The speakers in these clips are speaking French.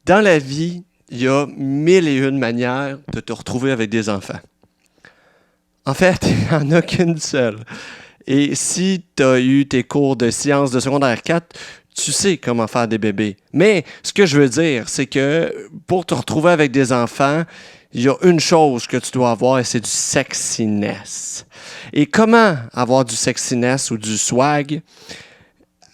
Dans la vie, il y a 1001 manières de te retrouver avec des enfants. En fait, il n'y en a qu'une seule. Et si tu as eu tes cours de sciences de secondaire 4, tu sais comment faire des bébés. Mais ce que je veux dire, c'est que pour te retrouver avec des enfants, il y a une chose que tu dois avoir et c'est du sexiness. Et comment avoir du sexiness ou du swag?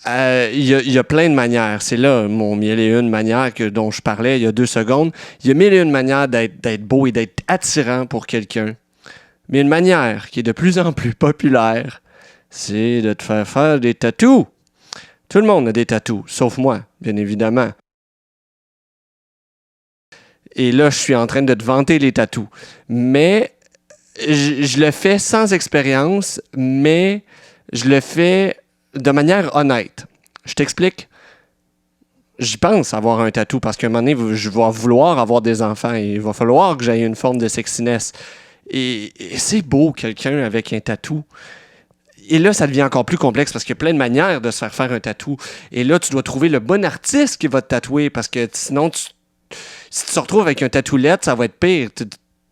Il y a plein de manières. C'est là mon 1001 manières dont je parlais il y a 2 secondes. Il y a 1001 manières d'être beau et d'être attirant pour quelqu'un. Mais une manière qui est de plus en plus populaire, c'est de te faire des tatous. Tout le monde a des tatous, sauf moi, bien évidemment. Et là, je suis en train de te vanter les tatous. Mais je le fais sans expérience, mais je le fais de manière honnête. Je t'explique. J'y pense avoir un tatou parce qu'à un moment donné, je vais vouloir avoir des enfants et il va falloir que j'aie une forme de sexiness. Et c'est beau, quelqu'un avec un tatou. Et là, ça devient encore plus complexe parce qu'il y a plein de manières de se faire un tatou. Et là, tu dois trouver le bon artiste qui va te tatouer parce que sinon, si tu te retrouves avec un tatoulette, ça va être pire. Tu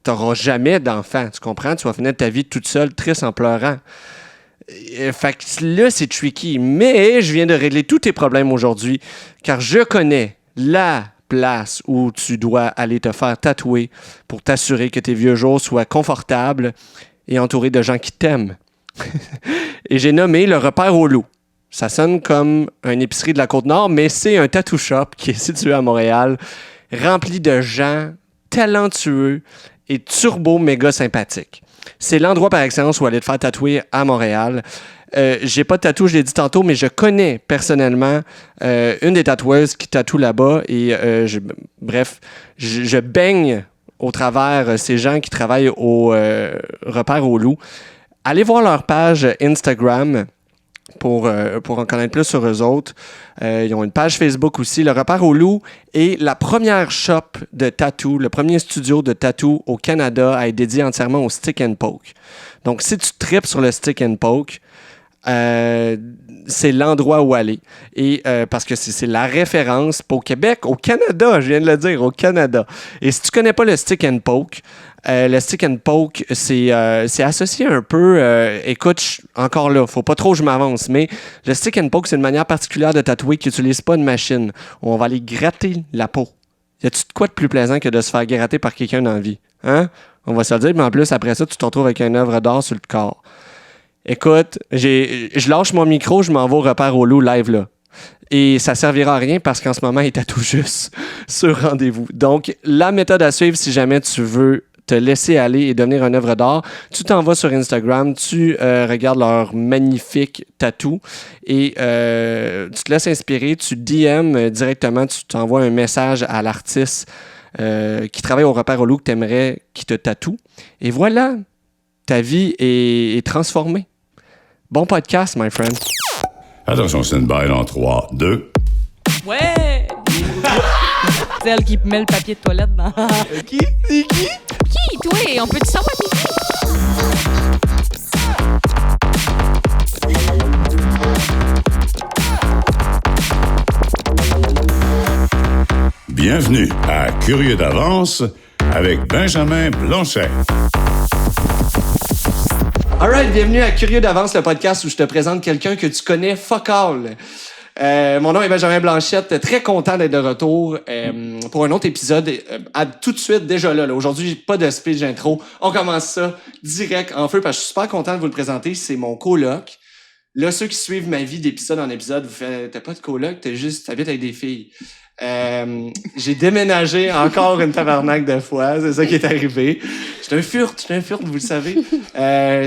n'auras jamais d'enfant, tu comprends? Tu vas finir ta vie toute seule, triste, en pleurant. Fait que là, c'est tricky. Mais je viens de régler tous tes problèmes aujourd'hui car je connais la place où tu dois aller te faire tatouer pour t'assurer que tes vieux jours soient confortables et entourés de gens qui t'aiment. Et j'ai nommé le Repère au Loup. Ça sonne comme une épicerie de la Côte-Nord, mais c'est un tattoo shop qui est situé à Montréal, rempli de gens talentueux et turbo méga sympathiques. C'est l'endroit par excellence où aller te faire tatouer à Montréal. J'ai pas de tatou, je l'ai dit tantôt, mais je connais personnellement une des tatoueuses qui tatoue là-bas et je baigne au travers ces gens qui travaillent au Repère au Loup. Allez voir leur page Instagram pour en connaître plus sur eux autres. Ils ont une page Facebook aussi. Le Repère au Loup est la première shop de tatou, le premier studio de tatou au Canada à être dédié entièrement au stick and poke. Donc, si tu tripes sur le stick and poke, c'est l'endroit où aller. Et parce que c'est la référence pour Québec, au Canada, je viens de le dire, au Canada. Et si tu connais pas le stick and poke, c'est associé un peu... écoute, encore là, faut pas trop que je m'avance, mais le stick and poke, c'est une manière particulière de tatouer qui n'utilise pas une machine. Où on va aller gratter la peau. Y a-tu de quoi de plus plaisant que de se faire gratter par quelqu'un dans la vie? Hein? On va se le dire, mais en plus, après ça, tu te retrouves avec une œuvre d'art sur le corps. Écoute, je lâche mon micro, je m'en vais au Repère au Loup live là. Et ça servira à rien parce qu'en ce moment, il est à tout juste sur rendez-vous. Donc, la méthode à suivre si jamais tu veux te laisser aller et devenir une œuvre d'art, tu t'en vas sur Instagram, tu regardes leur magnifique tatou et tu te laisses inspirer, tu DM directement, tu t'envoies un message à l'artiste qui travaille au Repère au Loup que tu aimerais qu'il te tatoue. Et voilà, ta vie est transformée. Bon podcast, my friend. Attention, c'est une balle en 3, 2. Ouais! C'est elle qui met le papier de toilette dans... Qui? C'est qui? Qui, toi? On peut-tu savoir qui? Bienvenue à Curieux d'avance avec Benjamin Blanchet. Alright, bienvenue à Curieux d'avance, le podcast où je te présente quelqu'un que tu connais fuck all. Mon nom est Benjamin Blanchette, très content d'être de retour pour un autre épisode. Tout de suite, déjà là. Aujourd'hui, pas de speech intro. On commence ça direct en feu parce que je suis super content de vous le présenter. C'est mon coloc. Là, ceux qui suivent ma vie d'épisode en épisode, vous faites, t'as pas de coloc, t'habites avec des filles. J'ai déménagé encore une tabarnak de fois, c'est ça qui est arrivé. J'étais un furt, vous le savez.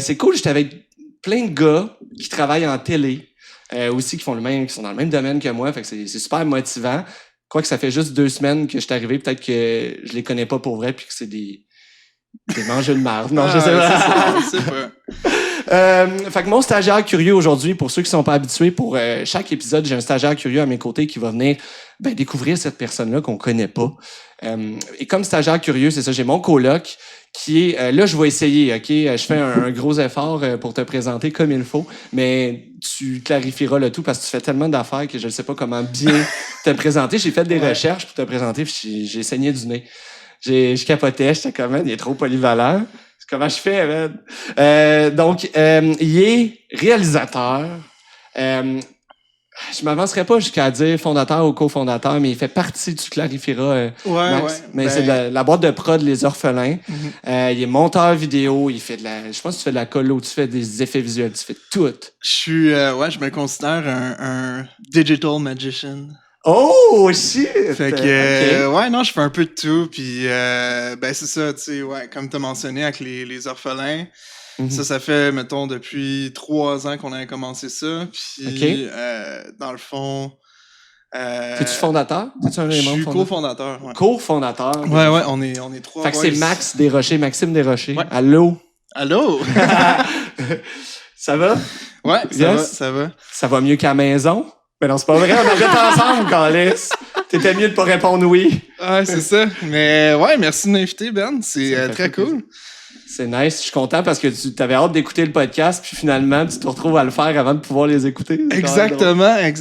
C'est cool, j'étais avec plein de gars qui travaillent en télé, aussi qui sont dans le même domaine que moi, fait que c'est super motivant. Quoique ça fait juste 2 semaines que je suis arrivé, peut-être que je les connais pas pour vrai puis que c'est des mangeux de marde. Non, je sais pas. C'est pas. Fait que mon stagiaire curieux aujourd'hui, pour ceux qui sont pas habitués, pour chaque épisode, j'ai un stagiaire curieux à mes côtés qui va venir découvrir cette personne-là qu'on connaît pas. Et comme stagiaire curieux, c'est ça, j'ai mon coloc qui est... là, je vais essayer, OK? Je fais un gros effort pour te présenter comme il faut, mais tu clarifieras le tout parce que tu fais tellement d'affaires que je ne sais pas comment bien te présenter. J'ai fait des recherches pour te présenter, puis j'ai saigné du nez. Je capotais, j'étais comme, il est trop polyvalent. Comment je fais, man? Donc, il est réalisateur. Je m'avancerai pas jusqu'à dire fondateur ou cofondateur, mais il fait partie, tu clarifieras, Max. Mais c'est la boîte de prod Les Orphelins. Il est monteur vidéo, il fait je pense que tu fais de la colo, tu fais des effets visuels, tu fais tout. Je me considère un digital magician. Oh, shit! Fait que, je fais un peu de tout, puis c'est ça, tu sais, comme t'as mentionné avec les orphelins, ça fait, mettons, depuis 3 ans qu'on avait commencé ça, puis dans le fond... T'es-tu fondateur? T'es-tu un des membres fondateurs? Je suis cofondateur, ouais. Co-fondateur? Ouais, on est 3. Fait que c'est Max Desrochers, Maxime Desrochers. Ouais. Allô? Ça va? Ouais, Yes? ça va. Ça va mieux qu'à la maison? Mais non, c'est pas vrai, on habite ensemble, Calice. T'étais mieux de pas répondre oui. Ouais, c'est ça. Mais merci de m'inviter, Ben. C'est très cool. C'est nice. Je suis content parce que tu t'avais hâte d'écouter le podcast, puis finalement, tu te retrouves à le faire avant de pouvoir les écouter. Exactement. Fait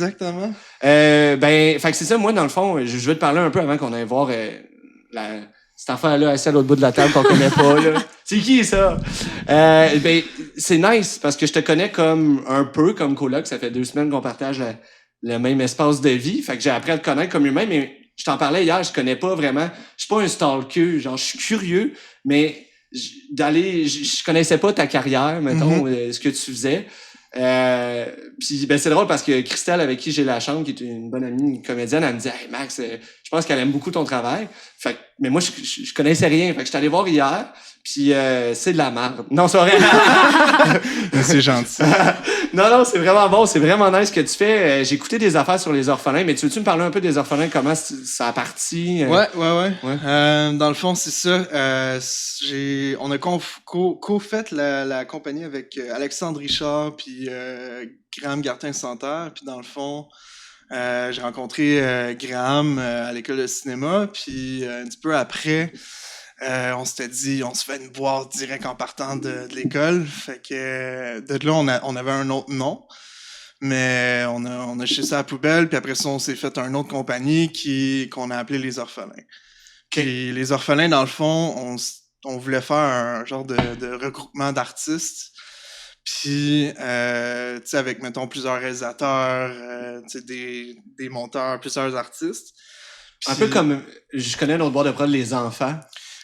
que c'est ça, moi, dans le fond, je vais te parler un peu avant qu'on aille voir cette affaire-là assis à l'autre bout de la table qu'on connaît pas, là. C'est qui, ça? C'est nice parce que je te connais un peu comme coloc. Ça fait 2 semaines qu'on partage le même espace de vie. Fait que j'ai appris à te connaître comme humain, mais je t'en parlais hier, je connais pas vraiment. Je suis pas un stalker, genre, je suis curieux, mais je connaissais pas ta carrière, mettons, ce que tu faisais. Puis c'est drôle parce que Christelle, avec qui j'ai la chambre, qui est une bonne amie, une comédienne, elle me dit « Hey Max, je pense qu'elle aime beaucoup ton travail. » Mais moi, je connaissais rien. Fait que je suis allé voir hier, puis c'est de la merde. Non, c'est vrai. C'est gentil. Non, c'est vraiment bon. C'est vraiment nice ce que tu fais. J'ai écouté des affaires sur les orphelins, mais tu veux-tu me parler un peu des orphelins? Comment ça a parti? Ouais. Dans le fond, c'est ça. On a co-fait la compagnie avec Alexandre Richard puis Graham Gartin-Santerre. Puis dans le fond, j'ai rencontré Graham à l'école de cinéma. Puis un petit peu après... on s'était dit, on se fait une boîte direct en partant de l'école. Fait que de là, on avait un autre nom. Mais on a jeté ça à la poubelle. Puis après ça, on s'est fait une autre compagnie qu'on a appelé Les Orphelins. Puis Les Orphelins, dans le fond, on voulait faire un genre de regroupement d'artistes. Puis, tu sais, avec, mettons, plusieurs réalisateurs, tu sais, des monteurs, plusieurs artistes. Puis, un peu comme, je connais notre boîte de prod Les Enfants.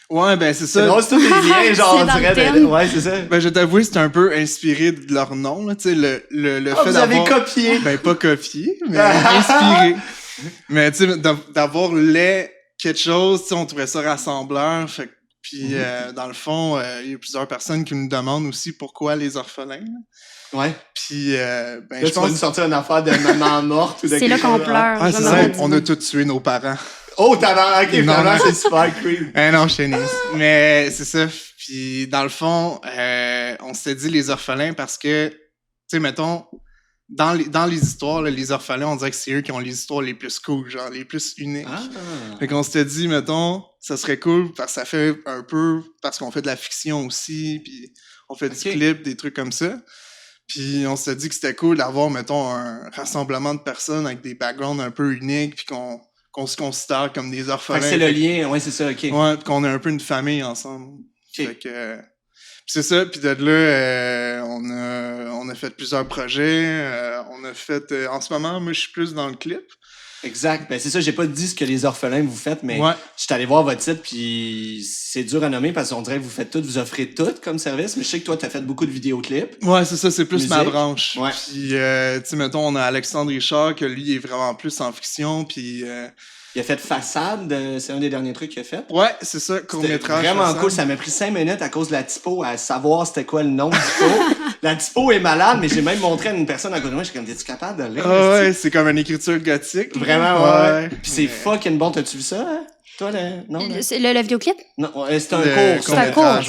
Ouais, c'est ça. C'est drôle, c'est tous les liens, genre, on dirait. Ouais, c'est ça. Je t'avoue, c'est un peu inspiré de leur nom, là, tu sais, le fait vous avez copié. Pas copié, mais inspiré. Mais, tu sais, d'avoir quelque chose, tu sais, on trouvait ça rassembleur, fait puis, dans le fond, il y a plusieurs personnes qui nous demandent aussi pourquoi les orphelins. Ouais. Puis, là, je pense nous sortir une affaire de maman morte ou de c'est là qu'on pleure. Ah, c'est ça, on a tous tué nos parents. Oh, ok, finalement, c'est super creep. Non, je suis nice. Mais c'est ça. Puis, dans le fond, on s'était dit les orphelins parce que, tu sais, mettons, dans les histoires, là, les orphelins, on dirait que c'est eux qui ont les histoires les plus cool, genre les plus uniques. Fait qu'on s'était dit, mettons, ça serait cool parce que ça fait un peu, parce qu'on fait de la fiction aussi, puis on fait du clip, des trucs comme ça. Puis on s'était dit que c'était cool d'avoir, mettons, un rassemblement de personnes avec des backgrounds un peu uniques, puis qu'on se considère comme des orphelins. Fait que c'est le lien, ouais, c'est ça, ok. Ouais, puis qu'on est un peu une famille ensemble. Fait que... c'est ça, puis de là, on a fait plusieurs projets. On a fait... en ce moment, moi, je suis plus dans le clip. Exact. Ben c'est ça, j'ai pas dit ce que les orphelins vous faites, mais je suis allé voir votre site, puis c'est dur à nommer parce qu'on dirait que vous faites tout, vous offrez tout comme service, mais je sais que toi, t'as fait beaucoup de vidéoclips. Ouais, c'est ça, c'est plus musique. Ma branche. Ouais. Puis, tu sais, mettons, on a Alexandre Richard, que lui, est vraiment plus en fiction, puis... il a fait Façade, c'est un des derniers trucs qu'il a fait. Ouais, c'est ça, court-métrage. Vraiment Façade. Cool, ça m'a pris 5 minutes à cause de la typo à savoir c'était quoi le nom du typo. La typo est malade, mais j'ai même montré à une personne à côté de moi, je suis comme, es-tu capable de lire? Ouais, c'est comme une écriture gothique. Vraiment, ouais. Puis c'est fucking bon, t'as-tu vu ça? Hein? Toi, non? Le vidéoclip? Non, c'est un cours. C'est un cours. ouais.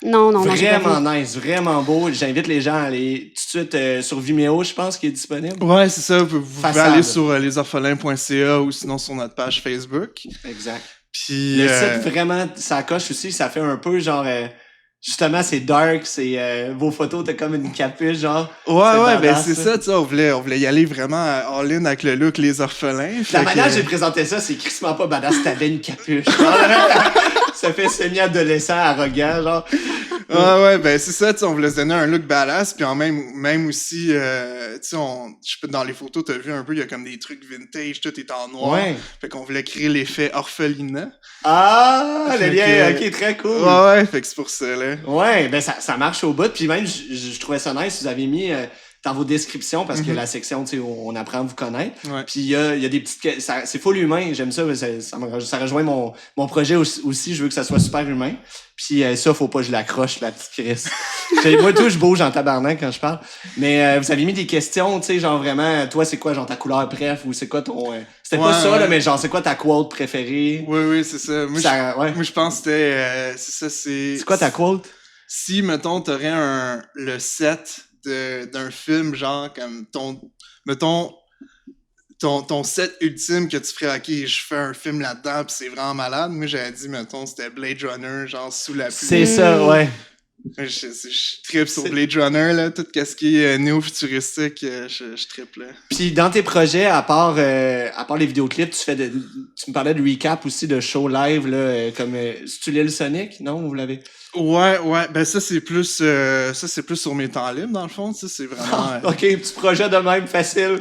Non, j'ai pas vu. Vraiment nice, vraiment beau. J'invite les gens à aller tout de suite sur Vimeo, je pense, qui est disponible. Ouais, c'est ça. Vous pouvez Façade. aller sur lesorphelins.ca ou sinon sur notre page Facebook. Exact. Puis, Le site, vraiment, ça coche aussi. Ça fait un peu genre... justement, c'est dark, vos photos, t'as comme une capuche, genre. ouais, ben badass, c'est ça, tu sais, on voulait y aller vraiment all-in avec le look Les Orphelins. La manière que j'ai présenté ça, c'est crissement pas badass, t'avais une capuche. Ça fait semi-adolescent, arrogant, genre. Ouais, ben c'est ça, tu sais, on voulait se donner un look badass, puis en même aussi, tu sais, dans les photos, t'as vu un peu, il y a comme des trucs vintage, tout est en noir. Ouais. Fait qu'on voulait créer l'effet orphelinat. Ah, le Fait lien, que- ok, très cool. Ouais, fait que c'est pour ça, là. Ouais, ben ça marche au bout. Puis même, je trouvais ça nice, vous avez mis dans vos descriptions, parce que la section, tu sais, on apprend à vous connaître. Ouais. Puis il y a des petites... c'est full humain, j'aime ça, ça rejoint mon projet aussi, je veux que ça soit super humain. Puis ça, faut pas que je l'accroche, la petite Chris. Moi, tout, je bouge en tabarnak quand je parle. Mais vous avez mis des questions, tu sais, genre vraiment, toi, c'est quoi, genre ta couleur préf, ou c'est quoi ton... C'était pas Ouais, ça, ouais. là, mais genre, c'est quoi ta quote préférée? Oui, c'est ça. Moi, Ouais. je pense que c'était, c'est ça, C'est quoi ta quote? Si, mettons, t'aurais le set d'un film, genre, comme ton set ultime que tu ferais, ok, je fais un film là-dedans, pis c'est vraiment malade. Moi, j'avais dit, mettons, c'était Blade Runner, genre, sous la pluie. C'est ça, ouais. Je trippe sur Blade Runner, là, tout ce qui est néo-futuristique, je trippe, là. Puis dans tes projets, à part les vidéoclips, tu me parlais de recap aussi de show live, là, comme c'est-tu l'île Sonic, non? Vous l'avez? Ouais, ben ça c'est plus sur mes temps libres, dans le fond, ça c'est vraiment... OK, petit projet de même facile.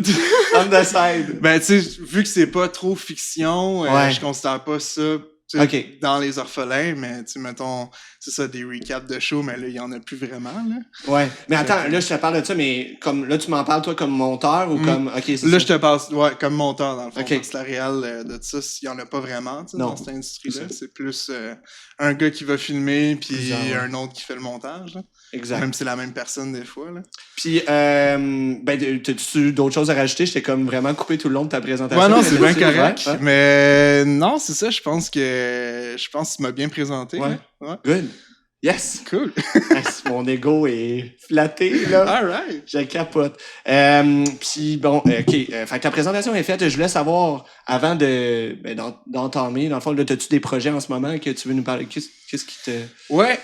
On the side. Ben, tu sais, vu que c'est pas trop fiction, Ouais. je considère pas ça tu sais, OK. dans Les Orphelins, mais tu sais, mettons, c'est ça, des recaps de show, mais là, il y en a plus vraiment, là. Ouais. Mais attends, là, je te parle de ça, mais comme là, tu m'en parles, toi, comme monteur ou comme. OK, c'est Là, ça. je te passe, ouais, comme monteur, dans le fond, Ok. parce que la réelle de ça, il y en a pas vraiment, tu sais, Non. dans cette industrie-là. C'est ça. C'est plus un gars qui va filmer, puis Plusieurs, ouais. un autre qui fait le montage, là. Exact. Même si c'est la même personne, des fois, là. Puis, t'as-tu d'autres choses à rajouter? J'étais comme vraiment coupé tout le long de ta présentation. Ouais, non, Mais c'est bien là-dessus, correct. ouais. Mais non, c'est ça, je pense que tu m'as bien présenté. Ouais. Là. Ouais. Good. Yes. Cool. Yes, mon ego est flatté, là. Alright. Je capote. Puis bon, OK. Fait que ta présentation est faite. Je voulais savoir, avant d'entamer, dans le fond, là, as-tu des projets en ce moment que tu veux nous parler? Qu'est-ce qui te... Ouais,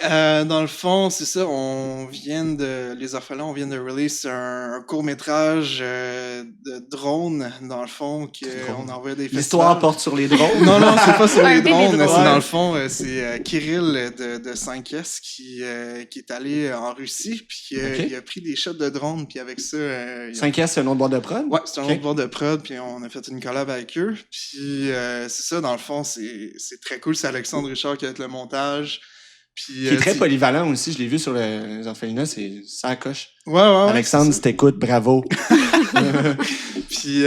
dans le fond, c'est ça. Les Orphelins, on vient de release un court-métrage de drone, dans le fond, qu'on envoie des festivals. L'histoire porte sur les drones. Non, c'est pas sur Un les bébé drones. drone. C'est dans le fond, c'est Kirill de 5S qui est allé en Russie, puis Ok. il a pris des shots de drone, puis avec ça... 5S, c'est un nom de boîte de prod? Ouais, c'est un Ok. autre boîte de prod, puis on a fait une collab avec eux. Puis c'est ça, dans le fond, c'est très cool. C'est Alexandre Richard qui a fait le montage. Puis, Qui est très c'est- polyvalent aussi. Je l'ai vu sur les orphelinats, c'est ça coche. Ouais, Alexandre, si t'écoutes, bravo. Puis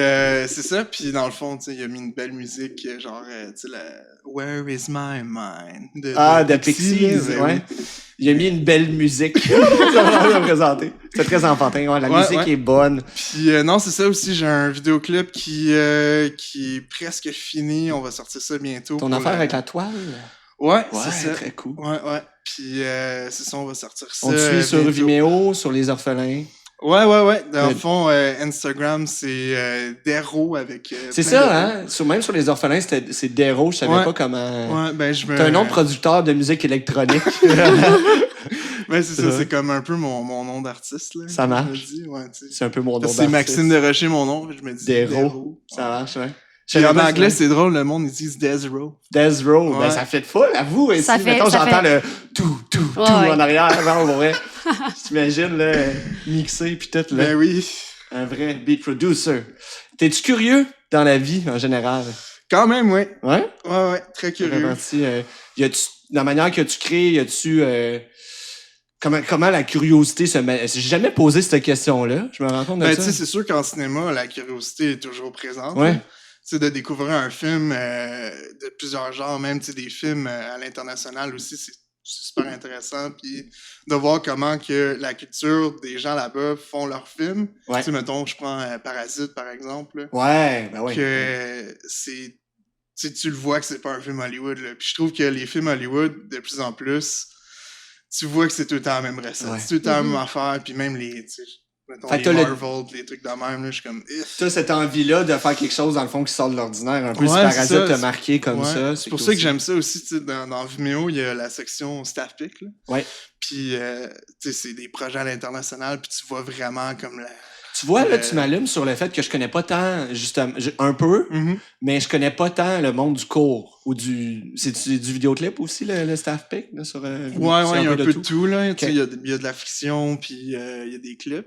c'est ça, puis dans le fond, tu sais, il a mis une belle musique, genre, tu sais, la Where is my mind? De Pixies, ben ouais. oui. Il a mis une belle musique. Ça va me présenter. C'est très enfantin. Ouais, la Ouais, musique ouais. est bonne. Puis non, c'est ça aussi, j'ai un vidéoclip qui est presque fini, on va sortir ça bientôt. Ton pour affaire le- avec la toile? Ouais, Ouais, c'est ça. très cool. Ouais. Puis c'est ça, on va sortir ça. On te suit sur bientôt. Vimeo, sur les orphelins. Ouais. Dans le Good. fond, Instagram, c'est Dero avec. C'est plein ça, de- hein? Même sur les orphelins, c'est Dero. Je savais Ouais. pas comment. Ouais, ben je me. T'as un nom de producteur de musique électronique. Ouais, c'est ça, Ouais. c'est comme un peu mon nom d'artiste, là. Ça marche. Je me dis, ouais, tu sais. C'est un peu mon nom Parce que c'est d'artiste. Maxime Desrochers, mon nom, je me dis. Dero. Ça Ouais. marche, ouais. Puis en pas anglais, si- c'est drôle, le monde, ils disent Desro. Desro, ben Ouais. ça fait de folle, avoue. Ça ici, fait- mettons, ça j'entends fait- le tout Ouais. en arrière, genre, pour vrai. T'imagines, là, mixé, puis tout, là. Ben oui. Un vrai beat producer. T'es-tu curieux dans la vie, en général? Quand même, ouais. Ouais? Ouais, très curieux. Y-tu, la manière que tu crées, y a-tu... comment la curiosité se met... J'ai jamais posé cette question-là. Je me rends compte de Ben, tu ça. sais, c'est sûr qu'en cinéma, la curiosité est toujours présente. Ouais. là. Tu sais, de découvrir un film de plusieurs genres, même, tu sais, des films à l'international aussi, c'est super intéressant. Puis de voir comment que la culture des gens là-bas font leurs films. Ouais. Tu sais, mettons, je prends Parasite, par exemple. là, Ouais, ben ouais. que c'est... tu le vois que c'est pas un film Hollywood, là. Puis je trouve que les films Hollywood, de plus en plus, tu vois que c'est tout le temps la même recette. Ouais. C'est tout le temps la même affaire. Puis même les, tu sais, mettons, Fait les que t'as Marvel, pis les trucs de même, là, je suis comme... T'as cette envie-là de faire quelque chose, dans le fond, qui sort de l'ordinaire. Un peu, si Ouais, Parasite c'est ça. t'a marqué comme Ouais. ça. C'est pour ça que j'aime ça aussi, tu sais, dans Vimeo, il y a la section Staff Pick, là. Ouais. Puis, tu sais, c'est des projets à l'international, puis tu vois vraiment comme la... Tu vois, là, tu m'allumes sur le fait que je connais pas tant, justement, un peu, mais je connais pas tant le monde du cours ou du... C'est du vidéoclip aussi, le Staff Pick, là, sur... Ouais, il y a un peu de tout, là. Okay. Tu sais, il y a de la fiction, puis il y a des clips.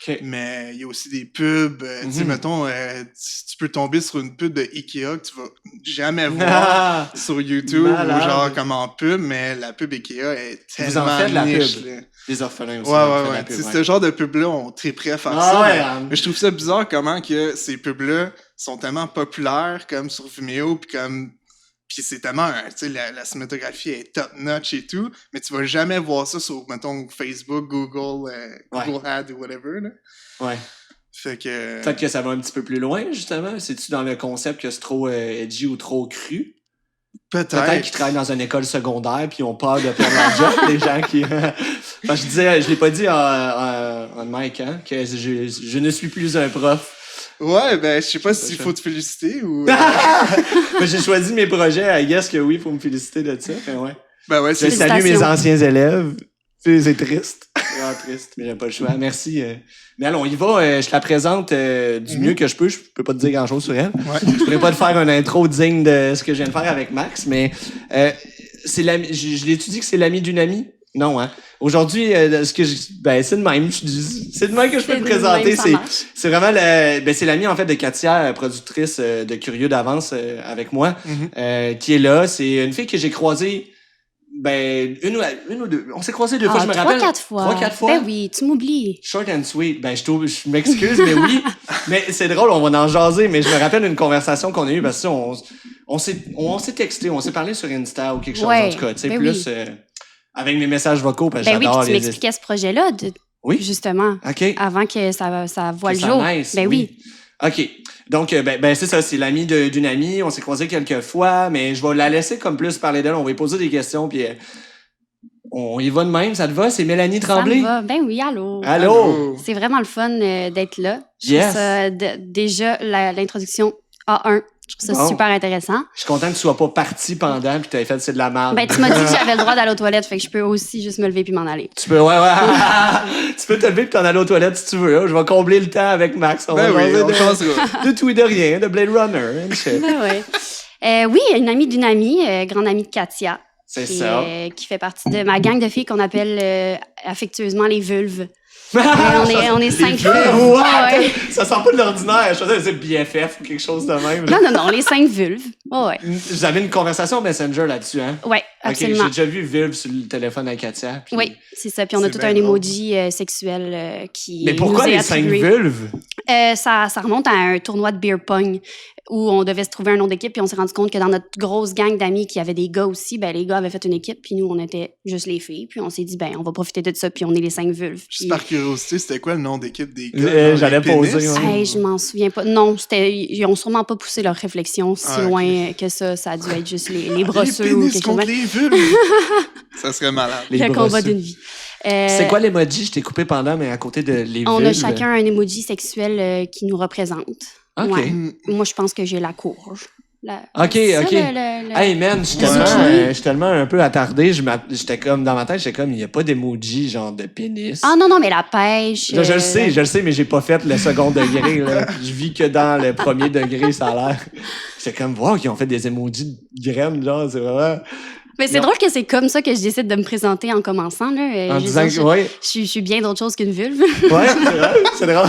Okay. Mais il y a aussi des pubs. Tu sais, mettons, tu peux tomber sur une pub de Ikea que tu vas jamais voir sur YouTube, Malade. ou genre comme en pub, mais la pub Ikea est Vous en tellement faites de la niche, pub. là. Les orphelins aussi. Ouais. Tu sais, ce genre de pub-là, on triperait à faire ça. Mais je trouve ça bizarre comment que ces pubs-là sont tellement populaires, comme sur Vimeo, puis c'est tellement, tu sais, la cinématographie est top-notch et tout, mais tu vas jamais voir ça sur, mettons, Facebook, Google Ads ou whatever, là. Ouais. Fait que... Peut-être que ça va un petit peu plus loin, justement. C'est-tu dans le concept que c'est trop edgy ou trop cru? Peut-être qu'ils travaillent dans une école secondaire puis ils ont peur de perdre leur job, les gens qui... Parce que je l'ai pas dit en mic, hein, que je ne suis plus un prof. Ouais, ben, je sais pas s'il faut te féliciter ou... Mais j'ai choisi mes projets, I guess que oui, il faut me féliciter de ça, mais ouais. Ben ouais, Je salue mes anciens élèves. C'est triste. C'est vraiment triste, mais j'ai pas le choix. Merci. Mais allons, on y va. Je te la présente du mieux que je peux. Je peux pas te dire grand-chose sur elle. Ouais. Je pourrais pas te faire un intro digne de ce que je viens de faire avec Max, mais c'est l'ami. Je l'ai-tu dit que c'est l'ami d'une amie? Non, hein. Aujourd'hui, c'est de même. C'est de même que je peux te présenter. C'est vraiment c'est l'amie, en fait, de Katia, productrice de Curieux d'avance avec moi, qui est là. C'est une fille que j'ai croisée une ou deux. On s'est croisés 2 fois, je me rappelle. 3-4 fois. 3-4 fois? Ben oui, tu m'oublies. Short and sweet. Je m'excuse, mais oui. Mais c'est drôle, on va en jaser, mais je me rappelle une conversation qu'on a eue parce que on s'est texté, on s'est parlé sur Insta ou quelque chose, en tout cas. Tu sais, plus avec mes messages vocaux, parce que j'adore oui, tu m'expliquais ce projet-là, oui? Justement. OK. Avant que ça voit le ça jour. naisse, Ben oui. OK. Donc, c'est ça, c'est l'ami d'une amie. On s'est croisés quelques fois, mais je vais la laisser comme plus parler d'elle. On va lui poser des questions, puis on y va de même. Ça te va? C'est Mélanie Tremblay? Ça me va. Ben oui, allô. Allô? C'est vraiment le fun d'être là. Je Yes. trouve ça, déjà, l'introduction A1, je trouve ça super intéressant. Je suis content que tu sois pas parti pendant puis tu avais fait c'est de la merde. Ben, tu m'as dit que j'avais le droit d'aller aux toilettes, fait que je peux aussi juste me lever puis m'en aller. Tu peux, ouais. Tu peux te lever puis t'en aller aux toilettes si tu veux. Hein. Je vais combler le temps avec Max. On changera. De tout et de rien, de Blade Runner. Ben ouais. Oui, une amie d'une amie, grande amie de Katia. C'est ça. Qui fait partie de ma gang de filles qu'on appelle affectueusement les vulves. On est 5 filles. Ouais. Ça sent pas de l'ordinaire. Je faisais BFF ou quelque chose de même. Non, les 5 vulves. Oh, ouais. Vous avez une conversation Messenger là-dessus, hein? Oui, absolument. OK, j'ai déjà vu vulve sur le téléphone à Katia. Puis... Oui, c'est ça. Puis on a tout un emoji sexuel qui. Mais pourquoi nous est les 5 attribué. vulves? Ça remonte à un tournoi de beer pong où on devait se trouver un nom d'équipe, puis on s'est rendu compte que dans notre grosse gang d'amis qui avait des gars aussi, ben les gars avaient fait une équipe, puis nous, on était juste les filles, puis on s'est dit, ben on va profiter de ça, puis on est les 5 vulves. Juste par curiosité, c'était quoi le nom d'équipe des gars? J'allais poser. Hey, je m'en souviens pas. Non, ils ont sûrement pas poussé leur réflexion si loin que ça. Ça a dû être juste les brosseux ou quelque chose. Les vulves. Ça serait malade. Le combat d'une vie. C'est quoi l'emoji? Je t'ai coupé pendant, mais à côté de les vulves. On a chacun un emoji sexuel qui nous représente. OK. Ouais. Moi, je pense que j'ai la courge. OK. Hey, man, je suis tellement un peu attardé. J'étais comme, dans ma tête, j'étais comme, il n'y a pas d'emoji, genre de pénis. Ah non, mais la pêche. Là, je le sais, mais j'ai pas fait le second degré. Là. Je vis que dans le premier degré, ça a l'air. J'étais comme, wow, ils ont fait des emojis de graines, là. C'est vraiment. Mais c'est drôle que c'est comme ça que je décide de me présenter en commençant. Là. En disant que, ouais. Je suis bien d'autre chose qu'une vulve. Ouais, c'est vrai. C'est drôle.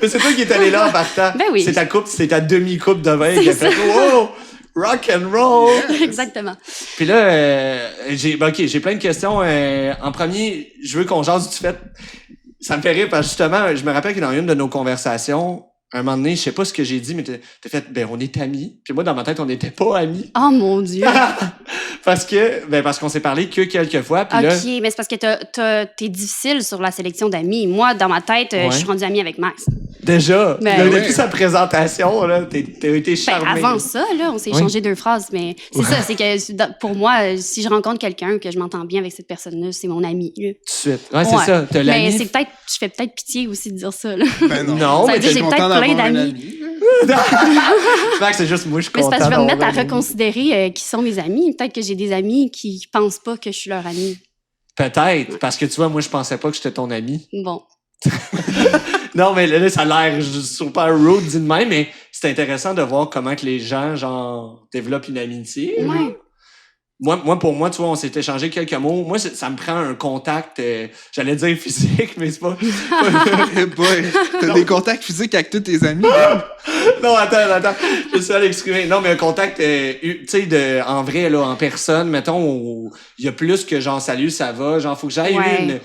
Mais c'est toi qui es allé là en partant. Ben oui. C'est ta demi-coupe de vin qui a fait wow, rock and roll. Exactement. Puis là, j'ai plein de questions. En premier, je veux qu'on jase du fait. Ça me fait rire parce que justement, je me rappelle que dans une de nos conversations, un moment donné, je sais pas ce que j'ai dit, mais t'as fait, on est amis. Puis moi, dans ma tête, on n'était pas amis. Oh mon Dieu. parce qu'on s'est parlé que quelques fois. Puis OK, là, mais c'est parce que t'es difficile sur la sélection d'amis. Moi, dans ma tête, je suis rendue amie avec Max. Déjà, Ben, là, ouais. depuis sa présentation, là, t'as été Ben, charmé. avant ça, là, on s'est Oui. échangé 2 phrases, mais c'est ça, c'est que pour moi, si je rencontre quelqu'un que je m'entends bien avec cette personne-là, c'est mon ami. Là. Tout de suite. Ouais, c'est Ouais. ça. T'as Mais l'ami. c'est peut-être, je fais peut-être pitié aussi de dire ça. Là. Ben Non, Ça mais veut dire t'es j'ai content peut-être plein d'avoir un d'amis. ami, là. Max, c'est juste moi, je suis Mais c'est content. parce que je vais me mettre à d'avoir un ami. reconsidérer qui sont mes amis. Peut-être que j'ai des amis qui pensent pas que je suis leur ami. Peut-être, parce que tu vois, moi, je pensais pas que j'étais ton ami. Bon. Non, mais là, ça a l'air super rude dit de même, mais c'est intéressant de voir comment que les gens, genre, développent une amitié. Ouais. Pour moi, tu vois, on s'est échangé quelques mots. Moi, ça me prend un contact, j'allais dire physique, mais c'est pas... Eh boy, t'as des contacts physiques avec tous tes amis. Non, attends. Je suis allé exprimer. Non, mais un contact, tu sais, en vrai, là, en personne, mettons, où il y a plus que genre, salut, ça va, genre, faut que j'aille Ouais. une...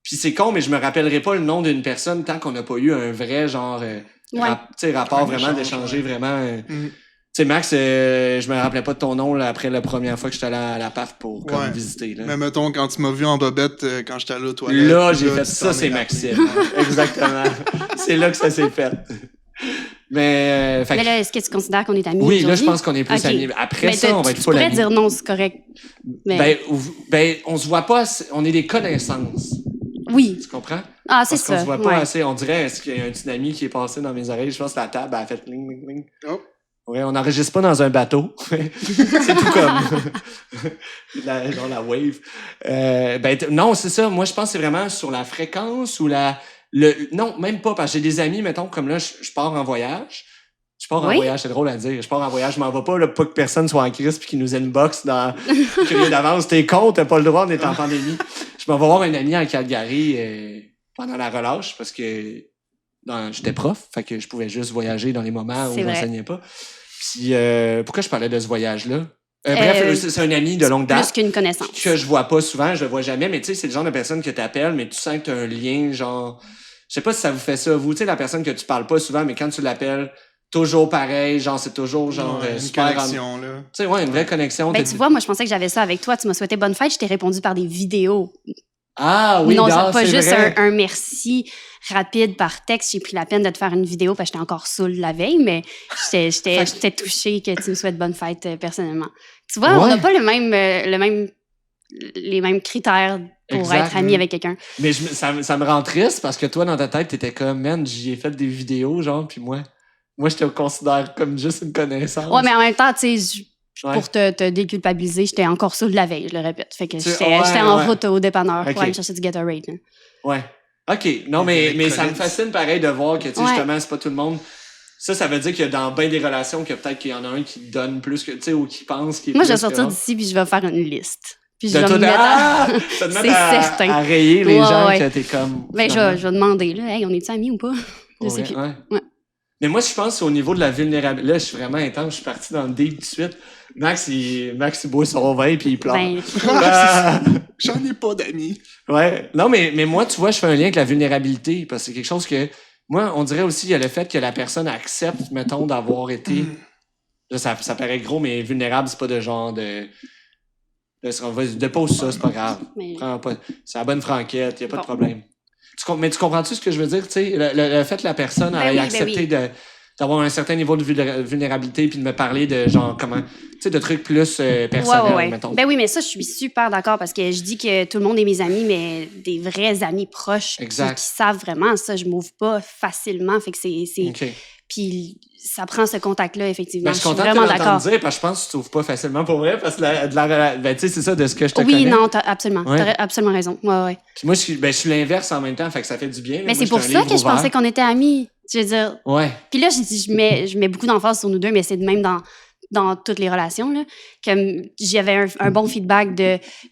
Puis c'est con, mais je me rappellerai pas le nom d'une personne tant qu'on n'a pas eu un vrai, genre, tu sais, rapport Un vraiment, échange, d'échanger ouais. vraiment... Mhm. Tu sais, Max, je me rappelais pas de ton nom là, après la première fois que j'étais allé à l'appart pour comme, Ouais. visiter. Là, Mais mettons, quand tu m'as vu en bobette quand j'étais allé aux toilettes. là j'ai fait tu ça, t'en c'est es Maxime. Exactement. C'est là que ça s'est fait. Mais, fait Mais que- là, est-ce que tu considères qu'on est amis oui, là, aujourd'hui? je pense qu'on est plus Ok. amis. Après Mais ça, on va être tu full pourrais amis. dire non, c'est correct. Mais Ben, on se voit pas, on est des connaissances. oui. Tu comprends? Ah, c'est Parce qu'on ça. se voit pas ouais. assez. On dirait, est-ce qu'il y a un tsunami qui est passé dans mes oreilles? Je pense que la table a fait ling, ling, ling. Oh. Ouais, on n'enregistre pas dans un bateau. C'est tout comme genre la wave. Non, c'est ça. Moi, je pense que c'est vraiment sur la fréquence ou non, même pas, parce que j'ai des amis, mettons, comme là, je pars en voyage. Je pars en Oui? voyage, c'est drôle à dire. Je pars en voyage, je m'en vais pas, là, pas que personne soit en crise puis qu'il nous inbox dans Curieux d'avance. T'es con, t'as pas le droit, on est en pandémie. Je m'en vais voir un ami à Calgary pendant la relâche parce que j'étais prof, fait que je pouvais juste voyager dans les moments où C'est je vrai. n'enseignais pas. Puis, pourquoi je parlais de ce voyage-là? Bref, c'est un ami de longue Plus date qu'une connaissance. que je vois pas souvent, je le vois jamais, mais tu sais, c'est le genre de personne que t'appelles, mais tu sens que t'as un lien, genre... Je sais pas si ça vous fait ça, vous, tu sais, la personne que tu parles pas souvent, mais quand tu l'appelles, toujours pareil, genre, c'est toujours, genre, Ouais, une super... connexion, là. Tu sais, ouais, une vraie connexion. Ben, t'as- tu vois, moi, je pensais que j'avais ça avec toi. Tu m'as souhaité bonne fête, je t'ai répondu par des vidéos. Ah oui, non, non, pas c'est juste vrai. un merci rapide par texte. J'ai pris la peine de te faire une vidéo parce que j'étais encore saoule la veille, mais j'étais touchée que tu me souhaites bonne fête personnellement. Tu vois, on Ouais. n'a pas les mêmes critères pour Exact. être ami avec quelqu'un. Mais ça me rend triste parce que toi, dans ta tête, t'étais comme, man, j'y ai fait des vidéos, genre, puis moi, je te considère comme juste une connaissance. Ouais, mais en même temps, tu sais, Ouais. pour te déculpabiliser, j'étais encore saoule la veille, je le répète. Fait que j'étais ouais, en ouais. route au dépanneur Ok. pour aller me chercher du Gatorade. Là. Ouais. OK. Non, mais ça me Collins. fascine pareil de voir que, tu sais, Ouais. justement, c'est pas tout le monde. Ça veut dire que dans bien des relations, que peut-être qu'il y en a un qui donne plus que, tu sais, ou qui pense qu'il est Moi, je plus vais sortir que d'ici puis je vais faire une liste. Puis je De vais tout- me mettre à... Ça te met C'est certain. à rayer les Ouais, gens ouais. que t'es comme... Ben, je vais demander, là, hey, on est-tu amis ou pas? Je sais plus. Ouais. Ouais. Mais moi, je pense au niveau de la vulnérabilité. Là, je suis vraiment intense. Je suis parti dans le deep tout de suite. Max, il boit son vin puis il pleure. Ben, Ah! J'en ai pas d'amis. Ouais. Non, mais moi, tu vois, je fais un lien avec la vulnérabilité parce que c'est quelque chose que... Moi, on dirait aussi, il y a le fait que la personne accepte, mettons, d'avoir été... Là, ça paraît gros, mais vulnérable, c'est pas de genre de... Dépose ça, c'est pas grave. mais- Prends pas... C'est la bonne franquette, y a pas de Bon. problème. Mais tu comprends-tu ce que je veux dire? Tu sais, le fait que la personne Ben ait oui, ben accepté d'avoir un certain niveau de vulnérabilité puis de me parler de genre comment... Tu sais, de trucs plus personnels, Ouais. mettons. Ben oui, mais ça, je suis super d'accord parce que je dis que tout le monde est mes amis, mais des vrais amis proches Exact. qui savent vraiment, ça, je m'ouvre pas facilement. Fait que c'est... OK. Puis ça prend ce contact-là, effectivement. Ben, je suis content de vraiment te l'entendre d'accord. dire parce que je pense que tu t'ouvres pas facilement pour vrai parce que ben, tu sais, c'est ça de ce que je te Oui, connais. non, absolument. Ouais. T'as absolument raison. Ouais. Puis moi, je suis l'inverse en même temps, fait que ça fait du bien. là. Mais Moi, c'est je pour suis un ça que livre je pensais ouvert. qu'on était amis. Je veux dire, Ouais. puis là, je mets beaucoup d'emphase sur nous deux, mais c'est de même dans toutes les relations, là, que j'avais un bon feedback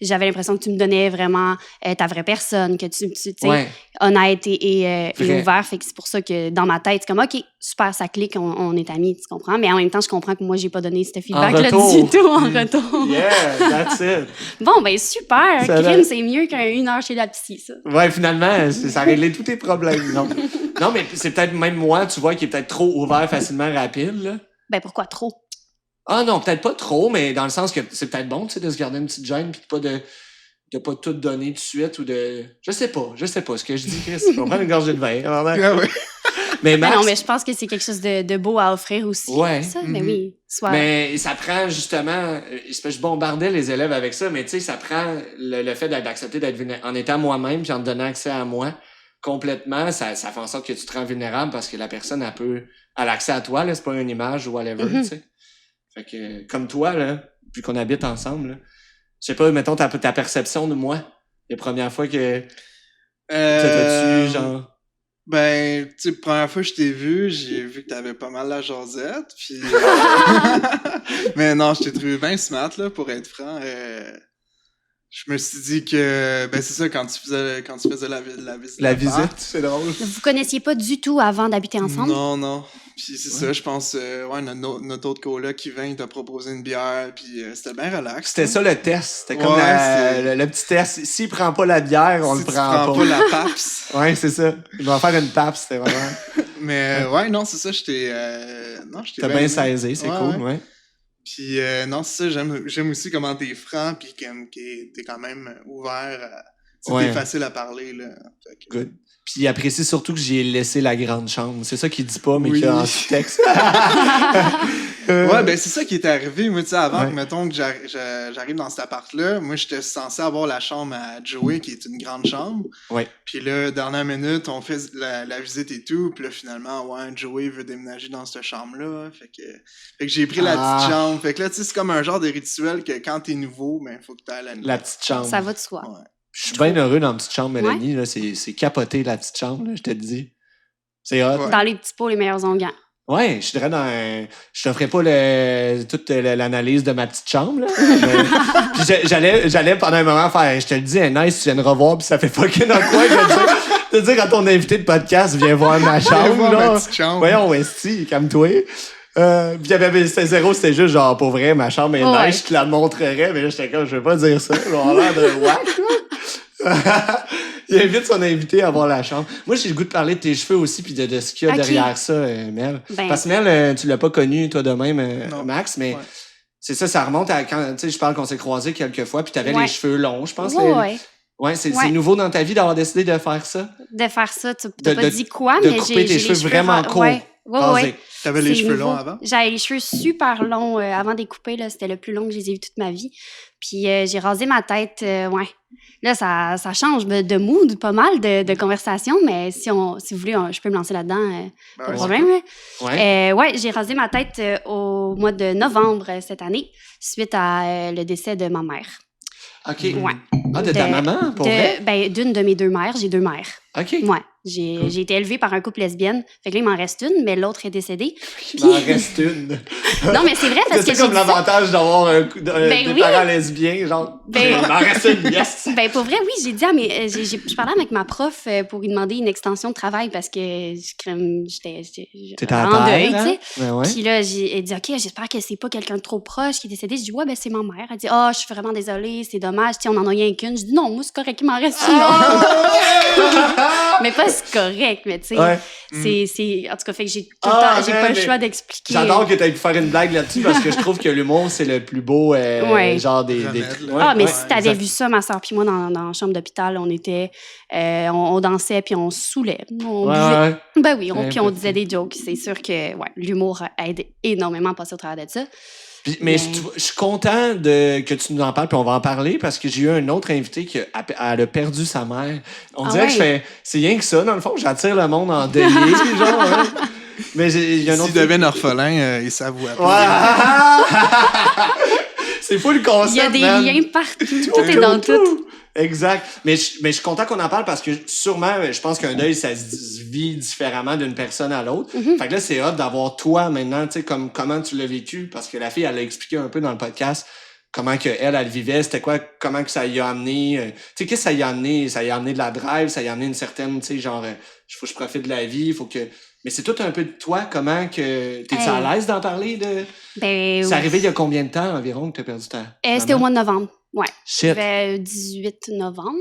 j'avais l'impression que tu me donnais vraiment ta vraie personne, que tu sais, Ouais. honnête et Vrai. ouvert. Fait que c'est pour ça que dans ma tête, c'est comme, OK, super, ça clique, on est amis, tu comprends? Mais en même temps, je comprends que moi, j'ai pas donné ce feedback-là retour. du tout en retour. Yeah, that's it. Bon, ben super, Ça crime, va. c'est mieux qu'une heure chez la psy, ça. Ouais, finalement, ça a réglé tous tes problèmes. Non, non mais c'est peut-être même moi, tu vois, qui est peut-être trop ouvert facilement rapide. Là. Ben pourquoi trop? Ah non, peut-être pas trop, mais dans le sens que c'est peut-être bon, tu sais, de se garder une petite gêne puis de pas tout donner tout de suite ou de... Je sais pas ce que je dis, Chris. On va prendre une gorgée de vin. Ah ouais. Mais Max, non, mais je pense que c'est quelque chose de beau à offrir aussi. Ouais. Ça, mais oui. mais ça prend justement... Je bombardais les élèves avec ça, mais tu sais, ça prend le fait d'accepter d'être vulnérable. En étant moi-même, puis en te donnant accès à moi complètement, ça fait en sorte que tu te rends vulnérable parce que la personne, elle a accès à toi, là, c'est pas une image ou whatever, tu sais. Fait que, comme toi, là, puis qu'on habite ensemble, là, je sais pas, mettons ta perception de moi, les premières fois que t'as-tu, genre... Ben, tu sais, première fois que je t'ai vu, j'ai vu que t'avais pas mal la jasette, puis... Mais non, je t'ai trouvé bien smart, là, pour être franc. Je me suis dit que, ben c'est ça, quand tu faisais la visite. La visite, c'est drôle. Vous connaissiez pas du tout avant d'habiter ensemble? Non. Puis c'est ça, je pense, notre autre coloc qui vient, il t'a proposé une bière, puis c'était bien relax. C'était ça le test. C'était comme Ouais, le petit test. S'il prend pas la bière, on si le tu prend prends pas la PAPS. Ouais, c'est ça. Il va faire une pape, c'était vraiment... Mais ouais, non, c'est ça, j'étais T'as bien saisi, c'est cool, ouais. Puis non, c'est ça, j'aime aussi comment t'es franc, puis t'es quand même ouvert. T'es facile à parler, là. Good. Puis il apprécie surtout que j'ai laissé la grande chambre. C'est ça qu'il dit pas, mais Oui. qu'il y a en sous-texte. Ouais, ben c'est ça qui est arrivé. Moi, tu sais, avant que, mettons, que j'arrive dans cet appart-là, moi, j'étais censé avoir la chambre à Joey, qui est une grande chambre. Ouais. Puis là, dernière minute, on fait la visite et tout. Puis là, finalement, Joey veut déménager dans cette chambre-là. Fait que j'ai pris la petite chambre. Fait que là, tu sais, c'est comme un genre de rituel que quand t'es nouveau, ben, faut que t'ailles à la petite chambre. Ça va de soi. Ouais. Je suis bien heureux dans la petite chambre, Mélanie. Là, c'est capoté, la petite chambre, là, je te le dis. C'est hot. Dans les petits pots, les meilleurs onguents. Ouais, je dirais je te ferai pas toute l'analyse de ma petite chambre, là. Puis j'allais pendant un moment faire, je te le dis, nice, tu viens de revoir, puis ça fait fucking quoi de dire quand ton invité de podcast vient voir ma chambre, là. Ma petite chambre. Voyons, Westy, calme-toi. Puis c'était zéro, c'était juste genre, pour vrai, ma chambre est nice, je te la montrerais, mais là, j'étais comme, je vais pas dire ça, je vais avoir l'air de whack, Il invite son invité à voir la chambre. Moi, j'ai le goût de parler de tes cheveux aussi, puis de ce qu'il y a derrière ça, Mel. Parce que Mel, tu l'as pas connu, toi, de même, Max, mais c'est ça, ça remonte à quand, tu sais, je parle qu'on s'est croisés quelques fois, puis t'avais les cheveux longs, je pense. Ouais, c'est nouveau dans ta vie d'avoir décidé de faire ça? De faire ça, tu t'as pas dit quoi, mais j'ai couper tes cheveux vraiment courts. Ouais. T'avais les cheveux longs avant? J'avais les cheveux super longs avant de les couper, là. C'était le plus long que je les ai vus toute ma vie. Puis j'ai rasé ma tête, Là, ça change de mood, pas mal de conversation, mais si vous voulez, je peux me lancer là-dedans, pas de problème. J'ai rasé ma tête au mois de novembre cette année, suite à le décès de ma mère. OK. Ouais. Ah, de ta maman, pour vrai? Ben, d'une de mes deux mères. J'ai deux mères. OK. Ouais. J'ai été élevée par un couple lesbienne. Fait que là, il m'en reste une, mais l'autre est décédée. Il m'en reste une. Non, mais c'est vrai parce que c'est comme l'avantage d'avoir des parents lesbiens, genre. Ben, il m'en reste une, yes! Ben, pour vrai, oui, j'ai dit je parlais avec ma prof pour lui demander une extension de travail parce que j'étais en deuil, tu sais. Ben ouais. Puis là, elle dit, OK, j'espère que c'est pas quelqu'un de trop proche qui est décédé. Je dis, ouais, ben, c'est ma mère. Elle dit, je suis vraiment désolée, c'est dommage, tu sais, on en a rien qu'une. Je dis, non, moi, c'est correct, il m'en reste une. Mais pas c'est correct, mais tu sais, c'est en tout cas, fait que j'ai tout le temps, j'ai pas le choix d'expliquer. J'adore que tu aies pu faire une blague là-dessus parce que je trouve que l'humour, c'est le plus beau, genre des mais si t'avais vu ça, ma soeur puis moi, dans la chambre d'hôpital, on était, on dansait puis on saoulait. On buvait. Ben oui, puis on disait des jokes. C'est sûr que, l'humour aide énormément à passer au travers de ça. Mais je suis content que tu nous en parles, puis on va en parler, parce que j'ai eu un autre invité qui a perdu sa mère. On dirait que c'est rien que ça, dans le fond. J'attire le monde en deuil, genre. Mais il y a un autre... S'il devient orphelin, il s'avoue à C'est fou le concept, il y a des liens partout. Tout est dans tout. Exact. Mais je suis content qu'on en parle parce que sûrement, je pense qu'un deuil, ça se vit différemment d'une personne à l'autre. Fait que là, c'est hot d'avoir toi maintenant, tu sais, comment tu l'as vécu, parce que la fille, elle l'a expliqué un peu dans le podcast, comment que elle vivait, c'était quoi, comment que ça y a amené, tu sais, qu'est-ce que ça y a amené? Ça y a amené de la drive, ça y a amené une certaine, tu sais, genre, faut que je profite de la vie, faut que... Mais c'est tout un peu de toi, comment que... T'es-tu à l'aise d'en parler de... Ben, c'est arrivé il y a combien de temps environ que t'as perdu ta... C'était au mois de novembre. Ouais. Shit. Je vais 18 novembre.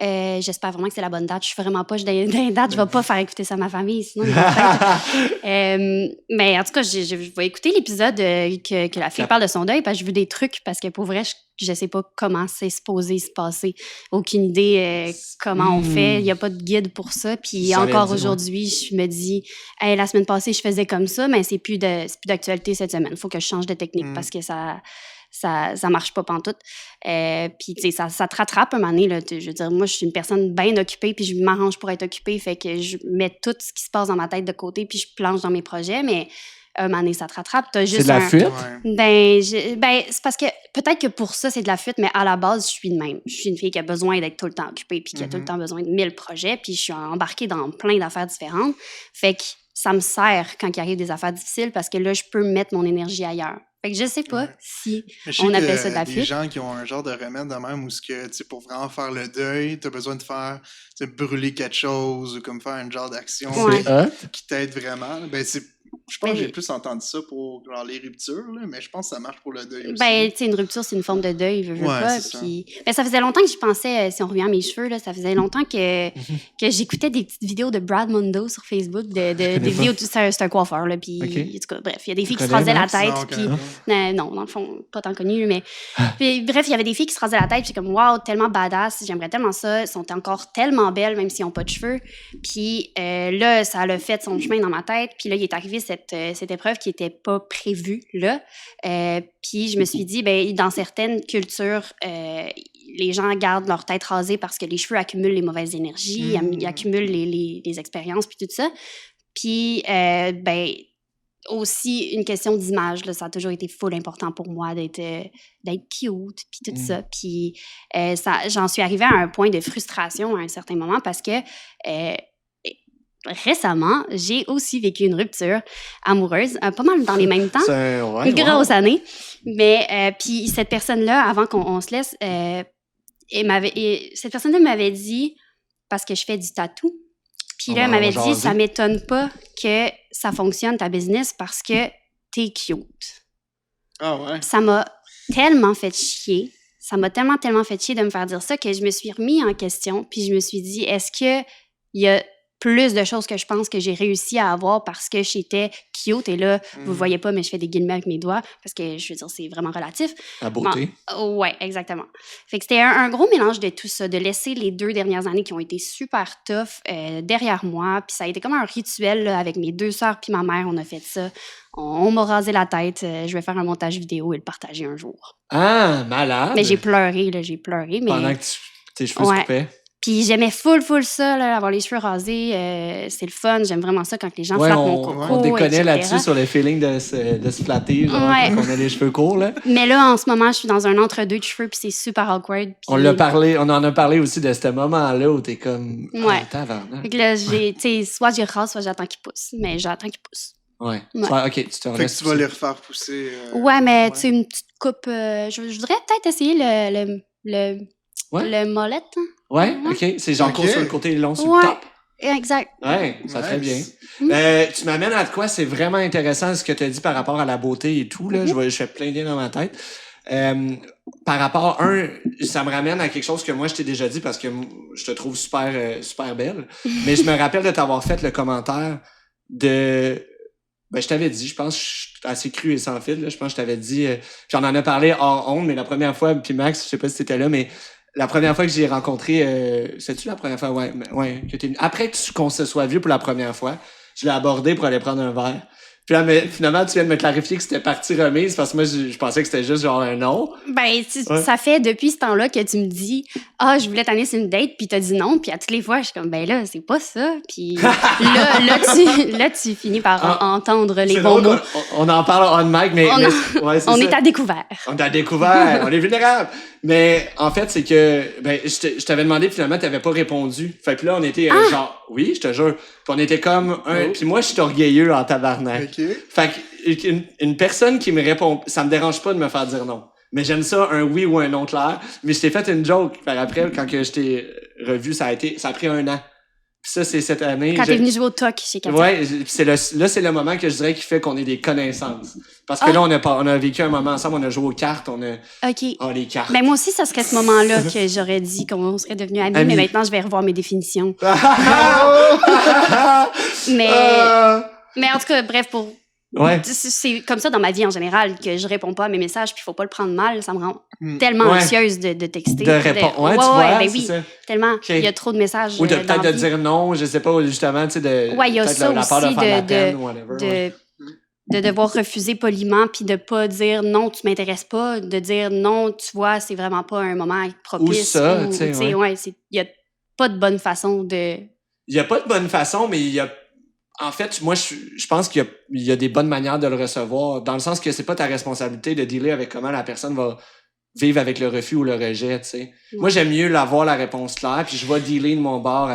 J'espère vraiment que c'est la bonne date. Je suis vraiment pas dans les dates. Je vais pas faire écouter ça à ma famille, sinon ils vont être... mais en tout cas, je vais écouter l'épisode que la fille parle de son deuil parce que j'ai vu des trucs parce que pour vrai, je sais pas comment c'est supposé se passer. Aucune idée comment on fait. Il y a pas de guide pour ça. Puis encore aujourd'hui, je me dis, hey, la semaine passée, je faisais comme ça, mais c'est plus d'actualité cette semaine. Il faut que je change de technique parce que ça marche pas pantoute. Puis, tu sais, ça te rattrape un moment donné, là. Je veux dire, moi, je suis une personne bien occupée, puis je m'arrange pour être occupée, fait que je mets tout ce qui se passe dans ma tête de côté, puis je plonge dans mes projets, mais un moment donné, ça te rattrape. T'as juste C'est de la fuite? Ben, c'est parce que peut-être que pour ça, c'est de la fuite, mais à la base, je suis de même. Je suis une fille qui a besoin d'être tout le temps occupée, puis qui a tout le temps besoin de 1000 projets, puis je suis embarquée dans plein d'affaires différentes. Fait que ça me sert quand il arrive des affaires difficiles, parce que là, je peux mettre mon énergie ailleurs. Fait que je sais pas si on appelle ça de la fuite. Des gens qui ont un genre de remède de même où pour vraiment faire le deuil, t'as besoin de faire brûler quelque chose ou comme faire un genre d'action qui t'aide vraiment. Ben, je pense que j'ai plus entendu ça pour genre, les ruptures, là, mais je pense que ça marche pour le deuil aussi. Ben, tu sais, une rupture, c'est une forme de deuil, je veux pas. Puis... Ben, ça faisait longtemps que j'y pensais, si on revient à mes cheveux, là, ça faisait longtemps que j'écoutais des petites vidéos de Brad Mondo sur Facebook, des vidéos, c'est un coiffeur, là, puis en tout cas, bref, il y a des filles qui se rasaient la tête, puis non, dans le fond, pas tant connu, mais puis, bref, il y avait des filles qui se rasaient la tête, puis comme, wow, tellement badass, j'aimerais tellement ça, elles sont encore tellement belles, même s'ils n'ont pas de cheveux. Puis là, ça a fait son chemin dans ma tête, puis là, il est arrivé cette épreuve qui n'était pas prévue là. Puis je me suis dit, ben dans certaines cultures, les gens gardent leur tête rasée parce que les cheveux accumulent les mauvaises énergies, ils accumulent les expériences, puis tout ça. Puis, ben aussi une question d'image, là, ça a toujours été full important pour moi d'être cute, puis tout ça. Puis j'en suis arrivée à un point de frustration à un certain moment parce que récemment, j'ai aussi vécu une rupture amoureuse, pas mal dans les mêmes temps, une grosse année. Mais puis cette personne-là, avant qu'on se laisse, cette personne-là m'avait dit, parce que je fais du tatou, puis là, elle m'avait dit, ça m'étonne pas que ça fonctionne ta business parce que t'es cute. Ah ouais? Ça m'a tellement fait chier. Ça m'a tellement fait chier de me faire dire ça que je me suis remis en question, puis je me suis dit, est-ce qu'il y a plus de choses que je pense que j'ai réussi à avoir parce que j'étais cute. Et là, vous voyez pas, mais je fais des guillemets avec mes doigts parce que, je veux dire, c'est vraiment relatif. La beauté. Ouais, exactement. Fait que c'était un gros mélange de tout ça, de laisser les 2 dernières années qui ont été super tough derrière moi. Puis ça a été comme un rituel là, avec mes 2 sœurs puis ma mère, on a fait ça. On m'a rasé la tête. Je vais faire un montage vidéo et le partager un jour. Ah, malade! Mais j'ai pleuré. Mais... Pendant que tes cheveux se coupaient. Puis j'aimais full ça, là, avoir les cheveux rasés. C'est le fun. J'aime vraiment ça quand les gens flattent mon coco. On déconnait là-dessus sur le feeling de se flatter, genre, quand on a les cheveux courts. Là. Mais là, en ce moment, je suis dans un entre-deux de cheveux, puis c'est super awkward. Puis... On en a parlé aussi de ce moment-là où t'es comme... Ouais. Tabarnak. Fait que là, soit j'y rase, soit j'attends qu'il pousse. Mais j'attends qu'il pousse. Ouais. OK, tu te Fait que tu vas les refaire pousser. Ouais, mais tu sais, une petite coupe... je voudrais peut-être essayer le molette. Hein? Ouais, OK. C'est genre sur le côté long sur le top. Exact. Ouais, ça serait bien. Tu m'amènes à de quoi? C'est vraiment intéressant ce que tu as dit par rapport à la beauté et tout. Là. Je fais plein d'idées dans ma tête. Par rapport, ça me ramène à quelque chose que moi, je t'ai déjà dit parce que je te trouve super belle. Mais je me rappelle de t'avoir fait le commentaire de... Ben, je t'avais dit, je pense que je suis assez cru et sans fil. Là. Je pense que je t'avais dit... j'en en ai parlé hors ondes, mais la première fois, puis Max, je sais pas si t'étais là, mais... La première fois que j'ai rencontré... c'est-tu la première fois? Ouais. Après qu'on se soit vu pour la première fois, je l'ai abordé pour aller prendre un verre. Puis là, mais finalement, tu viens de me clarifier que c'était partie remise parce que moi, je pensais que c'était juste genre un non. Ben, ça fait depuis ce temps-là que tu me dis « Ah, je voulais t'amener sur une date, puis t'as dit non. » Puis à toutes les fois, je suis comme « Ben là, c'est pas ça. » Puis là, tu finis par entendre les bons mots. On en parle on mic, mais... On est à découvert. On est à découvert. On est vulnérable. Mais en fait, c'est que je t'avais demandé, finalement, t'avais pas répondu. Fait que là, on était genre... Oui, je te jure. Puis on était comme... Puis moi, je suis orgueilleux en tabarnak. Okay. Fait qu'une personne qui me répond... Ça me dérange pas de me faire dire non. Mais j'aime ça, un oui ou un non clair. Mais je t'ai fait une joke. Après, quand que je t'ai revu, ça a pris 1 an. Puis ça, c'est cette année. Quand t'es venu jouer au TOC chez Katia. Ouais, c'est le moment que je dirais qui fait qu'on est des connaissances. Parce que là, on a vécu un moment ensemble, on a joué aux cartes, OK. les cartes. Ben moi aussi, ça serait ce moment-là que j'aurais dit qu'on serait devenus amis, mais maintenant, je vais revoir mes définitions. Mais en tout cas, bref, c'est comme ça dans ma vie en général que je réponds pas à mes messages, puis il faut pas le prendre mal, ça me rend tellement anxieuse de texter. De répondre. Ouais, tu vois, ben c'est oui, ça. tellement. OK. Il y a trop de messages. Ou peut-être de dire non, je sais pas, justement, tu sais, il y a ça la part aussi de faire la peine, whatever. de devoir refuser poliment, puis de pas dire non, tu m'intéresses pas, de dire non, tu vois, c'est vraiment pas un moment propice. Ou ça, tu sais, il y a pas de bonne façon de... Il y a pas de bonne façon, mais il y a... En fait, moi, je pense qu'il y a des bonnes manières de le recevoir, dans le sens que c'est pas ta responsabilité de dealer avec comment la personne va vivre avec le refus ou le rejet, tu sais. Ouais. Moi, j'aime mieux l'avoir la réponse claire, puis je vais dealer de mon bord.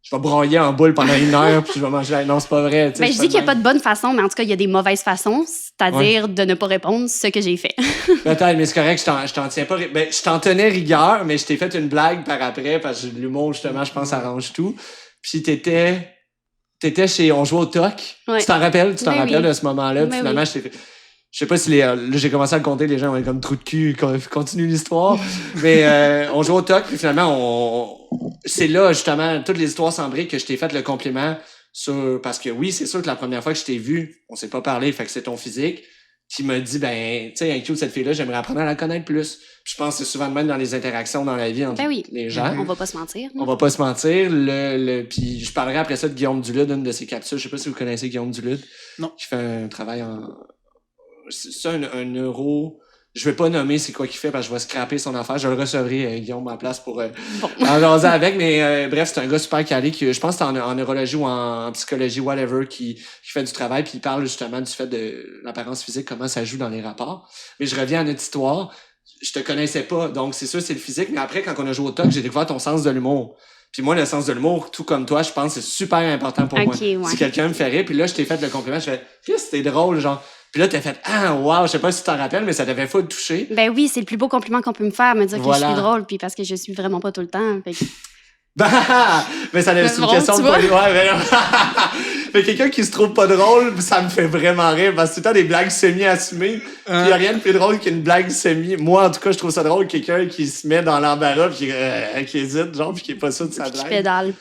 Je vais broyer en boule pendant 1 heure, puis je vais manger... Non, c'est pas vrai, tu sais. Ben, je dis qu'il n'y a pas de bonne façon, mais en tout cas, il y a des mauvaises façons, c'est-à-dire de ne pas répondre ce que j'ai fait. Peut-être, mais c'est correct, je t'en tiens pas... Ben, je t'en tenais rigueur, mais je t'ai fait une blague par après, parce que l'humour, justement, je pense, arrange tout. Puis t'étais chez... On jouait au TOC. Ouais. Tu t'en rappelles? Tu t'en rappelles de ce moment-là? Puis finalement, je t'ai fait... Je sais pas si là, j'ai commencé à le compter, les gens ont comme trou de cul, continue l'histoire. Mais on joue au TOC, puis finalement, c'est là, justement, toutes les histoires s'embriquent que je t'ai fait le compliment sur... Parce que oui, c'est sûr que la première fois que je t'ai vu, on s'est pas parlé, fait que c'est ton physique, qui m'a dit, ben, tu sais, avec cette fille-là, j'aimerais apprendre à la connaître plus. Puis je pense que c'est souvent de même dans les interactions dans la vie entre les gens. On va pas se mentir. On va pas se mentir. Puis je parlerai après ça de Guillaume Dulude, une de ses capsules. Je sais pas si vous connaissez Guillaume Dulude. Non. Qui fait un travail c'est un euro. Je vais pas nommer c'est quoi qu'il fait parce que je vais scraper son affaire. Je le recevrai, Guillaume, à la place pour en jaser avec. Mais bref, c'est un gars super calé qui, je pense que c'est en neurologie ou en psychologie, whatever, qui fait du travail. Puis il parle justement du fait de l'apparence physique, comment ça joue dans les rapports. Mais je reviens à notre histoire. Je te connaissais pas, donc c'est sûr c'est le physique. Mais après, quand on a joué au TOC, j'ai découvert ton sens de l'humour. Puis moi, le sens de l'humour, tout comme toi, je pense que c'est super important pour moi. Ouais. Si quelqu'un me fait rire, puis là, je t'ai fait le compliment, je fais « Qu'est-ce que c'était drôle, genre... » Puis là, t'as fait « Ah, wow! » Je sais pas si tu t'en rappelles, mais ça t'avait full touché. Ben oui, c'est le plus beau compliment qu'on peut me faire, me dire que je suis drôle, puis parce que je suis vraiment pas tout le temps. Fait que... mais ça c'est une question de pas... Ouais, mais non. Mais quelqu'un qui se trouve pas drôle, ça me fait vraiment rire, parce que c'est tout le temps des blagues semi-assumées. Puis y a rien de plus drôle qu'une blague semi... Moi, en tout cas, je trouve ça drôle, quelqu'un qui se met dans l'embarras, puis qui hésite, genre, puis qui est pas sûr de sa blague. Qui pédale.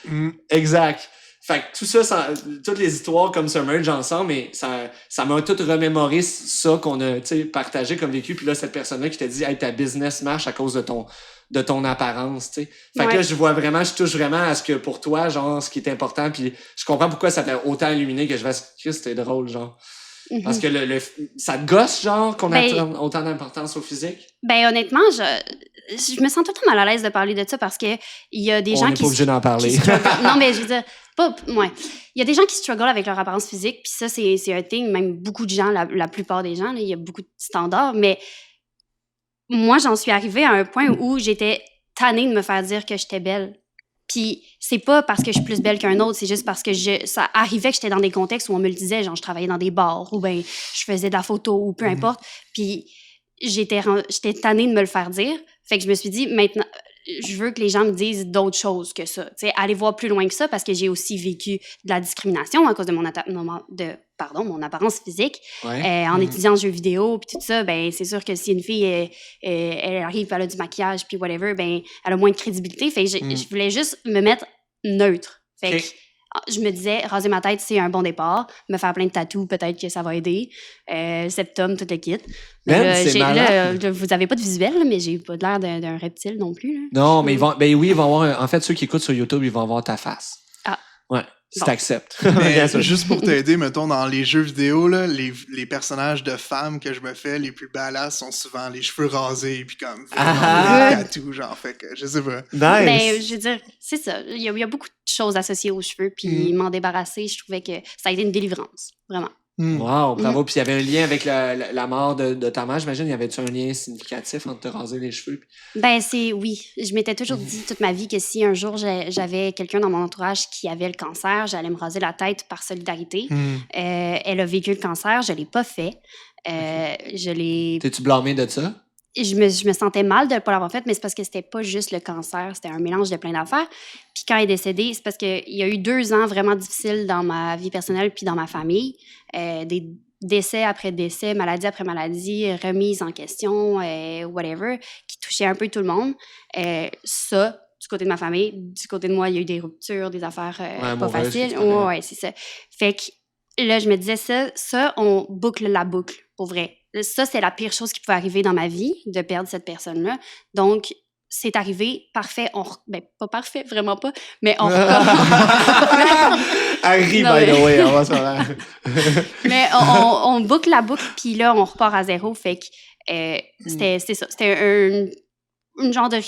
Exact. Fait que tout ça, toutes les histoires comme ça merge ensemble, mais ça m'a tout remémoré ça qu'on a, tu sais, partagé comme vécu. Puis là, cette personne-là qui t'a dit, hey, ta business marche à cause de ton apparence, tu sais. Fait que là, je touche vraiment à ce que pour toi, genre, ce qui est important. Puis je comprends pourquoi ça t'a autant illuminé que je vais Christ, c'était drôle, genre. Mm-hmm. Parce que ça te gosse, genre, qu'on a autant d'importance au physique? Ben, honnêtement, je me sens tout le temps mal à l'aise de parler de ça parce que il y a des gens qui... On n'est pas obligé d'en parler. Non, mais je veux dire... Il y a des gens qui struggle avec leur apparence physique, puis ça, c'est un thing, même beaucoup de gens, la plupart des gens, là, il y a beaucoup de standards, mais moi, j'en suis arrivée à un point où j'étais tannée de me faire dire que j'étais belle. Puis c'est pas parce que je suis plus belle qu'un autre, c'est juste parce que ça arrivait que j'étais dans des contextes où on me le disait, genre je travaillais dans des bars, ou ben je faisais de la photo, ou peu importe, puis j'étais tannée de me le faire dire, fait que je me suis dit, maintenant... Je veux que les gens me disent d'autres choses que ça. T'sais, aller voir plus loin que ça parce que j'ai aussi vécu de la discrimination à cause de mon apparence physique. En étudiant en jeux vidéo puis tout ça, ben c'est sûr que si une fille elle arrive, elle a du maquillage puis whatever, ben elle a moins de crédibilité. Fait que je voulais juste me mettre neutre. Fait que je me disais, raser ma tête, c'est un bon départ. Me faire plein de tatous, peut-être que ça va aider. Septum, tout le kit. Vous avez pas de visuel, là, mais j'ai pas l'air d'un reptile non plus. Là. Non, mais ils vont avoir... En fait, ceux qui écoutent sur YouTube, ils vont avoir ta face. Ah. Ouais, si t'acceptes. Juste pour t'aider, mettons, dans les jeux vidéo, là, les personnages de femmes que je me fais, les plus badass sont souvent les cheveux rasés, puis comme des tatous, genre, fait que je sais pas. Nice! Ben, je veux dire, c'est ça. Il y a beaucoup de choses associées aux cheveux, puis m'en débarrasser, je trouvais que ça a été une délivrance, vraiment. Wow, bravo. Puis il y avait un lien avec la mort de ta mère, j'imagine. Y avait-tu un lien significatif entre te raser les cheveux? Ben, oui. Je m'étais toujours dit toute ma vie que si un jour j'avais quelqu'un dans mon entourage qui avait le cancer, j'allais me raser la tête par solidarité. Elle a vécu le cancer, je l'ai pas fait. T'es-tu blâmée de ça? Je me sentais mal de ne pas l'avoir fait, mais c'est parce que c'était pas juste le cancer, c'était un mélange de plein d'affaires. Puis quand elle est décédée, c'est parce qu'il y a eu 2 ans vraiment difficiles dans ma vie personnelle puis dans ma famille. Des décès après décès, maladie après maladie, remise en question, whatever, qui touchait un peu tout le monde. Ça, du côté de ma famille. Du côté de moi, il y a eu des ruptures, des affaires pas faciles. Ouais, c'est ça. Fait que là, je me disais ça, on boucle la boucle, pour vrai. Ça, c'est la pire chose qui pouvait arriver dans ma vie, de perdre cette personne-là. Donc, c'est arrivé, parfait. Ben, pas parfait, vraiment pas, mais on recommence. Harry, Non, by mais- the way, on va se faire. Mais on boucle la boucle, puis là, on repart à zéro. Fait que c'était ça. C'était une genre de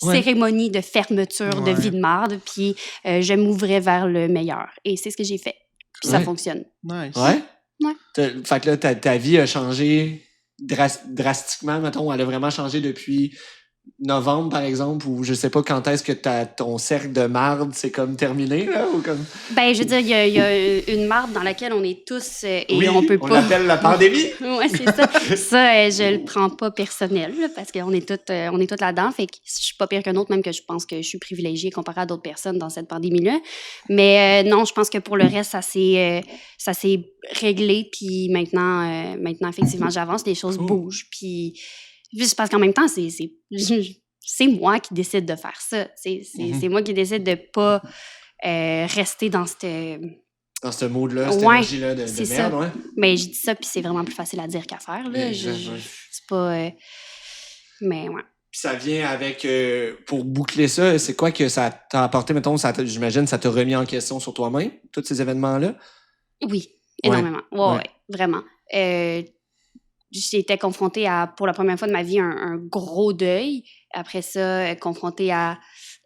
cérémonie de fermeture de vie de marde, puis je m'ouvrais vers le meilleur. Et c'est ce que j'ai fait. Puis ça fonctionne. Nice. Ouais? Ouais. Fait que là, ta vie a changé drastiquement, mettons. Elle a vraiment changé depuis novembre, par exemple, ou je sais pas quand est-ce que ton cercle de marde, c'est comme terminé, là, ou comme... Ben, je veux dire, il y a une marde dans laquelle on est tous et on peut on pas... l'appelle la pandémie. Ouais, c'est ça. Ça, je le prends pas personnel, là, parce qu'on est toutes là-dedans. Fait que je suis pas pire qu'un autre, même que je pense que je suis privilégiée comparée à d'autres personnes dans cette pandémie-là. Mais non, je pense que pour le reste, ça s'est réglé. Puis maintenant, effectivement, j'avance, les choses bougent. Puis juste parce qu'en même temps, c'est moi qui décide de faire ça. C'est moi qui décide de pas rester dans cette... Dans ce mood-là, cette Ouais, énergie-là de c'est merde, ça. ouais. Mais je dis ça, puis c'est vraiment plus facile à dire qu'à faire. Là. Ouais. C'est pas... mais ouais. Puis ça vient avec... pour boucler ça, c'est quoi que ça t'a apporté, mettons, j'imagine, ça t'a remis en question sur toi-même, tous ces événements-là? Oui, énormément. Ouais, vraiment. J'étais confrontée à, pour la première fois de ma vie, un gros deuil. Après ça, confrontée à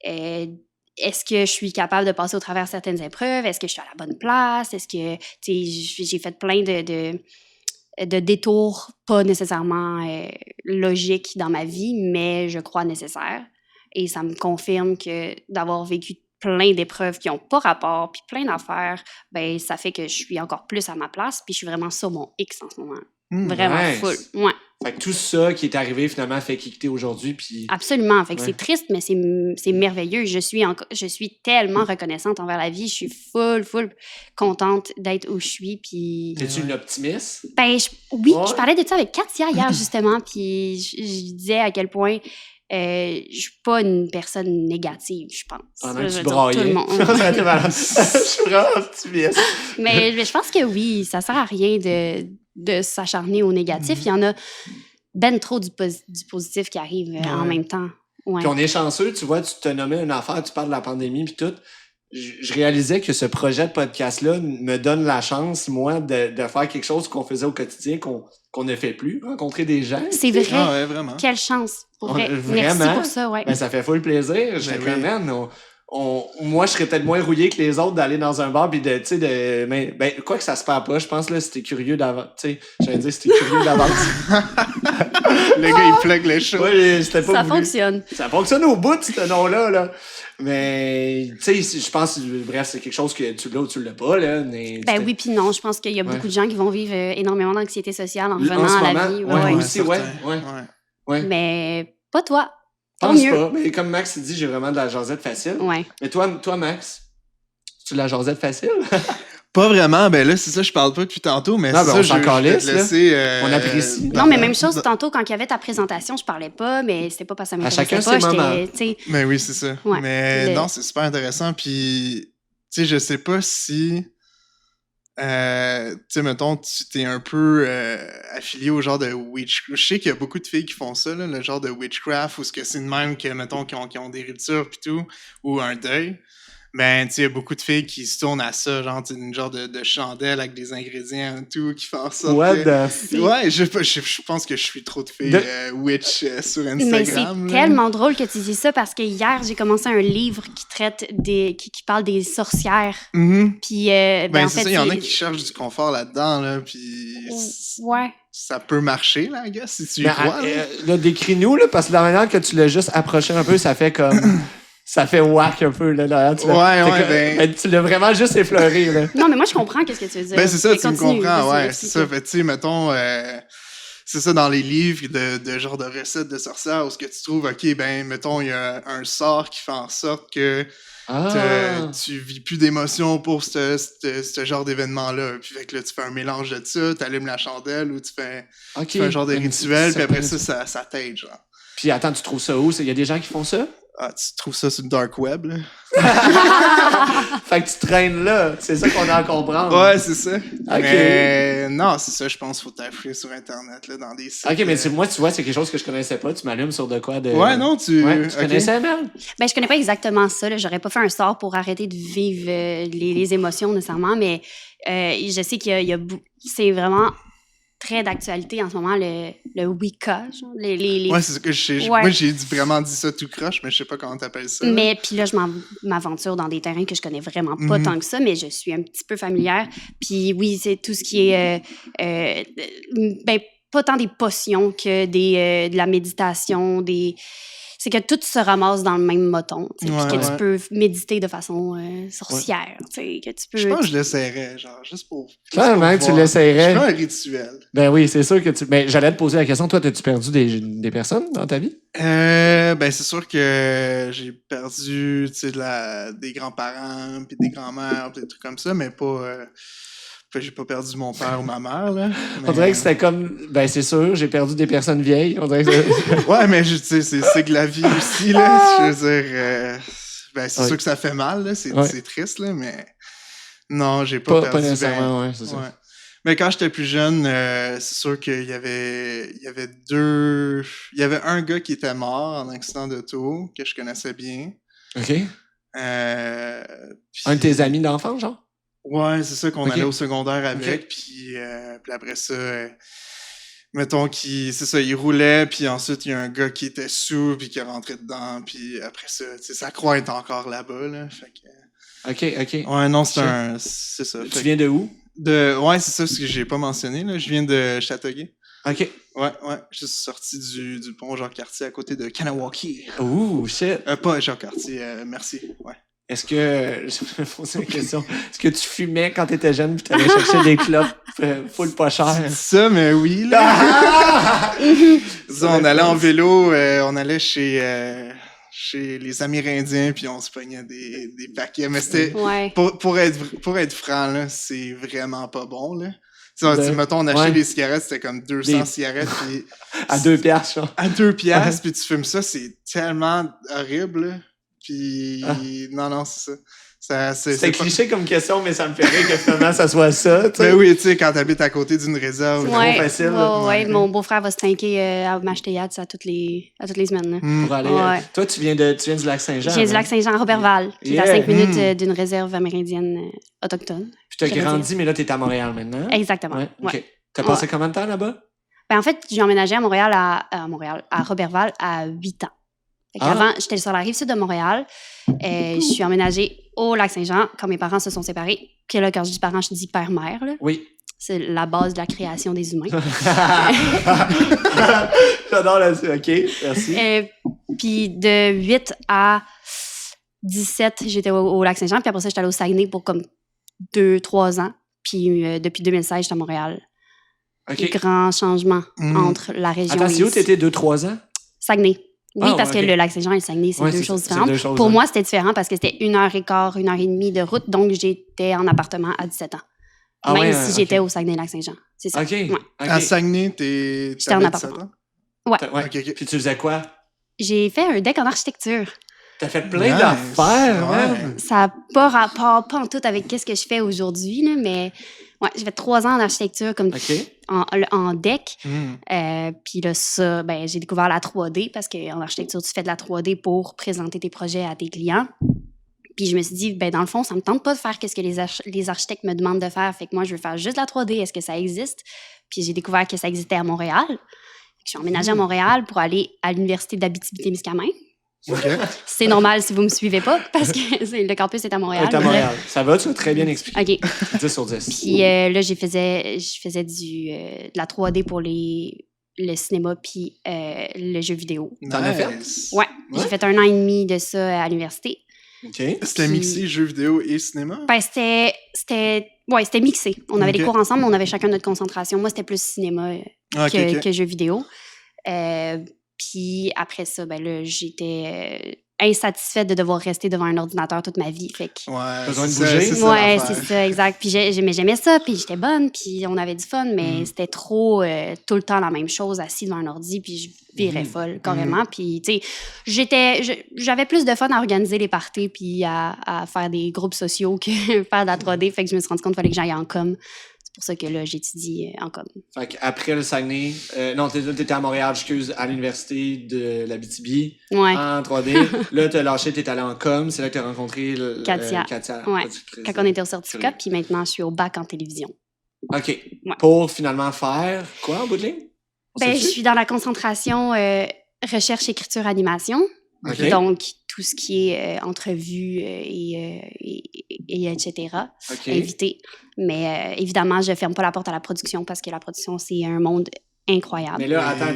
est-ce que je suis capable de passer au travers certaines épreuves? Est-ce que je suis à la bonne place? Est-ce que, j'ai fait plein de détours pas nécessairement logiques dans ma vie, mais je crois nécessaires. Et ça me confirme que d'avoir vécu plein d'épreuves qui n'ont pas rapport, puis plein d'affaires, ben ça fait que je suis encore plus à ma place, puis je suis vraiment sur mon X en ce moment. Vraiment nice. full. Ouais. Fait que tout ça qui est arrivé, finalement, fait qui que t'es aujourd'hui, puis... Absolument. Fait que c'est triste, mais c'est merveilleux. Je suis tellement reconnaissante envers la vie. Je suis full contente d'être où je suis. Puis... Es-tu une optimiste? Ben, oui, Ouais. je parlais de ça avec Katia hier, justement. Puis je disais à quel point je suis pas une personne négative, je pense. Pendant que Je tu veux dire, tout braillais. le monde. Ça a été malade. Je suis vraiment optimiste. mais je pense que oui, ça sert à rien de s'acharner au négatif. Il y en a ben trop du positif qui arrive en même temps. Ouais. Puis on est chanceux, tu vois, tu te nommais une affaire, tu parles de la pandémie, puis tout. Je réalisais que ce projet de podcast-là me donne la chance, moi, de faire quelque chose qu'on faisait au quotidien, qu'on ne fait plus, rencontrer des gens. C'est vrai. Ah ouais, vraiment. Quelle chance. Pour vrai. Vraiment? Merci pour ça, ouais. Ben, ça fait full plaisir. Je Ben te oui. man, moi, je serais peut-être moins rouillé que les autres d'aller dans un bar puis de, tu sais, mais quoi que ça se perd pas, je pense, là, si t'es curieux d'avance, tu sais, j'allais dire si t'es curieux d'avance. Le gars, il plug le show. Ouais, c'était pas Ça voulu. fonctionne. Ça fonctionne au bout, ce nom-là, là. Mais, tu sais, je pense, bref, c'est quelque chose que tu l'as ou tu l'as pas, là. Mais, Ben oui, puis non. Je pense qu'il y a beaucoup de gens qui vont vivre énormément d'anxiété sociale en En revenant ce à la moment, vie. ouais, Ouais. aussi, ouais. Ouais. Mais pas toi. Tant Pense mieux. pas. Mais comme Max dit, j'ai vraiment de la jasette facile. Ouais. Mais toi, Max, tu de la jasette facile? Pas vraiment, ben là, c'est ça, je parle pas depuis tantôt, mais Non, c'est ben, ça, on s'en je vais calisse, te là. laisser, On apprécie. Non, mais même chose, tantôt, quand il y avait ta présentation, je parlais pas, mais c'était pas parce que ça chacun m'intéressait pas. ses moments. Tu sais, Mais oui, c'est ça. Ouais. Mais non, c'est super intéressant. Puis, tu sais, je sais pas si, tu sais, mettons, tu t'es un peu affilié au genre de witchcraft. Je sais qu'il y a beaucoup de filles qui font ça, là, le genre de witchcraft, ou ce que c'est de même que, mettons, qui ont des ruptures pis tout, ou un deuil. Ben, tu sais, il y a beaucoup de filles qui se tournent à ça, genre, tu sais, une genre de chandelle avec des ingrédients et tout, qui font en sorte What que... the... Ouais, je pense que je suis trop de filles witch sur mais Instagram. c'est là. tellement drôle que tu dis ça parce que hier, j'ai commencé un livre qui traite qui parle des sorcières. Mhm. Puis, Ben, en c'est fait, ça, il y en a qui cherchent du confort là-dedans, là, puis Ouais. ça peut marcher, là, gars, si tu y Ben, crois. là. là, décris-nous, là, parce que la manière que tu l'as juste approché un peu, ça fait comme... ça fait whack un peu, là, derrière. Tu l'as vraiment juste effleuré, là. Non, mais moi, je comprends qu'est-ce que tu veux dire. Ben, c'est ça, Mais tu me continue, comprends, vas-y, ouais, c'est ça. explique. Fait, tu sais, mettons, c'est ça dans les livres de genre de recettes de sorcières où ce que tu trouves, OK, ben, mettons, il y a un sort qui fait en sorte que tu vis plus d'émotions pour ce genre d'événement-là. Puis fait que là, tu fais un mélange de ça, tu allumes la chandelle ou tu fais un genre de rituel, puis après ça t'aide, genre. Puis attends, tu trouves ça où? Il y a des gens qui font ça? Ah, tu trouves ça sur le dark web, là? Fait que tu traînes là, c'est ça qu'on a à comprendre. Ouais, c'est ça. Ok. Mais non, c'est ça, je pense qu'il faut t'affouiller sur Internet, là, dans des sites. Ok, mais moi, tu vois, c'est quelque chose que je connaissais pas. Tu m'allumes sur de quoi de. Ouais, non, tu Tu connaissais, Mel? Ben, je connais pas exactement ça. Là. J'aurais pas fait un sort pour arrêter de vivre les émotions nécessairement, mais je sais c'est vraiment très d'actualité en ce moment, le Wicca. Genre, Ouais, c'est ce que je sais. Ouais. Moi, j'ai vraiment dit ça tout croche, mais je sais pas comment t'appelles ça. Mais puis là, je m'aventure dans des terrains que je connais vraiment pas tant que ça, mais je suis un petit peu familière. Puis oui, c'est tout ce qui est... ben, pas tant des potions que de la méditation, c'est que tout se ramasse dans le même moton. Tu sais, puis que tu peux méditer de façon sorcière. Tu sais, que tu peux... Je pense que je l'essayerais, genre, juste pour... Clairement que tu l'essayerais. Je fais un rituel. Ben oui, c'est sûr que tu. Ben, j'allais te poser la question. Toi, as-tu perdu des personnes dans ta vie? Ben, c'est sûr que j'ai perdu, tu sais, des grands-parents, puis des grands-mères, puis des trucs comme ça, mais pas... j'ai pas perdu mon père ou ma mère, là. On dirait que c'était comme. Ben, c'est sûr, j'ai perdu des personnes vieilles. On dirait que Ouais, mais tu sais, c'est que la vie aussi, là. Je veux dire, ben, c'est sûr que ça fait mal, là. C'est triste, là, mais non, j'ai pas perdu. Pas nécessairement, ouais, c'est ça. Ouais. Mais quand j'étais plus jeune, c'est sûr qu'il y avait un gars qui était mort en accident d'auto, que je connaissais bien. OK. Puis- Un de tes amis d'enfance, genre? Ouais, c'est ça qu'on allait au secondaire avec, puis après ça, mettons c'est ça, il roulait, puis ensuite il y a un gars qui était sous, puis qui est rentré dedans, puis après ça, tu sais, sa croix est encore là-bas, là, fait que... OK. Ouais, non, c'est ça. Tu viens de où? Ouais, c'est ça, ce que j'ai pas mentionné, là, je viens de Châteauguay. OK. Ouais, je suis sorti du pont Jacques-Cartier à côté de Kanawaki. Ouh, shit. Pas Jacques-Cartier, merci, ouais. Est-ce que, je me posais une question, est-ce que tu fumais quand t'étais jeune puis t'allais chercher des clopes full pas cher? C'est ça, mais oui, là. On allait en vélo, on allait chez les Amérindiens, puis on se pognait des paquets. Mais c'était, pour être franc, là, c'est vraiment pas bon, là. Mettons, on achetait des cigarettes, c'était comme 200 cigarettes. Puis à 2 piastres, genre. À 2 piastres, puis tu fumes ça, c'est tellement horrible, là. Puis, non, c'est ça. C'est cliché comme question, mais ça me fait rire que finalement ça soit ça. Ben oui, tu sais, quand t'habites à côté d'une réserve, c'est trop facile. Ouais, mon beau-frère va se tanker à m'acheter Yads à toutes les semaines. Là. Pour aller. Toi, tu viens du Lac-Saint-Jean. Je viens du Lac-Saint-Jean à Roberval, qui est à 5 minutes d'une réserve amérindienne autochtone. Puis t'as grandi, mais là, t'es à Montréal maintenant. Exactement. Ouais. OK. T'as passé combien de temps là-bas? Ben, en fait, j'ai emménagé à Montréal, à Roberval, à 8 ans. Avant, j'étais sur la rive sud de Montréal. Je suis emménagée au Lac-Saint-Jean quand mes parents se sont séparés. Puis là, quand je dis parents, je dis père-mère. Là. Oui. C'est la base de la création des humains. J'adore là-dessus. OK, merci. Puis de 8 à 17, j'étais au Lac-Saint-Jean. Puis après ça, j'étais allée au Saguenay pour comme 2-3 ans. Puis depuis 2016, j'étais à Montréal. OK. Grand changement entre la région et Attends, c'est où t'étais 2-3 ans? Saguenay. Oui, parce que le Lac-Saint-Jean et le Saguenay, c'est deux choses différentes. Pour moi, c'était différent parce que c'était 1h15, 1h30 de route. Donc, j'étais en appartement à 17 ans. Même si j'étais au Saguenay-Lac-Saint-Jean. C'est ça. OK. Ouais. À Saguenay, j'étais en appartement. Ouais. Okay. Puis tu faisais quoi? J'ai fait un deck en architecture. T'as fait plein d'affaires, même. Ça n'a pas rapport, pas en tout avec ce que je fais aujourd'hui, là, mais ouais, j'ai fait 3 ans en architecture comme en deck. Puis là, ça, ben, j'ai découvert la 3D parce qu'en architecture, tu fais de la 3D pour présenter tes projets à tes clients. Puis je me suis dit, ben, dans le fond, ça me tente pas de faire ce que les architectes me demandent de faire. Fait que moi, je veux faire juste la 3D. Est-ce que ça existe? Puis j'ai découvert que ça existait à Montréal. Je suis emménagée à Montréal pour aller à l'université d'Abitibi-Témiscamingue. Okay. C'est normal si vous me suivez pas, parce que le campus est à Montréal. À Montréal. Ça va, tu as très bien expliqué. OK. 10 sur 10. Puis là, je faisais de la 3D pour le cinéma puis le jeu vidéo. T'en as fait? Ouais. J'ai fait 1 an et demi de ça à l'université. OK. C'était mixé jeu vidéo et cinéma? Ben, c'était Ouais, c'était mixé. On avait Ok. des cours ensemble, mais on avait chacun notre concentration. Moi, c'était plus cinéma Ah, ok. que jeux vidéo. Puis après ça, ben là, j'étais insatisfaite de devoir rester devant un ordinateur toute ma vie. Fait que... Ouais, Besoin de c'est bouger? ça, c'est ça Ouais, l'affaire. c'est ça, exact. Puis j'aimais ça, puis j'étais bonne, puis on avait du fun, mais c'était trop tout le temps la même chose, assis devant un ordi, puis je virais folle, carrément. Puis, tu sais, j'avais plus de fun à organiser les parties, puis à faire des groupes sociaux que faire de la 3D. Fait que je me suis rendu compte qu'il fallait que j'aille en com. C'est pour ça que là, j'étudie en com. Fait qu'après le Saguenay, non, t'étais à Montréal, excuse, à l'université de l'Abitibi, Ouais. en 3D. Là, t'as lâché, t'es allé en com, c'est là que t'as rencontré Katia. Ouais. productrice Quand on était au certificat, curieux. puis maintenant, je suis au bac en télévision. OK. Pour finalement faire quoi en bout de ligne? On Ben, je sait-tu? suis dans la concentration recherche, écriture, animation. OK. Donc, tout ce qui est entrevue et etc. OK. Invité. Mais évidemment, je ferme pas la porte à la production parce que la production, c'est un monde incroyable. Mais là, attends,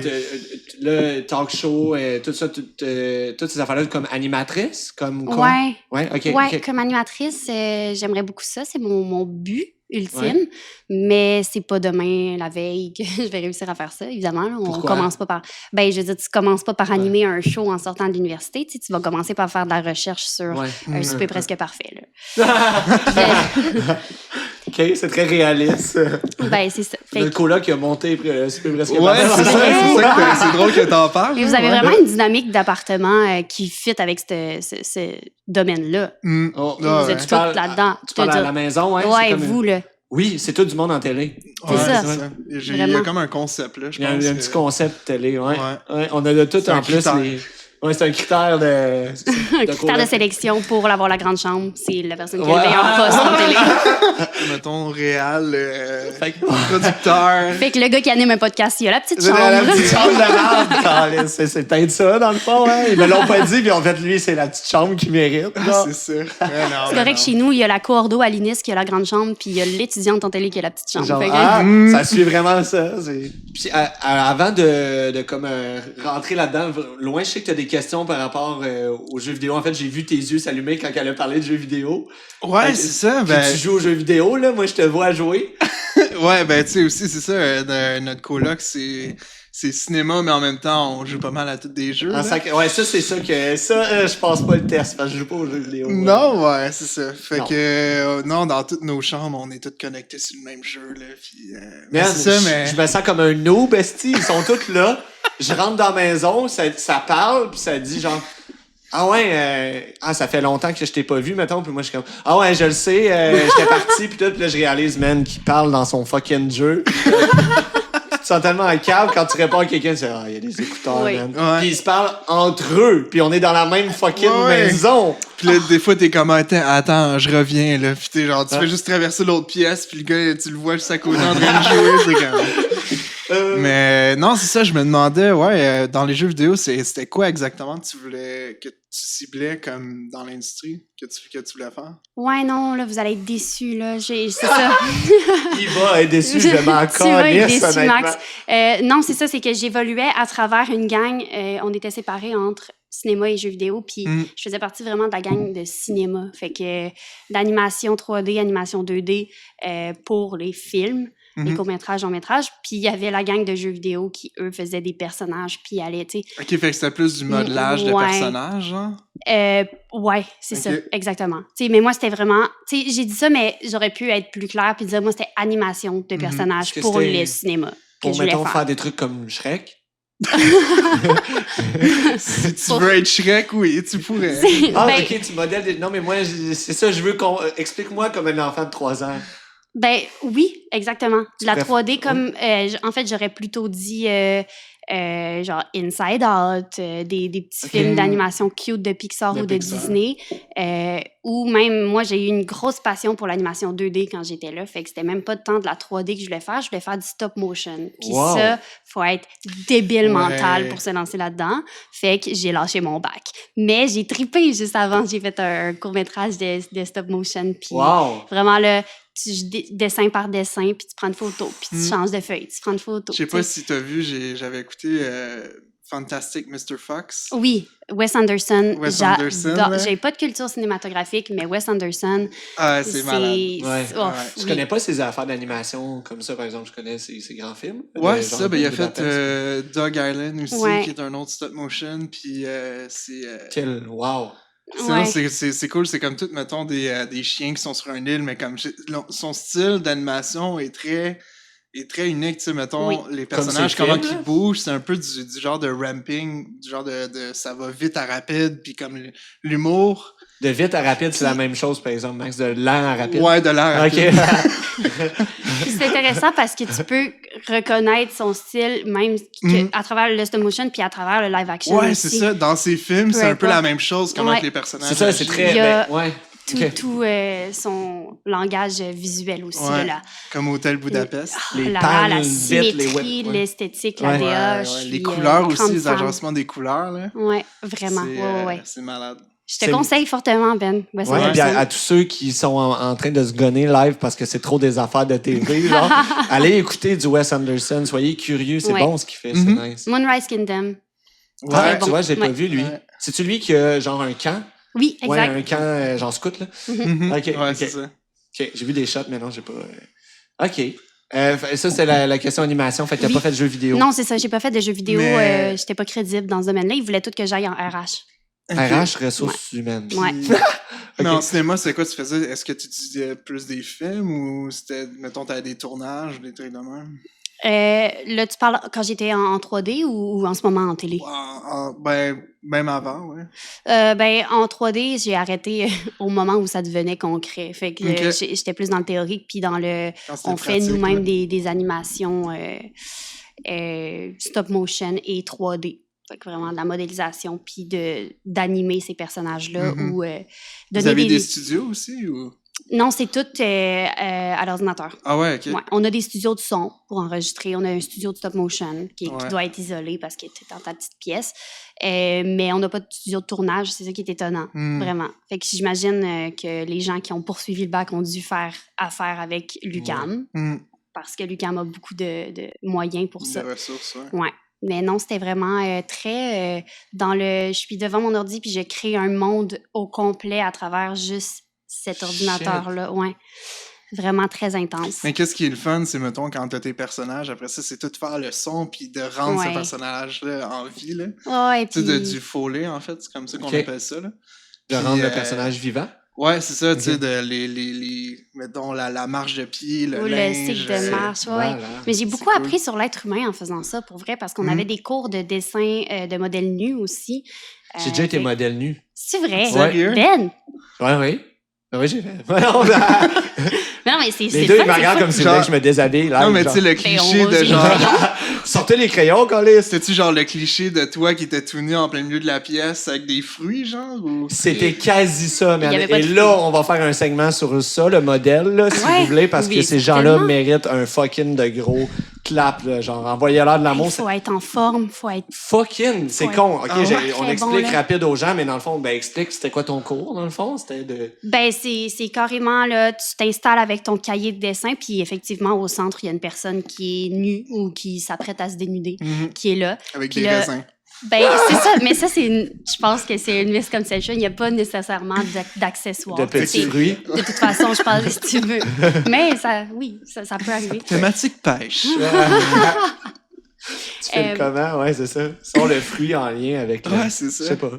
le talk show, tout ça, toutes ces affaires-là, comme animatrice, comme quoi? Ouais. Ouais, OK. Ouais, OK. comme animatrice, j'aimerais beaucoup ça. C'est mon but ultime. Ouais. Mais c'est pas demain, la veille, que je vais réussir à faire ça, évidemment. Là. On Pourquoi? commence pas par... Ben, je veux dire, tu commences pas par animer un show en sortant de l'université. Tu sais, tu vas commencer par faire de la recherche sur Ouais. un souper presque parfait. Là. OK, c'est très réaliste. Ben, c'est ça. Fait Le que- coloc qui a monté super presque Ouais, parfait. c'est ça, c'est ça que c'est drôle que t'en parles. Mais vous avez ouais. vraiment une dynamique d'appartement qui fit avec ce domaine-là. Oh, Vous Ah, êtes ouais. toutes là-dedans. Tu parles à la maison, ouais? Ouais, c'est comme vous, là. Oui, c'est tout du monde en télé. C'est ça. Il y a Vraiment. comme un concept, là, je Il y a pense. un petit concept télé, ouais. Ouais. Ouais, on a de tout C'est en un plus. critère. Ouais, c'est un critère de. Un critère de sélection pour avoir la grande chambre, c'est la personne qui a Ouais. le meilleur poste en télé. Mettons, réel, Fait que- producteur. Fait que le gars qui anime un podcast, il a la petite chambre. La petite chambre de merde. Caliste, c'est peut-être ça, dans le fond. Hein? Ils me l'ont pas dit, puis en fait, lui, c'est la petite chambre qu'il mérite. là. C'est ça. C'est correct, chez nous, il y a la coordo à l'INIS qui a la grande chambre, puis il y a l'étudiante en télé qui a la petite chambre. Genre, Fait que- ah, ça suit vraiment ça. Puis, avant de comme, rentrer là-dedans, loin, je sais que tu as des questions par rapport aux jeux vidéo. En fait, j'ai vu tes yeux s'allumer quand elle a parlé de jeux vidéo. Ouais, c'est ça. Puis Ben, tu joues aux jeux vidéo, là. Moi, je te vois jouer. ouais, ben, tu sais, aussi, c'est ça. Notre coloc, c'est cinéma, mais en même temps, on joue pas mal à tous des jeux. là. Ouais, ça, c'est ça que. Ça, je passe pas le test parce que je joue pas aux jeux vidéo. Non, ouais, c'est ça. Fait Non. que, non, dans toutes nos chambres, on est tous connectés sur le même jeu, là. Puis, Mais c'est ça, mais. je me sens comme un noob, esti. Ils sont tous là. Je rentre dans la maison, ça parle, puis ça dit genre. Ah ouais, ça fait longtemps que je t'ai pas vu, mettons. Puis moi, je suis comme, ah ouais, je le sais, j'étais parti, puis tout, puis là, je réalise, man, qu'il parle dans son fucking jeu. Tu te sens tellement un câble quand tu réponds à quelqu'un, tu dis, ah, il y a des écouteurs, Oui. man. Ouais. Puis ils se parlent entre eux, puis on est dans la même fucking Ouais. maison. Puis là, des fois, t'es comme, attends, je reviens, là. Puis t'es genre, tu fais juste traverser l'autre pièce, puis le gars, tu le vois juste à côté en train de jouer, c'est comme. Mais non, c'est ça, je me demandais, ouais, dans les jeux vidéo, c'était quoi exactement que que tu ciblais comme dans l'industrie que tu voulais faire? Ouais, non, là, vous allez être déçus, là. C'est ça. Il va être déçu, je m'en Tu vas être calisse, déçu, honnêtement. Max. Non, c'est ça, c'est que j'évoluais à travers une gang. On était séparés entre cinéma et jeux vidéo, puis je faisais partie vraiment de la gang de cinéma. Fait que d'animation 3D, animation 2D pour les films, les courts-métrages, longs-métrages. Puis il y avait la gang de jeux vidéo qui, eux, faisaient des personnages, puis allaient, tu sais. Ok, fait que c'était plus du modelage de Ouais. personnages, genre? Ouais, c'est Ok. ça, exactement. Tu sais, mais moi, c'était vraiment... Tu sais, j'ai dit ça, mais j'aurais pu être plus claire puis dire, moi, c'était animation de personnages Est-ce que pour c'était le cinéma que Pour, je voulais mettons, faire. faire des trucs comme Shrek. Si tu veux être Shrek, oui, tu pourrais. C'est- Ah, ben, ok, tu modèles des... Non, mais moi, c'est ça, je veux qu'on... Explique-moi comme un enfant de 3 ans. Ben oui, exactement. De la Bref, 3D comme en fait j'aurais plutôt dit genre Inside Out, des petits Ok. films d'animation cute de Pixar De ou de Pixar. Disney, ou même moi j'ai eu une grosse passion pour l'animation 2D quand j'étais là, fait que c'était même pas tant de la 3D que je voulais faire du stop motion. Puis Wow. ça, faut être débile Ouais. mental pour se lancer là-dedans, fait que j'ai lâché mon bac. Mais j'ai trippé juste avant, j'ai fait un court-métrage de stop motion puis Wow! vraiment là dessin par dessin, puis tu prends une photo, puis tu changes de feuille, tu prends une photo. Je sais pas tu sais. si t'as vu, j'avais écouté Fantastic Mr. Fox. Oui, Wes Anderson. Wes Anderson, là. J'ai pas de culture cinématographique, mais Wes Anderson, Ah, c'est malade. Ouais. oh, Je oui. connais pas ses affaires d'animation comme ça, par exemple. Je connais ses grands films. Ouais, de c'est genre ça. Ben, il a Budapest. fait Dog Island aussi, Ouais. qui est un autre stop motion. Puis c'est. Quel... Wow! Sinon, Ouais. c'est cool. C'est comme tout, mettons, des chiens qui sont sur une île, mais comme son style d'animation est très unique. Tu sais, mettons, Oui. les personnages, ses comment films, ils là. bougent, c'est un peu du genre de ramping, du genre de ça va vite à rapide, puis comme l'humour. De vite à rapide, c'est la même chose, par exemple, Max. De lent à rapide. Ouais, de l'air rapide. OK. Puis c'est intéressant parce que tu peux reconnaître son style même à travers le stop motion puis à travers le live action Ouais, aussi. c'est ça. Dans ses films, Peu c'est un peu importe. la même chose, comment Ouais. que les personnages c'est ça, c'est agissent. très... Il y a- ben, ouais. OK. Tout son langage visuel aussi. Ouais. Là, Comme Hôtel Budapest. Les la pannes, vite, symétrie, ouais. l'esthétique, Ouais. la Ouais, DA. ouais. Les couleurs aussi, les agencements des couleurs, là. Oui, vraiment. C'est, Ouais. c'est malade. Je te C'est- conseille fortement, Ben. Wes Ouais, Anderson. puis à tous ceux qui sont en train de se gonner live parce que c'est trop des affaires de TV, genre, allez écouter du Wes Anderson, soyez curieux, c'est Ouais. bon ce qu'il fait, Mhm. c'est nice. Moonrise Kingdom. Ah, bon. tu vois, je l'ai pas Ouais. vu, lui. Ouais. C'est-tu lui qui a genre un camp? Oui, Ouais, exact. un camp genre scout, là. Mhm. Ok, Ouais, ok. c'est ça. OK, j'ai vu des shots, mais non, j'ai pas... OK. Ça, c'est la question animation. Fait que t'as Oui. pas fait de jeux vidéo. Non, c'est ça. J'ai pas fait de jeux vidéo. Mais- J'étais pas crédible dans ce domaine-là. Ils voulaient tout que j'aille en RH. RH, ressources humaines. Ouais. Mais Ok. en cinéma, c'est quoi tu faisais? Est-ce que tu étudiais plus des films ou c'était, mettons, t'avais des tournages ou des trucs de même? Là, tu parles quand j'étais en 3D ou en ce moment en télé? Ben, même avant, ouais. Ben, en 3D, j'ai arrêté au moment où ça devenait concret. Fait que Ok. j'étais plus dans le théorique, puis dans le... Quand c'était On fait pratique, nous-mêmes là. des animations stop motion et 3D. Fait que vraiment de la modélisation, puis d'animer ces personnages-là Mhm. ou Vous donner avez des studios aussi? Ou... Non, c'est tout à l'ordinateur. Ah ouais, OK. Ouais. On a des studios de son pour enregistrer. On a un studio de stop motion qui Ouais. doit être isolé parce qu'il est dans ta petite pièce. Mais on n'a pas de studio de tournage. C'est ça qui est étonnant, vraiment. Fait que j'imagine que les gens qui ont poursuivi le bac ont dû faire affaire avec l'UQAM parce que l'UQAM a beaucoup de moyens pour ça. Des ressources, ouais. Ouais. Mais non, c'était vraiment très dans le... Je suis devant mon ordi puis je crée un monde au complet à travers juste cet ordinateur-là. Ouais. Vraiment très intense. Mais qu'est-ce qui est le fun, c'est, mettons, quand t'as tes personnages, après ça, c'est tout de faire le son puis de rendre ce Ouais. personnage-là en vie, là. Ouais, et Tu puis... sais, du foley, en fait, c'est comme ça qu'on Ok. appelle ça, là. De Puis, rendre le personnage vivant. Ouais, c'est ça, tu sais, Ok. de mettons, la marche de pied, le Ou le linge. cycle de marche, ouais. Voilà. Mais j'ai C'est beaucoup cool. appris sur l'être humain en faisant ça, pour vrai, parce qu'on avait des cours de dessin de modèles nus aussi. J'ai déjà été fait- modèle nu. C'est vrai? Sérieux? Ben? Ouais, oui. Oui, j'ai fait. Ouais, non, ben, Non, mais c'est les le deux, fun, ils me c'est regardent fun. comme si Genre- je me déshabille. Là, Non, mais tu genre, sais, le Ben, cliché on de va genre... sortez les crayons, Calis. C'était-tu genre le cliché de toi qui était tout nu en plein milieu de la pièce avec des fruits, genre? Ou... C'était quasi ça, man. Il y avait pas Et de là, fruits. on va faire un segment sur ça, le modèle, là, si Ouais, vous voulez, parce oui, que ces gens-là certainement. méritent un fucking de gros clap, là, genre, envoyez-leur de l'amour. Il faut être en forme, il faut être... Fucking, c'est Ouais. con. OK, Ah ouais? on Très explique bon, là. rapide aux gens, mais dans le fond, ben explique, c'était quoi ton cours, dans le fond? C'était de... Ben, c'est carrément, là, tu t'installes avec ton cahier de dessin, puis effectivement, au centre, il y a une personne qui est nue ou qui s'apprête à se dénuder, qui est là. Avec Puis des là- raisins. Ben, c'est ça, mais ça, je pense que c'est une misconception. Il n'y a pas nécessairement d'accessoires. de petits C'est- fruits. De toute façon, je parle si tu veux. Mais ça, oui, ça peut arriver. Thématique pêche. Tu fais le comment? Ouais, c'est ça. Sans le fruit en lien avec le... Ouais, c'est Je ça. sais pas.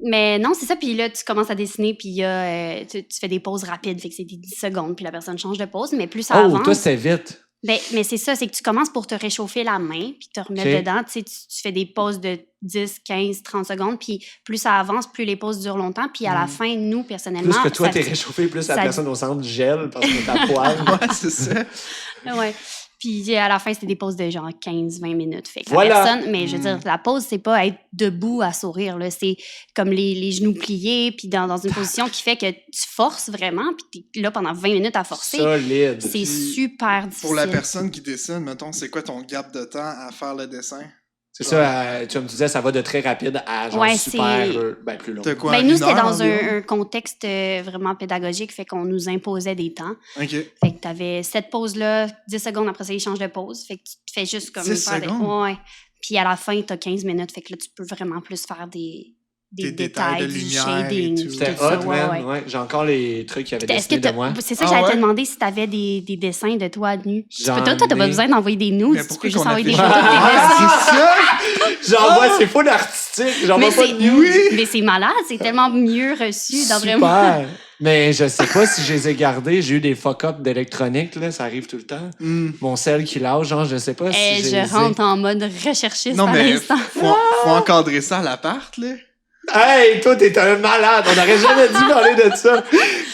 Mais non, c'est ça. Puis là, tu commences à dessiner, puis il y a, tu fais des pauses rapides, fait que c'est des 10 secondes, puis la personne change de pause. Mais plus ça Oh, avance... toi, c'était vite. Ben, mais c'est ça, c'est que tu commences pour te réchauffer la main, puis te remettre Ok. dedans. Tu sais, tu fais des pauses de 10, 15, 30 secondes, puis plus ça avance, plus les pauses durent longtemps. Puis à la fin, nous, personnellement... Plus que toi, ça- t'es réchauffé, plus la ça- personne au centre gèle parce que t'as poil. Ouais, c'est ça. Ouais. Puis à la fin, c'était des pauses de genre 15-20 minutes. Fait que Voilà. la personne, mais je veux dire, la pause, c'est pas être debout à sourire. Là. C'est comme les genoux pliés, puis dans une position qui fait que tu forces vraiment, puis t'es là pendant 20 minutes à forcer. Solide. C'est Puis, super difficile. Pour la personne qui dessine, mettons, c'est quoi ton gap de temps à faire le dessin? C'est ça, tu me disais, ça va de très rapide à genre Ouais, super, c'est- ben plus long. T'as quoi? Ben, nous, une c'était heure dans environ? un contexte vraiment pédagogique, fait qu'on nous imposait des temps. OK. Fait que t'avais cette pause-là, 10 secondes après ça, il change de pause. Fait que tu te fais juste comme... 10 faire secondes? Ouais. Puis à la fin, t'as 15 minutes. Fait que là, tu peux vraiment plus faire des détails de du lumière shading. et tout. C'était tout ça, hot, man. Ouais. J'ai encore les trucs qu'il avait Est-ce dessinés que de moi. c'est ça que Ah j'allais ouais? te demander si t'avais des dessins de toi nu. J'en Toi, t'as pas ai. besoin d'envoyer des nudes. Mais Tu peux pourquoi juste qu'on a envoyer fait des ça? photos de tes dessins. C'est ça? J'envoie, c'est full artistique. J'envoie Mais pas c'est de news. mais c'est malade, c'est tellement mieux reçu dans vraiment. Super. Mais je sais pas si je les ai gardés. J'ai eu des fuck-up d'électronique, là. Ça arrive tout le temps. Mon sel qui lâche, genre, je sais pas si je les ai. Je rentre en mode recherchiste Non, à mais l'instant. faut encadrer ça à l'appart, là. Hey, toi, t'es un malade. On n'aurait jamais dû parler de ça.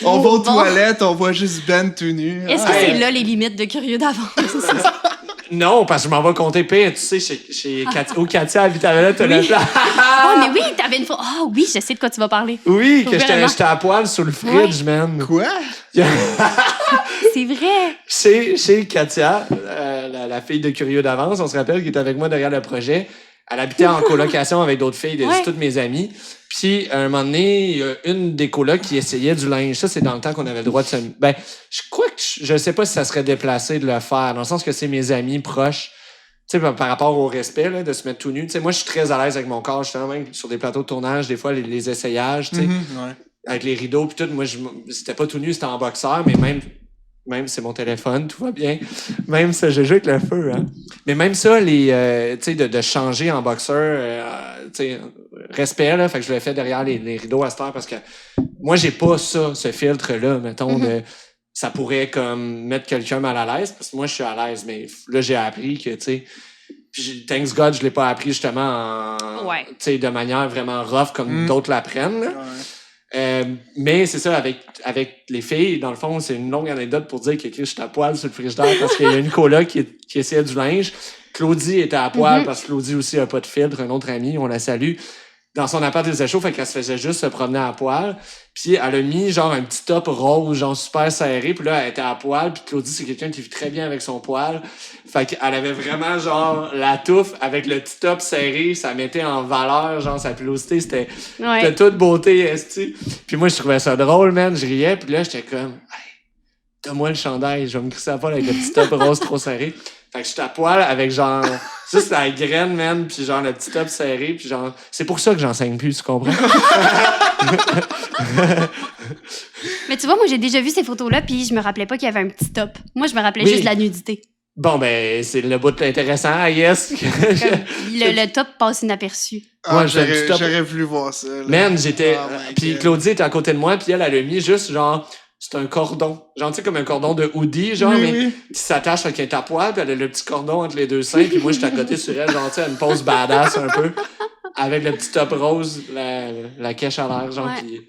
On va aux Bon. toilettes, on voit juste Ben tout nu. Est-ce que Hey. c'est là les limites de curieux d'avance? Non, parce que je m'en vais compter pire. Tu sais, chez Katia à Vitamina, t'as le plan. Ah, mais oui, t'avais une fois. Ah oui, je sais de quoi tu vas parler. Oui, que Vraiment. j'étais à poil sur le fridge, man. Quoi? C'est vrai. Chez Katia, la fille de Curieux d'avance, on se rappelle qui était avec moi derrière le projet. Elle habitait en colocation avec d'autres filles, Ouais. toutes mes amies. Puis, à un moment donné, il y a une des colocs qui essayait du linge. Ça, c'est dans le temps qu'on avait le droit de se... Ben, je crois que je sais pas si ça serait déplacé de le faire, dans le sens que c'est mes amis proches. Tu sais, par rapport au respect, là, de se mettre tout nu. Tu sais, moi, je suis très à l'aise avec mon corps, justement, même sur des plateaux de tournage, des fois, les essayages, tu sais, Ouais. avec les rideaux, puis tout. Moi, c'était pas tout nu, c'était en boxeur, mais même c'est mon téléphone, tout va bien. Même ça, je joue avec le feu, hein. Mais même ça, tu sais, de changer en boxeur, tu sais, respect, là. Fait que je l'ai fait derrière les rideaux à cette heure parce que moi, j'ai pas ça, ce filtre-là, mettons, ça pourrait comme mettre quelqu'un mal à l'aise parce que moi, je suis à l'aise. Mais là, j'ai appris que, tu sais, puis thanks God, je l'ai pas appris justement Ouais. tu sais, de manière vraiment rough comme d'autres l'apprennent, là. Ouais. Mais c'est ça, avec les filles, dans le fond, c'est une longue anecdote pour dire que je suis à poil sur le frigidaire parce qu'il y a une coloc qui essayait du linge. Claudie était à poil parce que Claudie aussi a pas de filtre, un autre ami, on la salue. Dans son appart des échauds, fait qu'elle se faisait juste se promener à poil. Puis elle a mis genre un petit top rose, genre super serré. Puis là, elle était à poil. Puis Claudie, c'est quelqu'un qui vit très bien avec son poil. Fait qu'elle avait vraiment genre la touffe avec le petit top serré. Ça mettait en valeur genre sa pilosité. C'était de toute beauté, esti. Puis moi, je trouvais ça drôle, man. Je riais. Puis là, j'étais comme, hey, donne-moi le chandail. Je vais me crisser à poil avec le petit top rose trop serré. Fait que j'étais à poil avec genre juste la graine, man, puis genre le petit top serré, puis genre... C'est pour ça que j'enseigne plus, tu comprends? Mais tu vois, moi, j'ai déjà vu ces photos-là, puis je me rappelais pas qu'il y avait un petit top. Moi, je me rappelais Oui. juste de la nudité. Bon, ben, c'est le bout intéressant, yes. Comme, le top passe inaperçu. Ah, Ouais, j'ai un petit top. j'aurais voulu voir ça. là. Man, j'étais... Oh my Puis God. Claudie était à côté de moi, puis elle a mis juste genre... C'est un cordon. Genre, tu sais, comme un cordon de hoodie, genre, Oui, mais oui. qui s'attache avec un tapois, puis elle a le petit cordon entre les deux seins, puis moi, j'étais à côté sur elle, genre, tu sais, une pose badass un peu, avec le petit top rose, la cache à l'air, genre, Ouais. puis...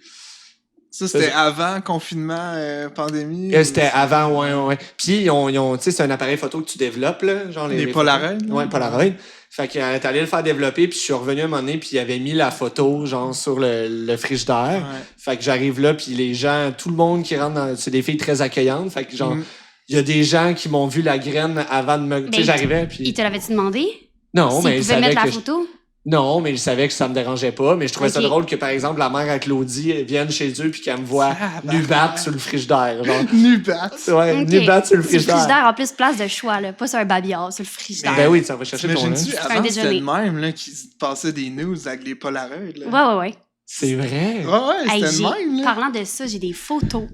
Ça, c'était avant confinement, pandémie. C'était avant, ouais. Puis, ils ont tu sais, c'est un appareil photo que tu développes, là. Genre Les Polaroid, photos. là? Ouais, Polaroid. Fait que t'es allé le faire développer, puis je suis revenu un moment donné, puis il avait mis la photo, genre, sur le frigidaire. Ouais. Fait que j'arrive là, puis les gens, tout le monde qui rentre dans... C'est des filles très accueillantes. Fait que, genre, il y a des gens qui m'ont vu la graine avant de me... Tu sais, j'arrivais, puis... Il te l'avait-tu demandé? Non, S'il mais ils pouvait savaient mettre la que... photo? Non, mais je savais que ça me dérangeait pas. Mais je trouvais ça Ok. drôle que, par exemple, la mère à Claudie elle vienne chez eux puis qu'elle me voit Tabarnak. nu battre sur le frigidaire. Genre, Nubat. ouais, Ok. nu battre sur le Sur le frigidaire. frigidaire, en plus, place de choix, là. Pas sur un babillard, sur le frigidaire. Ben oui, ça va chercher ton T'imagines-tu, linge. un avant, c'était déjeuner. le même, là, qui passait des news avec les Polaroid, là. Ouais. C'est vrai. Ouais, Hey, c'était le même, là. parlant de ça, j'ai des photos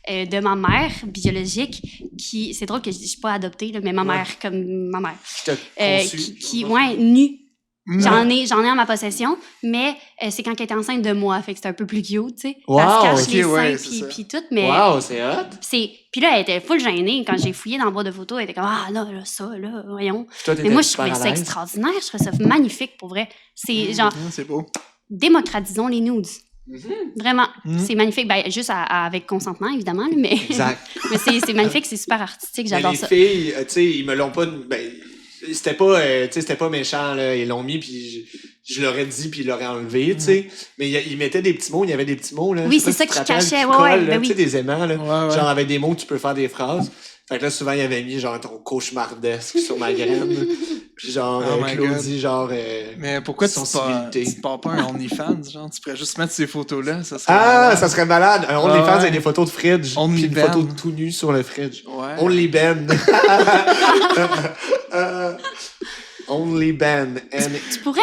de ma mère biologique qui... C'est drôle que je suis pas adoptée, là, mais ma mère, comme ma mère. Qui t'a conçu. Nue. Mm. J'en ai en ma possession, mais c'est quand elle était enceinte de moi, fait que c'était un peu plus cute, tu sais. Wow, Elle se cache ok, les ouais, seins c'est ça. puis tout, mais Wow, c'est hot. puis là elle était full gênée quand j'ai fouillé dans le boîte de photos, elle était comme ah là ça là, voyons. Puis toi, Mais t'étais moi je super trouvais à ça l'aise. extraordinaire, je trouvais ça magnifique pour vrai. C'est genre C'est beau. démocratisons les nudes. Vraiment, Mhm. c'est magnifique, ben juste avec consentement évidemment, là, mais Exact. mais c'est magnifique, c'est super artistique, Mais j'adore les ça. filles, tu sais, ils me l'ont pas... Ben, c'était pas, tu sais, c'était pas méchant, là. Ils l'ont mis, puis je l'aurais dit, puis ils l'auraient enlevé, tu sais. Mais ils mettaient des petits mots, il y avait des petits mots, là. Oui, Je sais c'est pas ça si tu te qui rappelles, cachait, qui ouais, collent, ben là, oui. tu sais, des aimants, là. Ouais. Genre, avec des mots que tu peux faire des phrases. Fait que là, souvent, il avait mis, genre, ton cauchemardesque sur ma graine. Puis genre, Oh my Claudie, genre... Mais pourquoi tu sensibilité. te pars pas un OnlyFans, genre? Tu pourrais juste mettre ces photos-là, ça serait... Ah, malade. ça serait malade! Un OnlyFans ouais. avec des photos de fridge. Only Puis une Ben. photo de tout nu sur le fridge. Ouais. Only Ben. Only ban and Tu pourrais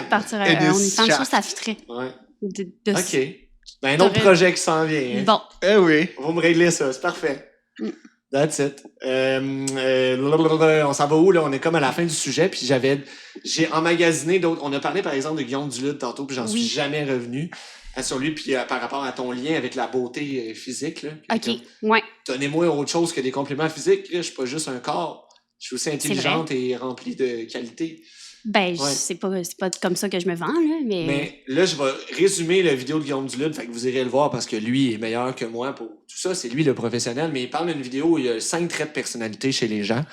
partir It un is OnlyFans, je trouve que shaft. ça fitterait. Ouais. De OK. Ben, un autre T'aurais- projet qui s'en vient. Hein. Bon, Eh oui. On va me régler ça, c'est parfait. Mm. That's it. On s'en va où, là? On est comme à la fin du sujet, puis j'ai emmagasiné d'autres. On a parlé, par exemple, de Guillaume Duluth tantôt, puis j'en suis jamais revenu sur lui, puis par rapport à ton lien avec la beauté physique, là. OK, ouais. Donnez-moi autre chose que des compléments physiques. Je suis pas juste un corps. Je suis aussi intelligente et remplie de qualités. Ben, Ouais. c'est pas comme ça que je me vends, là, mais... Mais là, je vais résumer la vidéo de Guillaume Duluth, fait que vous irez le voir parce que lui est meilleur que moi pour tout ça. C'est lui le professionnel, mais il parle d'une vidéo où il y a 5 traits de personnalité chez les gens.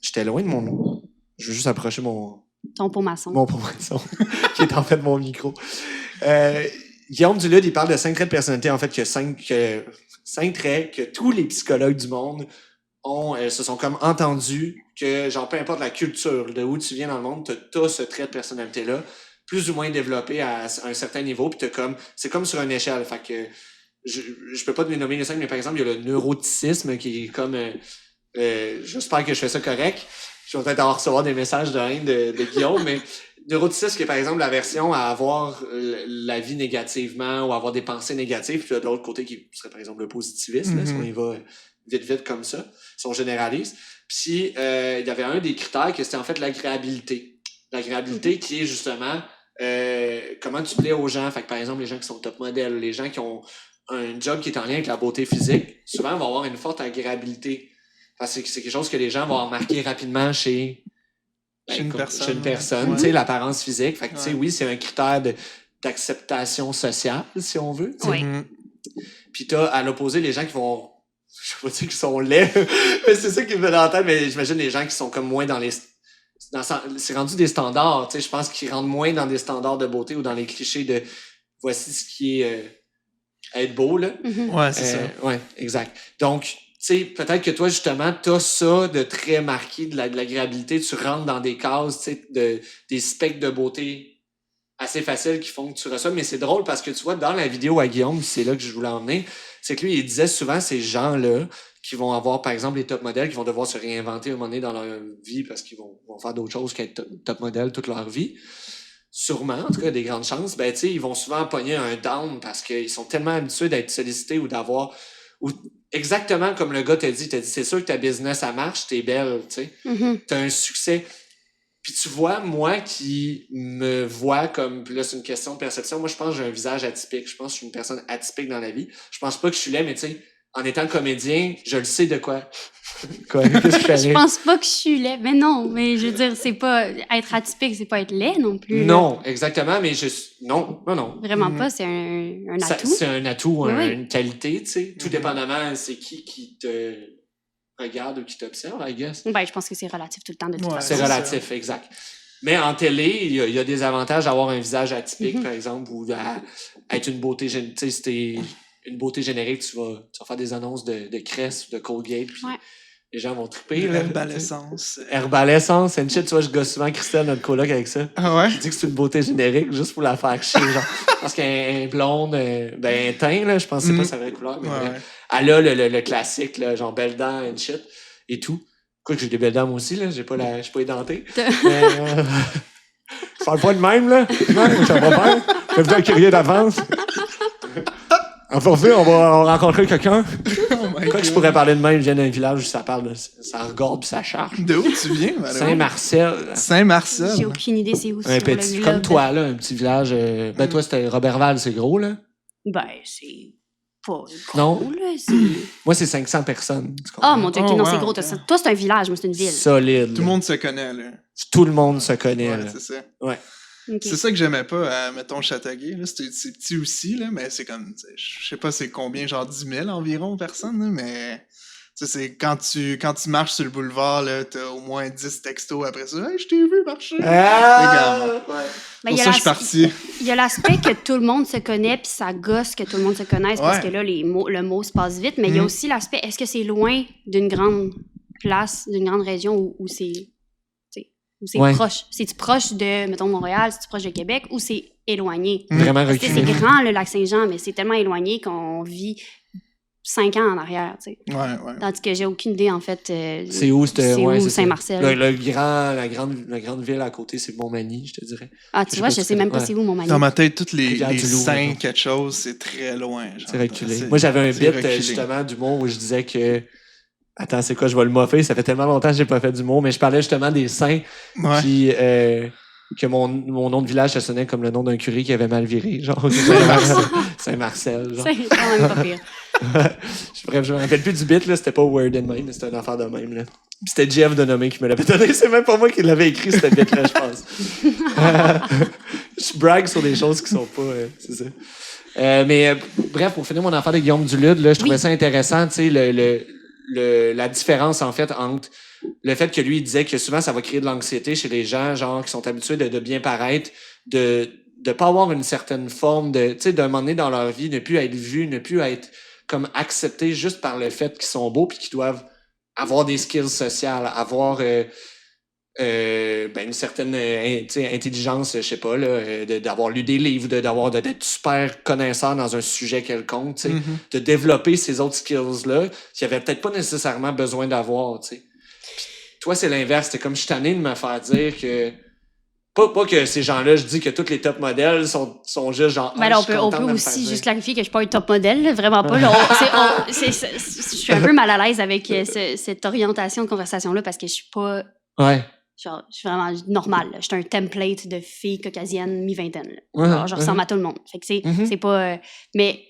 J'étais loin de mon... Je veux juste approcher mon Ton pot maçon. poinçon, qui est en fait mon micro. Guillaume Duluth, il parle de 5 traits de personnalité, en fait, que 5 traits que tous les psychologues du monde se sont comme entendus que, genre, peu importe la culture, de où tu viens dans le monde, t'as ce trait de personnalité-là, plus ou moins développé à un certain niveau, puis c'est comme sur une échelle. Fait que je peux pas te nommer les 5, mais par exemple, il y a le neuroticisme qui est comme... j'espère que je fais ça correct. Je vais peut-être en recevoir des messages de haine de Guillaume, mais neuroticisme qui est par exemple l'aversion à avoir la vie négativement ou avoir des pensées négatives, puis de l'autre côté qui serait par exemple le positivisme, là, si on y va vite comme ça, si on généralise. Puis il y avait un des critères que c'était en fait l'agréabilité. L'agréabilité qui est justement comment tu plais aux gens. Fait que par exemple, les gens qui sont top modèles, les gens qui ont un job qui est en lien avec la beauté physique, souvent vont avoir une forte agréabilité. Enfin, c'est quelque chose que les gens vont remarquer rapidement chez une personne, Ouais. tu sais, l'apparence physique. Fait que, tu sais, Ouais. oui, c'est un critère d'acceptation sociale, si on veut. tu sais. Oui. Puis t'as, à l'opposé, les gens qui vont... Je sais pas dire qu'ils sont laids, mais c'est ça qui me vient dans la tête, mais j'imagine les gens qui sont comme moins dans les... c'est rendu des standards, tu sais, je pense qu'ils rentrent moins dans des standards de beauté ou dans les clichés de voici ce qui est être beau, là. Ouais, c'est ça. Ouais, exact. Donc, tu sais, peut-être que toi, justement, t'as ça de très marqué, de l'agréabilité, tu rentres dans des cases, tu sais, des specs de beauté assez faciles qui font que tu reçois. Mais c'est drôle parce que tu vois, dans la vidéo à Guillaume, c'est là que je voulais emmener, c'est que lui, il disait souvent ces gens-là qui vont avoir, par exemple, les top modèles qui vont devoir se réinventer à un moment donné dans leur vie parce qu'ils vont faire d'autres choses qu'être top modèle toute leur vie. Sûrement, en tout cas, des grandes chances, ben, tu sais, ils vont souvent pogner un down parce qu'ils sont tellement habitués d'être sollicités ou d'avoir... Ou exactement comme le gars t'a dit, c'est sûr que ta business, ça marche, t'es belle, tu sais. T'as un succès. Puis tu vois, moi qui me vois comme... Puis là, c'est une question de perception. Moi, je pense que j'ai un visage atypique. Je pense que je suis une personne atypique dans la vie. Je pense pas que je suis laid, mais tu sais, en étant comédien, je le sais de quoi. Quoi? Qu'est-ce que Je pense pas que je suis laid. Mais non, mais je veux dire, c'est pas... Être atypique, c'est pas être laid non plus. là. Non, exactement, mais non. Vraiment pas, c'est un atout. C'est un atout, Oui. une qualité, tu sais. Tout dépendamment, c'est qui te regarde ou qui t'observe, I guess. Ben, je pense que c'est relatif tout le temps de toute Ouais, façon. C'est c'est relatif, exact. Mais en télé, il y a des avantages d'avoir un visage atypique, par exemple, ou être une beauté générique. Tu sais, si t'es une beauté générique, tu vas faire des annonces de Crest ou de Colgate, puis Ouais. les gens vont triper. là, Herbalescence. Herbalescence, and shit, tu vois, je gosse souvent Christelle, notre coloc, avec ça. Ah ouais? Je dis que c'est une beauté générique, juste pour la faire chier, genre. Parce qu'elle est blonde, ben, teint, là, je pense que c'est pas sa vraie couleur, mais Ouais. elle a le classique, là, genre belle dent and shit, et tout. Quoi que j'ai des belles dents, moi aussi, là, je suis pas édenté. Mais, je parle pas de même, là. Non, ça va bien. Faites-vous un courrier d'avance. En forfait, on va rencontrer quelqu'un. Oh my Quoi que je God. pourrais parler de même, je viens d'un village où ça parle, ça regorbe pis ça charge. De où tu viens, madame? Saint-Marcel. Saint-Marcel. J'ai aucune idée c'est où Un sur le petit, globe. comme toi, là, un petit village. Ben, toi, c'était Robertval, c'est gros, là. Ben, c'est pas gros, Non. là. C'est... Moi, c'est 500 personnes. Tu comprends? Oh mon Dieu, ok, Oh, non, wow, c'est gros. ok. Toi, c'est un village, moi, c'est une ville. Solide. Tout le monde se connaît, là. Tout le monde se connaît, Ouais, là. c'est ça. Ouais. Ok. C'est ça que j'aimais pas à, mettons, Châteauguay. Là. C'est petit aussi, là, mais c'est comme, tu sais, je sais pas c'est combien, genre 10 000 environ personnes, là, mais tu sais, c'est quand tu marches sur le boulevard, là, t'as au moins 10 textos après ça. « Hey, je t'ai vu marcher! Ah! Regarde. Ouais. Ben, Pour il y a ça, je suis parti. Il y a l'aspect que tout le monde se connaît, puis ça gosse que tout le monde se connaisse, parce Ouais. que là, le mot se passe vite. Mais il y a aussi l'aspect, est-ce que c'est loin d'une grande place, d'une grande région où c'est... Ou c'est Ouais. proche. C'est-tu proche de, mettons, Montréal, c'est-tu proche de Québec, ou c'est éloigné? Vraiment Parce que reculé. c'est grand, le lac Saint-Jean, mais c'est tellement éloigné qu'on vit 5 ans en arrière, tu sais. Ouais. Tandis que j'ai aucune idée, en fait. C'est où? C'est ouais, où, c'est ça. Saint-Marcel? La grande ville à côté, c'est Montmagny, je te dirais. Ah, tu vois, je sais même pas c'est où, Montmagny. Dans ma tête, toutes les Rivière-du-Loup, saints, mettons. quelque chose, c'est très loin. Genre. C'est reculé. Moi, j'avais un bit, justement, d'humour où je disais que... Attends, c'est quoi? Je vais le moffer. Ça fait tellement longtemps que j'ai pas fait d'humour, mais je parlais justement des saints qui... que mon nom de village, ça sonnait comme le nom d'un curé qui avait mal viré. Genre, Saint-Marcel. Genre. C'est quand même pas pire. Bref, je me rappelle plus du bit, là. C'était pas Word in Mind, c'était une affaire de même, là. Puis c'était Jeff Denomé qui me l'avait donné. C'est même pas moi qui l'avais écrit, cette bit-là, je pense. Je brague sur des choses qui sont pas... c'est ça. Bref, pour finir mon affaire de Guillaume Dulude, là, je trouvais ça intéressant, tu sais, la différence, en fait, entre le fait que lui, il disait que souvent, ça va créer de l'anxiété chez les gens, genre, qui sont habitués de bien paraître, de pas avoir une certaine forme de, tu sais, d'un moment donné dans leur vie, ne plus être vus, ne plus être comme acceptés juste par le fait qu'ils sont beaux puis qu'ils doivent avoir des skills sociales, avoir une certaine intelligence, je sais pas, là, d'avoir lu des livres, d'être super connaisseur dans un sujet quelconque, tu sais, de développer ces autres skills-là qu'il n'y avait peut-être pas nécessairement besoin d'avoir, tu sais. Toi, c'est l'inverse. C'est comme je suis tanné de me faire dire que... Pas que ces gens-là, je dis que tous les top modèles sont juste genre... Ben là, on peut aussi juste clarifier que je suis pas un top modèle, là, vraiment pas. Là, je suis un peu mal à l'aise avec cette orientation de conversation-là parce que je suis pas... Ouais. Genre, je suis vraiment normale. Je suis un template de fille caucasienne mi-vingtaine. Ouais, je ressemble à tout le monde. Fait que c'est pas... mais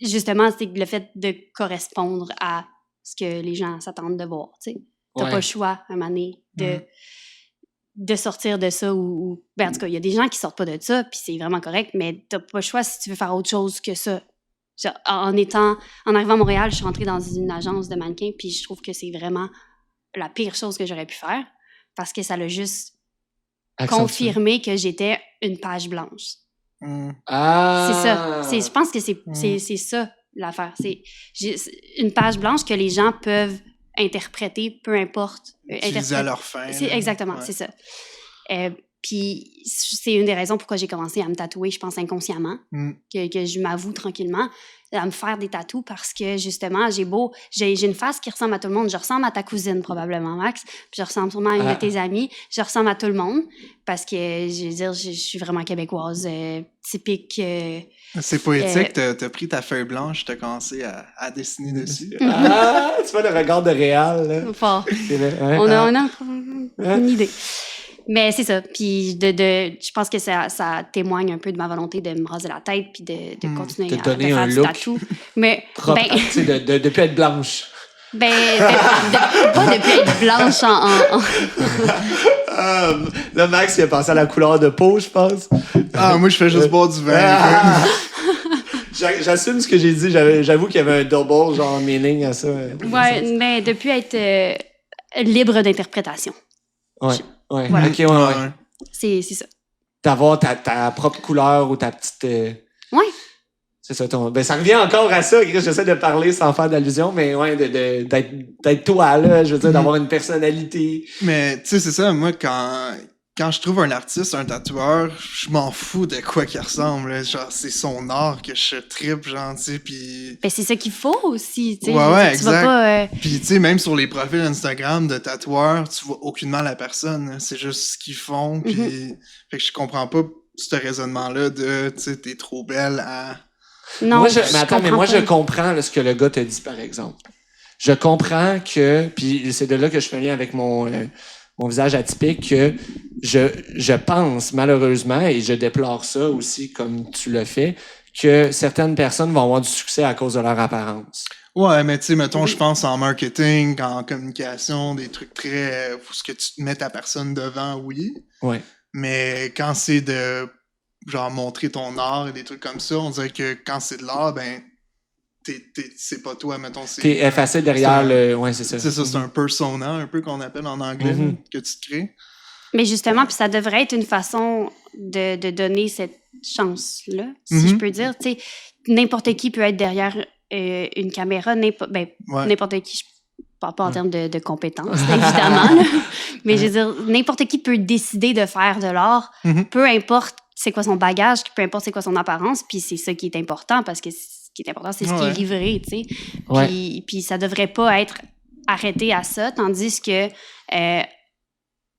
justement, c'est le fait de correspondre à ce que les gens s'attendent de voir, tu sais. T'as pas le choix, à un moment donné, de sortir de ça ou ben, en tout cas, il y a des gens qui sortent pas de ça, puis c'est vraiment correct, mais t'as pas le choix si tu veux faire autre chose que ça. Genre, en arrivant à Montréal, je suis rentrée dans une agence de mannequins, puis je trouve que c'est vraiment la pire chose que j'aurais pu faire, parce que ça l'a juste confirmé que j'étais une page blanche. Ah! C'est ça. Je pense que c'est ça, l'affaire. C'est une page blanche que les gens peuvent interpréter, peu importe. Utiliser à leur fin. Exactement, c'est ça. Puis c'est une des raisons pourquoi j'ai commencé à me tatouer, je pense, inconsciemment, que je m'avoue tranquillement, à me faire des tatous parce que, justement, j'ai une face qui ressemble à tout le monde. Je ressemble à ta cousine, probablement, Max, puis je ressemble sûrement à une de tes amies. Je ressemble à tout le monde parce que, je veux dire, je suis vraiment québécoise, typique... C'est poétique, t'as pris ta feuille blanche, t'as commencé à dessiner dessus. Ah! Tu vois le regard de Réal, là. Fort. Ouais. On a une idée. Mais c'est ça. Puis je pense que ça témoigne un peu de ma volonté de me raser la tête puis de continuer à faire du tatou. Mais propre, tu sais, de plus être blanche. Ben, pas de plus être blanche Là, Max, il a pensé à la couleur de peau, je pense. Ah, moi, je fais juste boire du vin. J'assume ce que j'ai dit. J'avoue qu'il y avait un double, genre, meaning à ça. Ouais, mais de plus être libre d'interprétation. Ouais. Voilà. OK, ouais. C'est ça. D'avoir ta propre couleur ou ta petite... Ouais. C'est ça, ben, ça revient encore à ça. J'essaie de parler sans faire d'allusion, mais ouais, d'être toi, là. Je veux dire, d'avoir une personnalité. Mais, tu sais, c'est ça. Moi, quand je trouve un artiste, un tatoueur, je m'en fous de quoi qu'il ressemble. Là. Genre, c'est son art que je trippe, genre, tu sais, puis... Ben, c'est ça qu'il faut aussi, tu sais. Ouais, tu vas pas... Puis, tu sais, même sur les profils Instagram de tatoueurs, tu vois aucunement la personne. C'est juste ce qu'ils font, puis... Fait que je comprends pas ce raisonnement-là de, tu sais, t'es trop belle à... Non, moi, je comprends là, ce que le gars t'a dit, par exemple. Je comprends que... Puis c'est de là que je fais lien avec mon visage atypique, que je pense, malheureusement, et je déplore ça aussi, comme tu le fais, que certaines personnes vont avoir du succès à cause de leur apparence. Ouais, mais tu sais, mettons, je pense en marketing, en communication, des trucs très... Faut ce que tu te mets ta personne devant, oui. Ouais. Mais quand c'est de, genre, montrer ton art et des trucs comme ça, on dirait que quand c'est de l'art, ben, c'est pas toi, mettons. T'es effacé derrière le... Ouais, c'est ça. C'est ça, c'est un persona, un peu qu'on appelle en anglais, que tu te crées. Mais justement, puis ça devrait être une façon de donner cette chance-là, si je peux dire. Tu sais, n'importe qui peut être derrière une caméra, n'importe qui, je parle pas en termes de compétences, évidemment, là. Mais je veux dire, n'importe qui peut décider de faire de l'art, peu importe c'est quoi son bagage, peu importe c'est quoi son apparence, puis c'est ça qui est important, parce que qui est important, c'est ce qui est livré, tu sais. Ouais. Puis ça devrait pas être arrêté à ça, tandis que,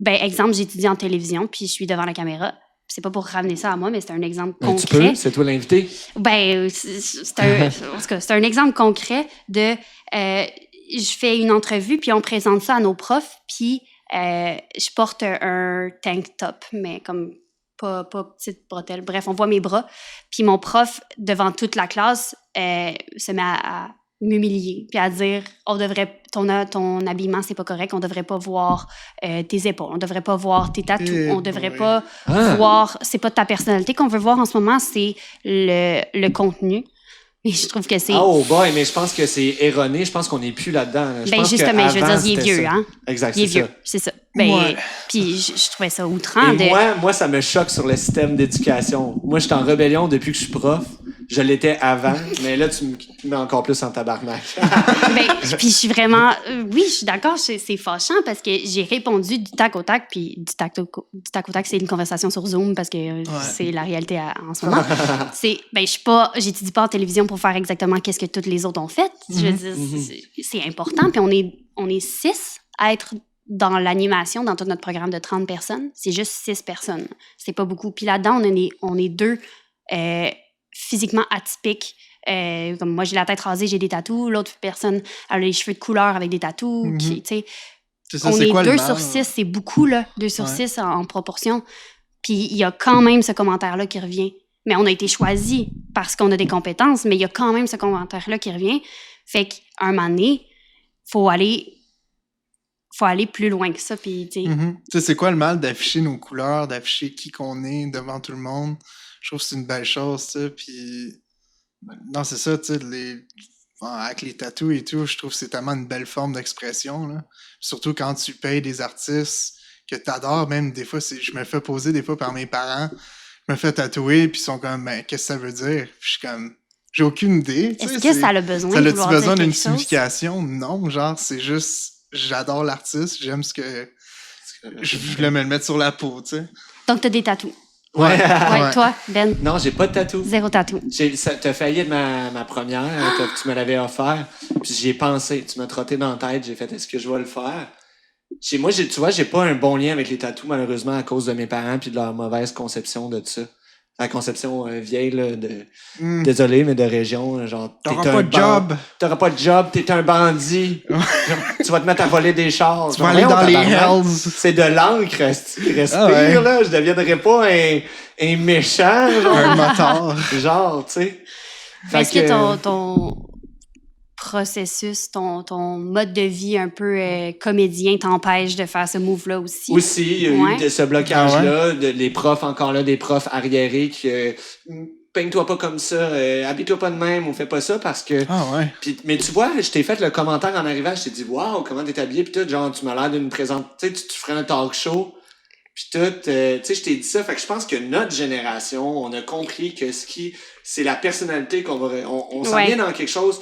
exemple, j'étudie en télévision, puis je suis devant la caméra. C'est pas pour ramener ça à moi, mais c'est un exemple concret. Tu peux, c'est toi l'invité. C'est un exemple concret de... je fais une entrevue, puis on présente ça à nos profs, puis je porte un tank top, mais comme pas petite bretelle. Bref, on voit mes bras. Puis mon prof, devant toute la classe, se met à m'humilier, puis à dire ton habillement, c'est pas correct, on devrait pas voir tes épaules, on devrait pas voir tes tatous, on devrait pas voir... C'est pas ta personnalité qu'on veut voir en ce moment, c'est le contenu. Et je trouve que c'est... Oh boy, mais je pense que c'est erroné. Je pense qu'on n'est plus là-dedans. Là. Justement, je veux dire, il est vieux, hein? Exact, il est c'est vieux, ça. c'est ça. Puis je trouvais ça outrant. Moi, ça me choque sur le système d'éducation. Moi, je suis en rébellion depuis que je suis prof. Je l'étais avant, mais là, tu me mets encore plus en tabarnak. Puis je suis vraiment... oui, je suis d'accord, c'est fâchant parce que j'ai répondu du tac au tac, puis du tac au tac, c'est une conversation sur Zoom parce que c'est la réalité en ce moment. J'étudie pas en télévision pour faire exactement qu'est-ce que toutes les autres ont fait. Je veux dire, c'est important, puis on est 6 à être dans l'animation, dans tout notre programme de 30 personnes. C'est juste 6 personnes. C'est pas beaucoup. Puis là-dedans, on est 2... physiquement atypique. Comme moi, j'ai la tête rasée, j'ai des tatous. L'autre personne a les cheveux de couleur avec des tatous. On est 2 sur 6, c'est beaucoup, là. 2 sur 6 en proportion. Puis il y a quand même ce commentaire-là qui revient. Mais on a été choisis parce qu'on a des compétences, mais il y a quand même ce commentaire-là qui revient. Fait qu'à un moment donné, faut aller plus loin que ça. Puis, Tu sais, c'est quoi le mal d'afficher nos couleurs, d'afficher qui qu'on est devant tout le monde? Je trouve que c'est une belle chose, ça. Puis, non, c'est ça, tu sais, avec les tatous et tout, je trouve que c'est tellement une belle forme d'expression, là. Surtout quand tu payes des artistes que t'adores, même des fois, je me fais poser des fois par mes parents, je me fais tatouer, puis ils sont comme, ben, qu'est-ce que ça veut dire? Puis je suis comme, j'ai aucune idée. Est-ce que ça a besoin de vouloir vouloir dire besoin d'une quelque chose? signification? Non, genre, c'est juste, j'adore l'artiste, j'aime ce que... Je voulais me le mettre sur la peau, tu sais. Donc, t'as des tatous. Ouais. Toi, Ben? Non, j'ai pas de tatou. 0 tatou. T'as failli être ma première. Tu me l'avais offert. Puis j'y ai pensé. Tu m'as trotté dans la tête. J'ai fait, est-ce que je vais le faire? Tu vois, j'ai pas un bon lien avec les tatous, malheureusement, à cause de mes parents puis de leur mauvaise conception de ça. La conception vieille, là, désolé, mais de région. Genre, T'auras pas de job. T'auras pas de job, t'es un bandit. Genre, tu vas te mettre à voler des chars. Tu vas aller dans les hells. C'est de l'encre qui respire, là. Je deviendrai pas un méchant, genre. Un motard. Genre, tu sais. Est-ce que ton processus, ton mode de vie un peu comédien t'empêche de faire ce move-là aussi? Aussi, il y a eu ce blocage-là, les profs, encore là, des profs arriérés qui peigne-toi pas comme ça, habille-toi pas de même ou fais pas ça parce que... mais tu vois, je t'ai fait le commentaire en arrivant, je t'ai dit « Wow, comment t'es habillé? » Puis tout, genre, tu m'as l'air d'une présente... Tu sais, tu ferais un talk show. Puis tout, tu sais, je t'ai dit ça. Fait que je pense que notre génération, on a compris que c'est la personnalité qu'on va... On s'en vient dans quelque chose...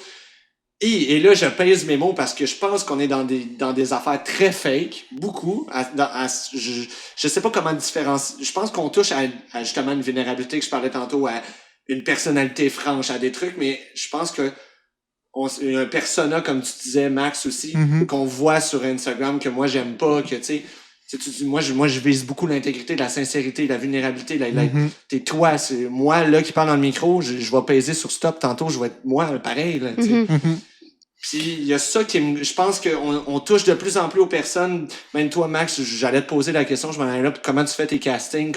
Et là, je pèse mes mots parce que je pense qu'on est dans des affaires très fake, beaucoup. Je sais pas comment différencier. Je pense qu'on touche à justement une vulnérabilité que je parlais tantôt, à une personnalité franche, à des trucs, mais je pense que un persona, comme tu disais, Max aussi, qu'on voit sur Instagram, que moi, j'aime pas, que tu sais, moi, je vise beaucoup l'intégrité, la sincérité, la vulnérabilité. T'es toi, c'est moi, là, qui parle dans le micro, je vais peser sur stop tantôt, je vais être moi, pareil, là, tu sais. Puis il y a ça je pense qu'on touche de plus en plus aux personnes. Même toi, Max, j'allais te poser la question, je m'en allais là, comment tu fais tes castings,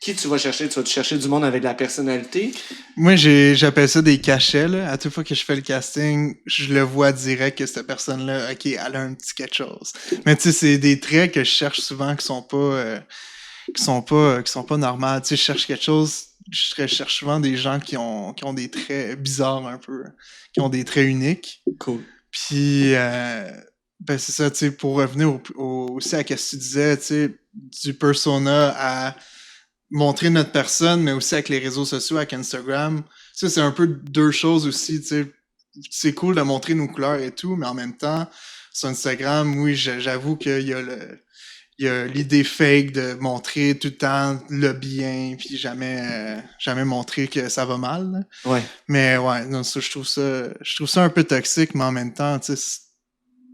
qui tu vas chercher? Tu vas chercher du monde avec de la personnalité? Moi, j'appelle ça des cachets, là. À toute fois que je fais le casting, je le vois direct que cette personne-là, OK, elle a un petit quelque chose. Mais tu sais, c'est des traits que je cherche souvent qui sont pas normaux. Tu sais, je cherche quelque chose, je cherche souvent des gens qui ont des traits bizarres un peu, qui ont des traits uniques. Cool. Puis, c'est ça, tu sais, pour revenir aussi à ce que tu disais, tu sais, du persona à montrer notre personne, mais aussi avec les réseaux sociaux, avec Instagram. Ça, c'est un peu 2 choses aussi, tu sais. C'est cool de montrer nos couleurs et tout, mais en même temps, sur Instagram, oui, j'avoue qu'il y a il y a l'idée fake de montrer tout le temps le bien, puis jamais montrer que ça va mal. Là. Ouais. Mais ouais, non, ça, je trouve ça un peu toxique, mais en même temps, tu sais,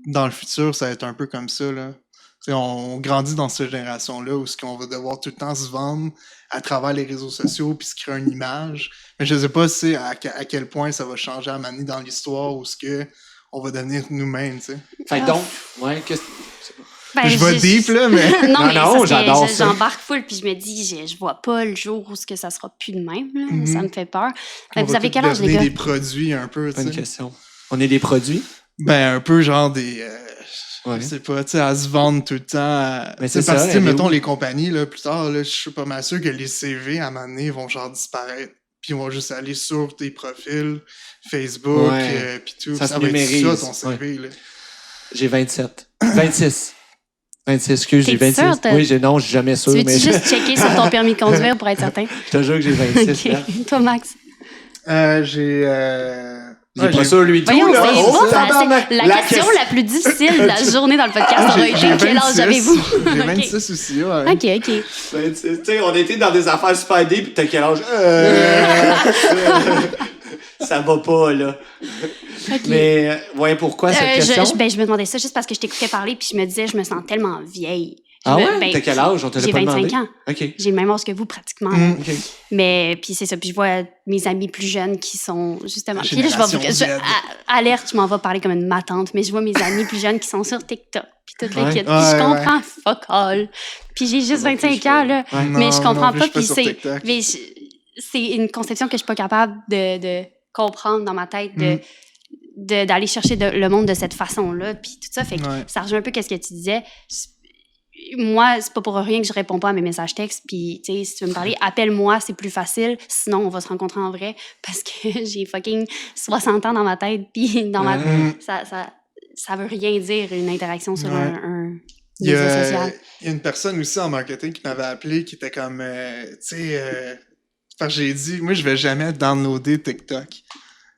dans le futur, ça va être un peu comme ça, là. Tu sais, on grandit dans cette génération-là où on va devoir tout le temps se vendre à travers les réseaux sociaux puis se créer une image. Mais je sais pas à quel point ça va changer à un moment donné dans l'histoire où on va devenir nous-mêmes, tu sais. Fait que donc, ouais, qu'est-ce que... Ben, Je vais deep, là, mais... Non, mais non, c'est parce que j'adore ça. j'embarque full, puis je me dis, je vois pas le jour où ça sera plus de même. Là. Mhm. Ça me fait peur. On Vous va avez tous quel âge, les devenir gars? des produits un peu, tu Bonne sais. question. On est des produits? Ben, un peu genre des... Ouais. Je sais pas, tu sais, à se vendre tout le temps. Mais c'est parce ça, que, tu sais, elle est mettons, où? les compagnies, là, plus tard, là, je suis pas mal sûr que les CV, à un moment donné, vont genre disparaître. Puis ils vont juste aller sur tes profils, Facebook, Ouais. puis tout. Ça Ça se va numérise, être ça, ton CV, là. J'ai 27. 26. 26, excuse, j'ai T'es 26. sûr, t'as- Oui, non, je suis jamais sûr, Tu veux-tu mais juste checker sur ton permis de conduire pour être certain? je te jure que j'ai 26. là. OK. Toi, Max? J'ai... Il est pas sûr, lui, tout, Voyons, là. c'est Oh, bon, tabarnak. la question la plus difficile de la journée dans le podcast aurait été quel âge avez-vous? J'ai OK. 26 aussi, ouais. OK. 26. Tu sais, on était dans des affaires super deep, pis t'as quel âge? Ça va pas, là. OK. Mais, ouais, pourquoi cette question? Je me demandais ça juste parce que je t'écoutais parler puis je me disais, je me sens tellement vieille. Ah ouais? T'as quel âge? On te l'a J'ai pas 25 demandé. ans. OK. J'ai le même âge que vous, pratiquement. Mm. OK. Mais, puis c'est ça. Puis je vois mes amis plus jeunes qui sont justement... La Puis là, génération Z. alerte, je m'en vais parler comme une matante, mais je vois mes amis plus jeunes qui sont sur TikTok. Puis toutes les Ouais. kids. Puis Ouais, je comprends fuck all. Puis j'ai juste Moi non plus, 25 ans, là. Ouais. Mais je comprends non plus, pas. je suis Puis sur c'est... TikTok. Mais c'est une conception que je suis pas capable de comprendre dans ma tête, d'aller chercher le monde de cette façon-là, puis tout ça. Fait que Ouais. ça rejoint un peu qu'est-ce que tu disais. Moi, c'est pas pour rien que je réponds pas à mes messages textes, puis tu sais, si tu veux me parler, appelle-moi, c'est plus facile. Sinon, on va se rencontrer en vrai, parce que j'ai fucking 60 ans dans ma tête, puis dans ma... Ça veut rien dire, une interaction sur Ouais. un Il y réseau a social. une personne aussi en marketing qui m'avait appelé qui était comme, tu sais, parce que j'ai dit, moi, je vais jamais downloader TikTok.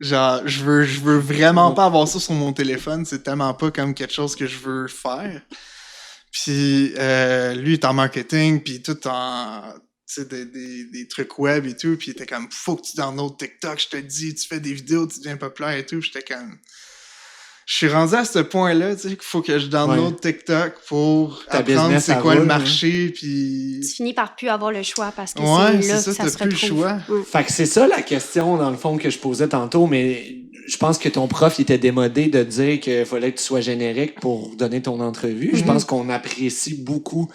Genre, je veux vraiment pas avoir ça sur mon téléphone. C'est tellement pas comme quelque chose que je veux faire. Puis, lui, il est en marketing, puis tout en, tu sais, des trucs web et tout. Puis, il était comme, faut que tu downloades TikTok. Je te dis, tu fais des vidéos, tu deviens populaire et tout. Puis, j'étais comme... Je suis rendu à ce point-là, tu sais, qu'il faut que je download TikTok pour Ta apprendre business, c'est ça quoi le roule, marché, puis... Tu finis par plus avoir le choix, parce que Ouais, c'est là c'est que ça, ça se t'as plus le retrouve. choix. Ouais. Fait que c'est ça la question, dans le fond, que je posais tantôt, mais je pense que ton prof il était démodé de dire qu'il fallait que tu sois générique pour donner ton entrevue. Je pense qu'on apprécie beaucoup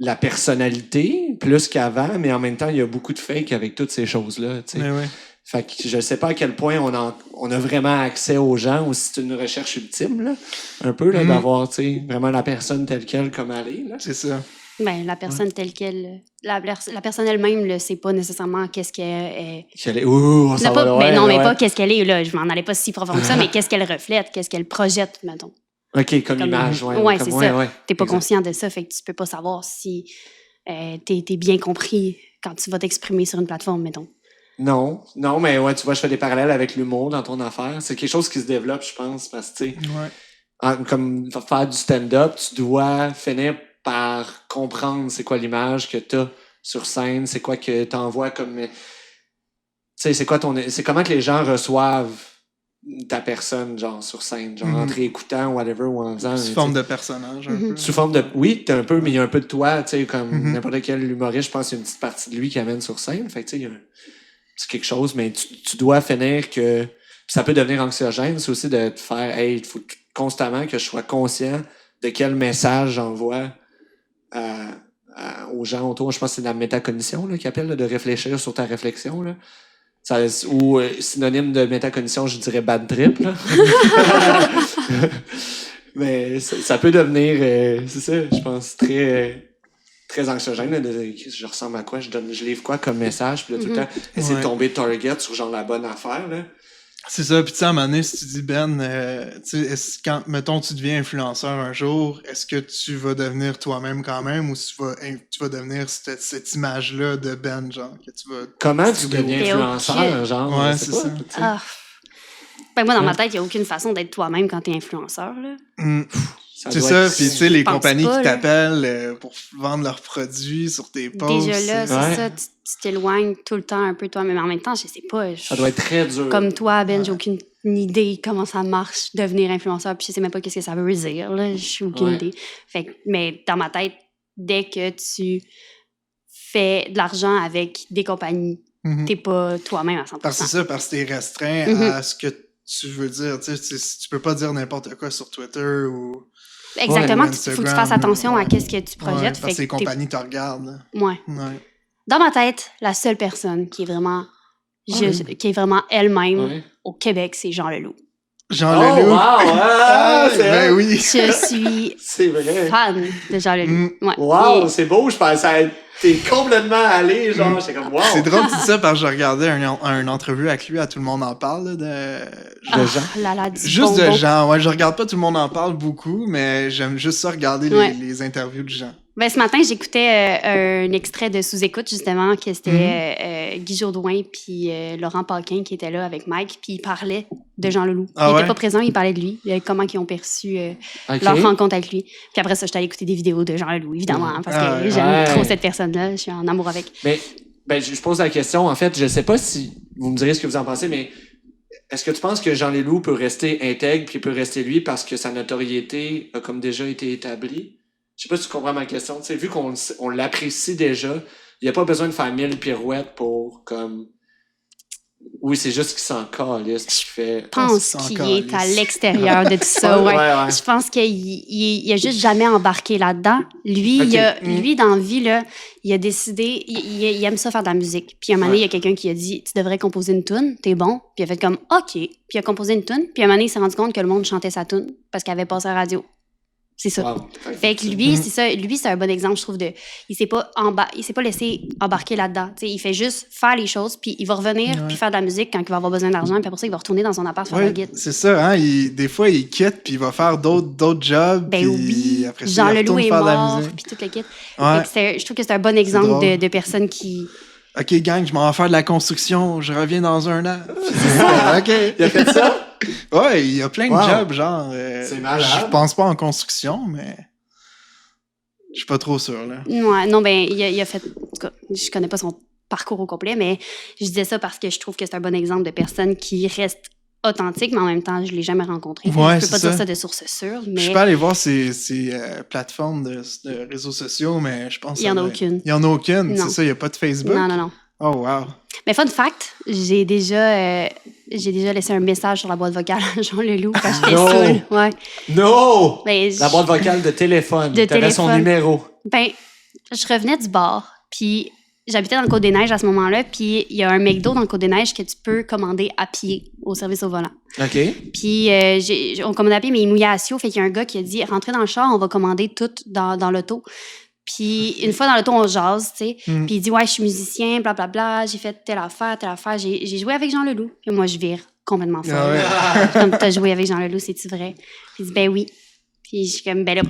la personnalité, plus qu'avant, mais en même temps, il y a beaucoup de fake avec toutes ces choses-là, tu sais. Mais ouais. Fait que je sais pas à quel point on a vraiment accès aux gens, ou si c'est une recherche ultime, là, un peu, là, d'avoir, tu sais, vraiment la personne telle qu'elle comme elle est, là. C'est ça. Ben, la personne telle qu'elle... La personne elle-même ne sait pas nécessairement qu'est-ce qu'elle est... Qu'elle est, ouh, ça va, mais non, mais ouais. pas qu'est-ce qu'elle est, là. Je m'en allais pas si profond que ça, mais qu'est-ce qu'elle reflète, qu'est-ce qu'elle projette, mettons. OK, comme image, ouais. Ouais, comme, c'est ça. ouais. T'es pas Exact. conscient de ça, fait que tu peux pas savoir si t'es bien compris quand tu vas t'exprimer sur une plateforme, mettons. Non, mais ouais, tu vois, je fais des parallèles avec l'humour dans ton affaire. C'est quelque chose qui se développe, je pense, parce que, tu sais, Ouais. comme faire du stand-up, tu dois finir par comprendre c'est quoi l'image que t'as sur scène, c'est quoi que t'envoies comme... Tu sais, c'est comment que les gens reçoivent ta personne, genre, sur scène, genre, en te réécoutant, whatever, ou en faisant... Sous forme de personnage, un peu. Sous forme de... Oui, t'as un peu, mais il y a un peu de toi, tu sais, comme n'importe quel humoriste, je pense qu'il y a une petite partie de lui qui amène sur scène. Fait que, tu sais, il y a c'est quelque chose, mais tu dois finir que... Puis ça peut devenir anxiogène, c'est aussi de te faire, hey, il faut constamment que je sois conscient de quel message j'envoie aux gens autour. Je pense que c'est la métacognition là, qu'ils appellent, là, de réfléchir sur ta réflexion. Là. Ça, ou synonyme de métacognition, je dirais bad trip. Là. Mais ça peut devenir, c'est ça, je pense, très anxiogène. Là, je ressemble à quoi? Je livre quoi comme message? Puis là, tout le temps, essayer de tomber target sur genre la bonne affaire. Là. C'est ça. Puis tu sais, à un moment donné, si tu dis, Ben, tu sais, quand, mettons, tu deviens influenceur un jour, est-ce que tu vas devenir toi-même quand même ou tu vas devenir cette image-là de Ben, genre, que tu vas... Comment tu deviens T'es influenceur, ok. genre? Ouais, je sais c'est pas, ça. tu sais. Ah. Ben, moi, dans ma tête, il n'y a aucune façon d'être toi-même quand t'es influenceur, là. Ça C'est doit ça, être- puis tu sais, les pense compagnies pas, qui là. t'appellent pour vendre leurs produits sur tes posts. Déjà là, c'est Ouais. ça, tu t'éloignes tout le temps un peu toi, mais en même temps, je sais pas. Ça doit être très dur. Comme toi, Ben, j'ai aucune idée comment ça marche, devenir influenceur, puis je sais même pas qu'est-ce que ça veut dire, là, j'ai aucune Ouais. idée. Fait que, mais dans ma tête, dès que tu fais de l'argent avec des compagnies, Mhm. t'es pas toi-même à 100%. Parce que c'est ça, parce que t'es restreint Mhm. à ce que tu veux dire. Tu sais, tu peux pas dire n'importe quoi sur Twitter ou... Exactement, Ouais, il faut que tu Instagram, fasses attention à ouais. qu'est-ce que tu Ouais, projettes. parce que fait les que t'es- compagnies te regardent. Là. Ouais. Ouais. Dans ma tête, la seule personne qui est vraiment, qui est vraiment elle-même Ouais. au Québec, c'est Jean Leloup. Jean Oh, Leloup. wow! Ah, c'est ben elle. oui. Je suis C'est vrai. fan de Jean Leloup. Ouais. Wow, Et- c'est beau, je pensais. T'es complètement allé, genre, j'étais comme wow. C'est drôle de dire ça parce que je regardais une entrevue avec lui à Tout le monde en parle là, de Ah, Jean. là, là, du juste bonbon. de Jean. Ouais, je regarde pas Tout le monde en parle beaucoup, mais j'aime juste ça regarder Ouais. les interviews de Jean. Ben, ce matin, j'écoutais un extrait de Sous-écoute, justement, que c'était Guy Jourdouin puis Laurent Paquin qui était là avec Mike, puis ils parlaient de Jean Leloup. Ah Il ouais? était pas présent, il parlait de lui, comment ils ont perçu Ok. leur rencontre avec lui. Puis après ça, j'étais allée écouter des vidéos de Jean Leloup, évidemment, hein, parce que Ah ouais. j'aime Ouais. trop cette personne-là, je suis en amour avec. Mais ben, je pose la question, en fait, je sais pas si vous me direz ce que vous en pensez, mais est-ce que tu penses que Jean Leloup peut rester intègre puis peut rester lui parce que sa notoriété a comme déjà été établie? Je sais pas si tu comprends ma question. Tu sais, vu on l'apprécie déjà, il n'y a pas besoin de faire 1000 pirouettes pour comme. Oui, c'est juste qu'il s'en calisse, qu'il fait. Je pense Oh, c'est qu'il encore est à lisse. l'extérieur de tout ça, ouais. ouais. Je pense qu'il a juste jamais embarqué là-dedans. Lui, Ok. lui dans la vie, là, il a décidé, il aime ça faire de la musique. Puis un moment donné, il y a quelqu'un qui a dit, tu devrais composer une tune, t'es bon. Puis il a fait comme, OK. Puis il a composé une tune. Puis un moment donné, il s'est rendu compte que le monde chantait sa tune parce qu'elle avait passé à la radio. C'est ça. Wow. Fait que lui, c'est ça. Lui, c'est un bon exemple, je trouve, de. Il s'est pas laissé embarquer là-dedans. Tu sais, il fait juste faire les choses, puis il va revenir, Ouais. puis faire de la musique quand il va avoir besoin d'argent, puis après ça, il va retourner dans son appart faire Ouais, la guide. c'est ça, hein. Des fois, il quitte puis il va faire d'autres jobs. Ben puis oui, après ça, Jean il Leloup retourne est faire de la mort, musique. puis tout le kit. Ouais. Fait que je trouve que c'est un bon exemple drôle. de personne qui. OK, gang, je m'en vais faire de la construction. Je reviens dans un an. OK. Il a fait ça? Ouais, il y a plein de Wow. jobs, genre. C'est malade. Je pense pas en construction, mais. Je suis pas trop sûr, là. Ouais, non, ben, il a fait. En tout cas, je connais pas son parcours au complet, mais je disais ça parce que je trouve que c'est un bon exemple de personne qui reste authentique, mais en même temps, je l'ai jamais rencontré. Fait que Ouais, je peux pas c'est dire ça. ça de source sûre, Je mais suis pas allé voir ces plateformes de réseaux sociaux, mais je pense il y en a que- aucune. Il y en a aucune, Non. c'est ça, il y a pas de Facebook. Non, non, non. Oh, wow. Mais fun fact, j'ai déjà laissé un message sur la boîte vocale à Jean Leloup quand j'étais Non. saoule. Ouais. No! Ben, La boîte vocale de téléphone. De T'avais son téléphone. numéro. Ben, je revenais du bar, puis j'habitais dans le Côte-des-Neiges à ce moment-là, puis il y a un McDo dans le Côte-des-Neiges que tu peux commander à pied au service au volant. OK. Puis on commandait à pied, mais il mouillait à Sio, fait qu'il y a un gars qui a dit « Rentrez dans le char, on va commander tout dans l'auto. » Puis une fois dans l'auto, on jase, tu sais. Mm. Puis il dit « Ouais, je suis musicien, blablabla, j'ai fait telle affaire. J'ai joué avec Jean Leloup. » Puis moi, je vire complètement folle. Ah ouais. Comme « T'as joué avec Jean Leloup, c'est-tu vrai? » Puis il dit « Ben oui. » Puis je suis comme « Ben là,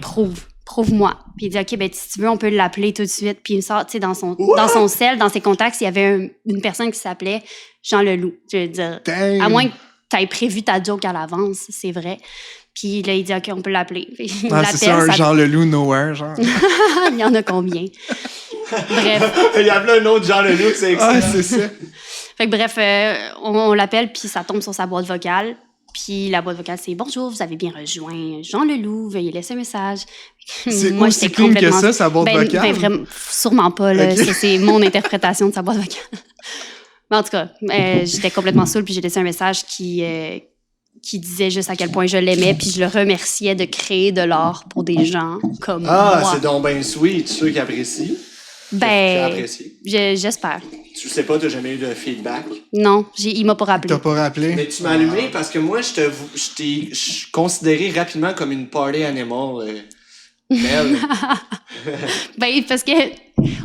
prouve-moi. » Puis il dit « OK, ben si tu veux, on peut l'appeler tout de suite. » Puis il me sort, tu sais, dans son cell, dans ses contacts, il y avait une personne qui s'appelait Jean Leloup. Je veux dire, Damn. à moins que tu aies prévu ta joke à l'avance, c'est vrai. Puis là, il dit « OK, on peut l'appeler. » Puis il Ah, c'est ça, un l'appelle, Jean Leloup nowhere, genre. il y en a combien? Bref. Il y avait un autre Jean Leloup, c'est excellent. Ah, c'est ça. Fait que bref, on l'appelle, puis ça tombe sur sa boîte vocale. Puis la boîte vocale, c'est « Bonjour, vous avez bien rejoint Jean Leloup, veuillez laisser un message. » C'est Moi, aussi j'étais clean que complètement... ça, sa boîte vocale? Ben vraiment, sûrement pas, là. Ok. Ça, c'est mon interprétation de sa boîte vocale. Mais en tout cas, j'étais complètement saoule, puis j'ai laissé un message qui disait juste à quel point je l'aimais, puis je le remerciais de créer de l'art pour des gens comme Ah, moi. c'est donc ben sweet, ceux qui apprécient. Qui Ben, apprécient. j'espère. Tu sais pas, t'as jamais eu de feedback. Non, il m'a pas rappelé. T'as pas rappelé? Mais tu m'as allumé parce que moi, je t'ai considéré rapidement comme une party animal. Belle. Ben, parce que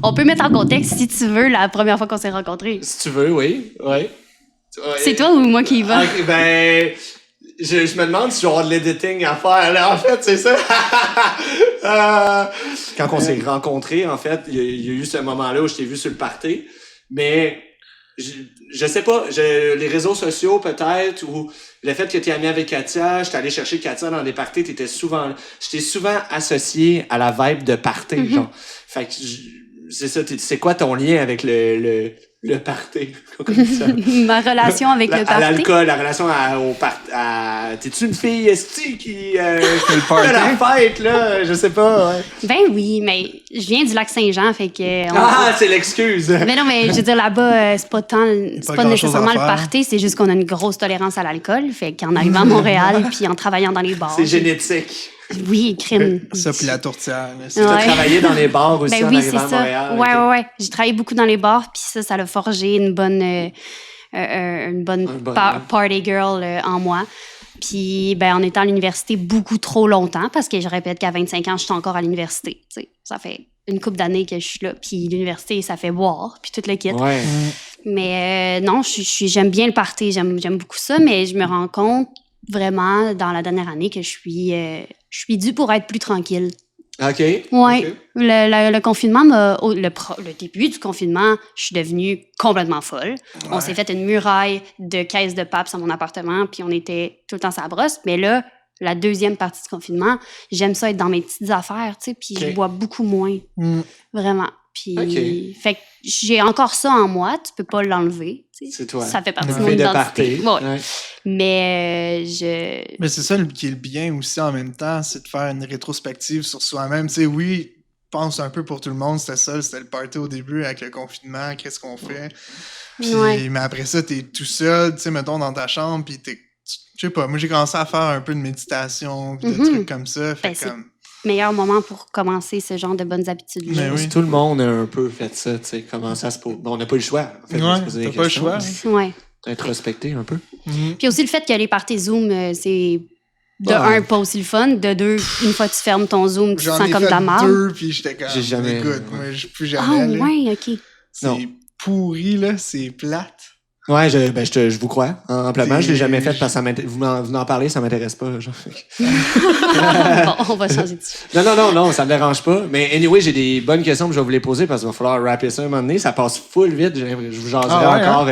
on peut mettre en contexte, si tu veux, la première fois qu'on s'est rencontrés. Si tu veux, oui. Ouais. C'est toi ou moi qui y va? Ok, ben, je me demande si je vais avoir de l'editing à faire. Là, en fait, c'est ça. Quand on s'est rencontrés, en fait, il y a eu ce moment-là où je t'ai vu sur le party. Mais je sais pas, les réseaux sociaux peut-être, ou le fait que tu es ami avec Katia, j'étais allé chercher Katia dans des parties, je t'ai souvent associé à la vibe de party, genre. Fait que c'est ça, c'est quoi ton lien avec le party? Ma relation avec le À party. l'alcool, la relation au party. T'es-tu une fille esti qui le party. fait la fête, là? Je sais pas, ouais. Ben oui, mais je viens du lac Saint-Jean, fait que... C'est l'excuse! Mais non, mais je veux dire, là-bas, c'est pas grand-chose nécessairement à le faire. party, c'est juste qu'on a une grosse tolérance à l'alcool. Fait qu'en arrivant à Montréal, puis en travaillant dans les bars... C'est génétique. Oui, crime. Ça, puis la tourtière. Là, Tu as Ouais. travaillé dans les bars aussi Ben en oui, arrivant c'est à ça. Montréal. Ouais. J'ai travaillé beaucoup dans les bars, puis ça l'a forgé une bonne party girl en moi. Puis, ben, en étant à l'université beaucoup trop longtemps, parce que je répète qu'à 25 ans, je suis encore à l'université. Tu sais, ça fait une couple d'années que je suis là. Puis l'université, ça fait boire, puis tout le kit. Ouais. Mais non, j'aime bien le party, j'aime beaucoup ça, mais je me rends compte vraiment dans la dernière année que je suis due pour être plus tranquille. OK. Ouais. OK. Le confinement le début du confinement, je suis devenue complètement folle. On s'est fait une muraille de caisses de papes dans mon appartement, puis on était tout le temps sur la brosse. Mais là, la deuxième partie du confinement, j'aime ça être dans mes petites affaires, tu sais, puis OK. je bois beaucoup moins. Vraiment. Puis, OK. fait que j'ai encore ça en moi, tu peux pas l'enlever. Tu sais. C'est toi. Ça fait partie Une de mon fille de identité. party. Ouais. Ouais. Mais Mais c'est ça qui est le bien aussi en même temps, c'est de faire une rétrospective sur soi-même. Tu sais, oui, pense un peu pour tout le monde, c'était le party au début avec le confinement, qu'est-ce qu'on fait. Puis, Ouais. mais après ça, t'es tout seul, tu sais, mettons, dans ta chambre, puis je sais pas, moi j'ai commencé à faire un peu de méditation, puis des trucs comme ça. Fait Ben, c'est- comme... meilleur moment pour commencer ce genre de bonnes habitudes-là. Mais oui. Tout le monde a un peu fait ça, tu sais, commencer à se poser. Bon, on n'a pas eu le choix. En fait, de se Ouais, poser des t'as pas le questions, choix. mais Ouais. introspecter un peu. Puis aussi le fait que les parties Zoom, c'est de Ouais. un, pas aussi le fun. De deux, une fois que tu fermes ton Zoom, tu te J'en sens ai comme fait de la merde. 2, puis j'étais comme, J'ai jamais- écoute, moi, plus jamais. Ah là. ouais, ok. Non. C'est pourri, là, c'est plate. Ouais, je vous crois. Amplement, je l'ai jamais fait parce que vous m'en parlez, ça m'intéresse pas. Genre. Bon, on va changer de sujet. Non, ça me dérange pas. Mais anyway, j'ai des bonnes questions que je vais vous les poser parce qu'il va falloir rapper ça un moment donné. Ça passe full vite. Je vous jaserai Ah ouais, encore.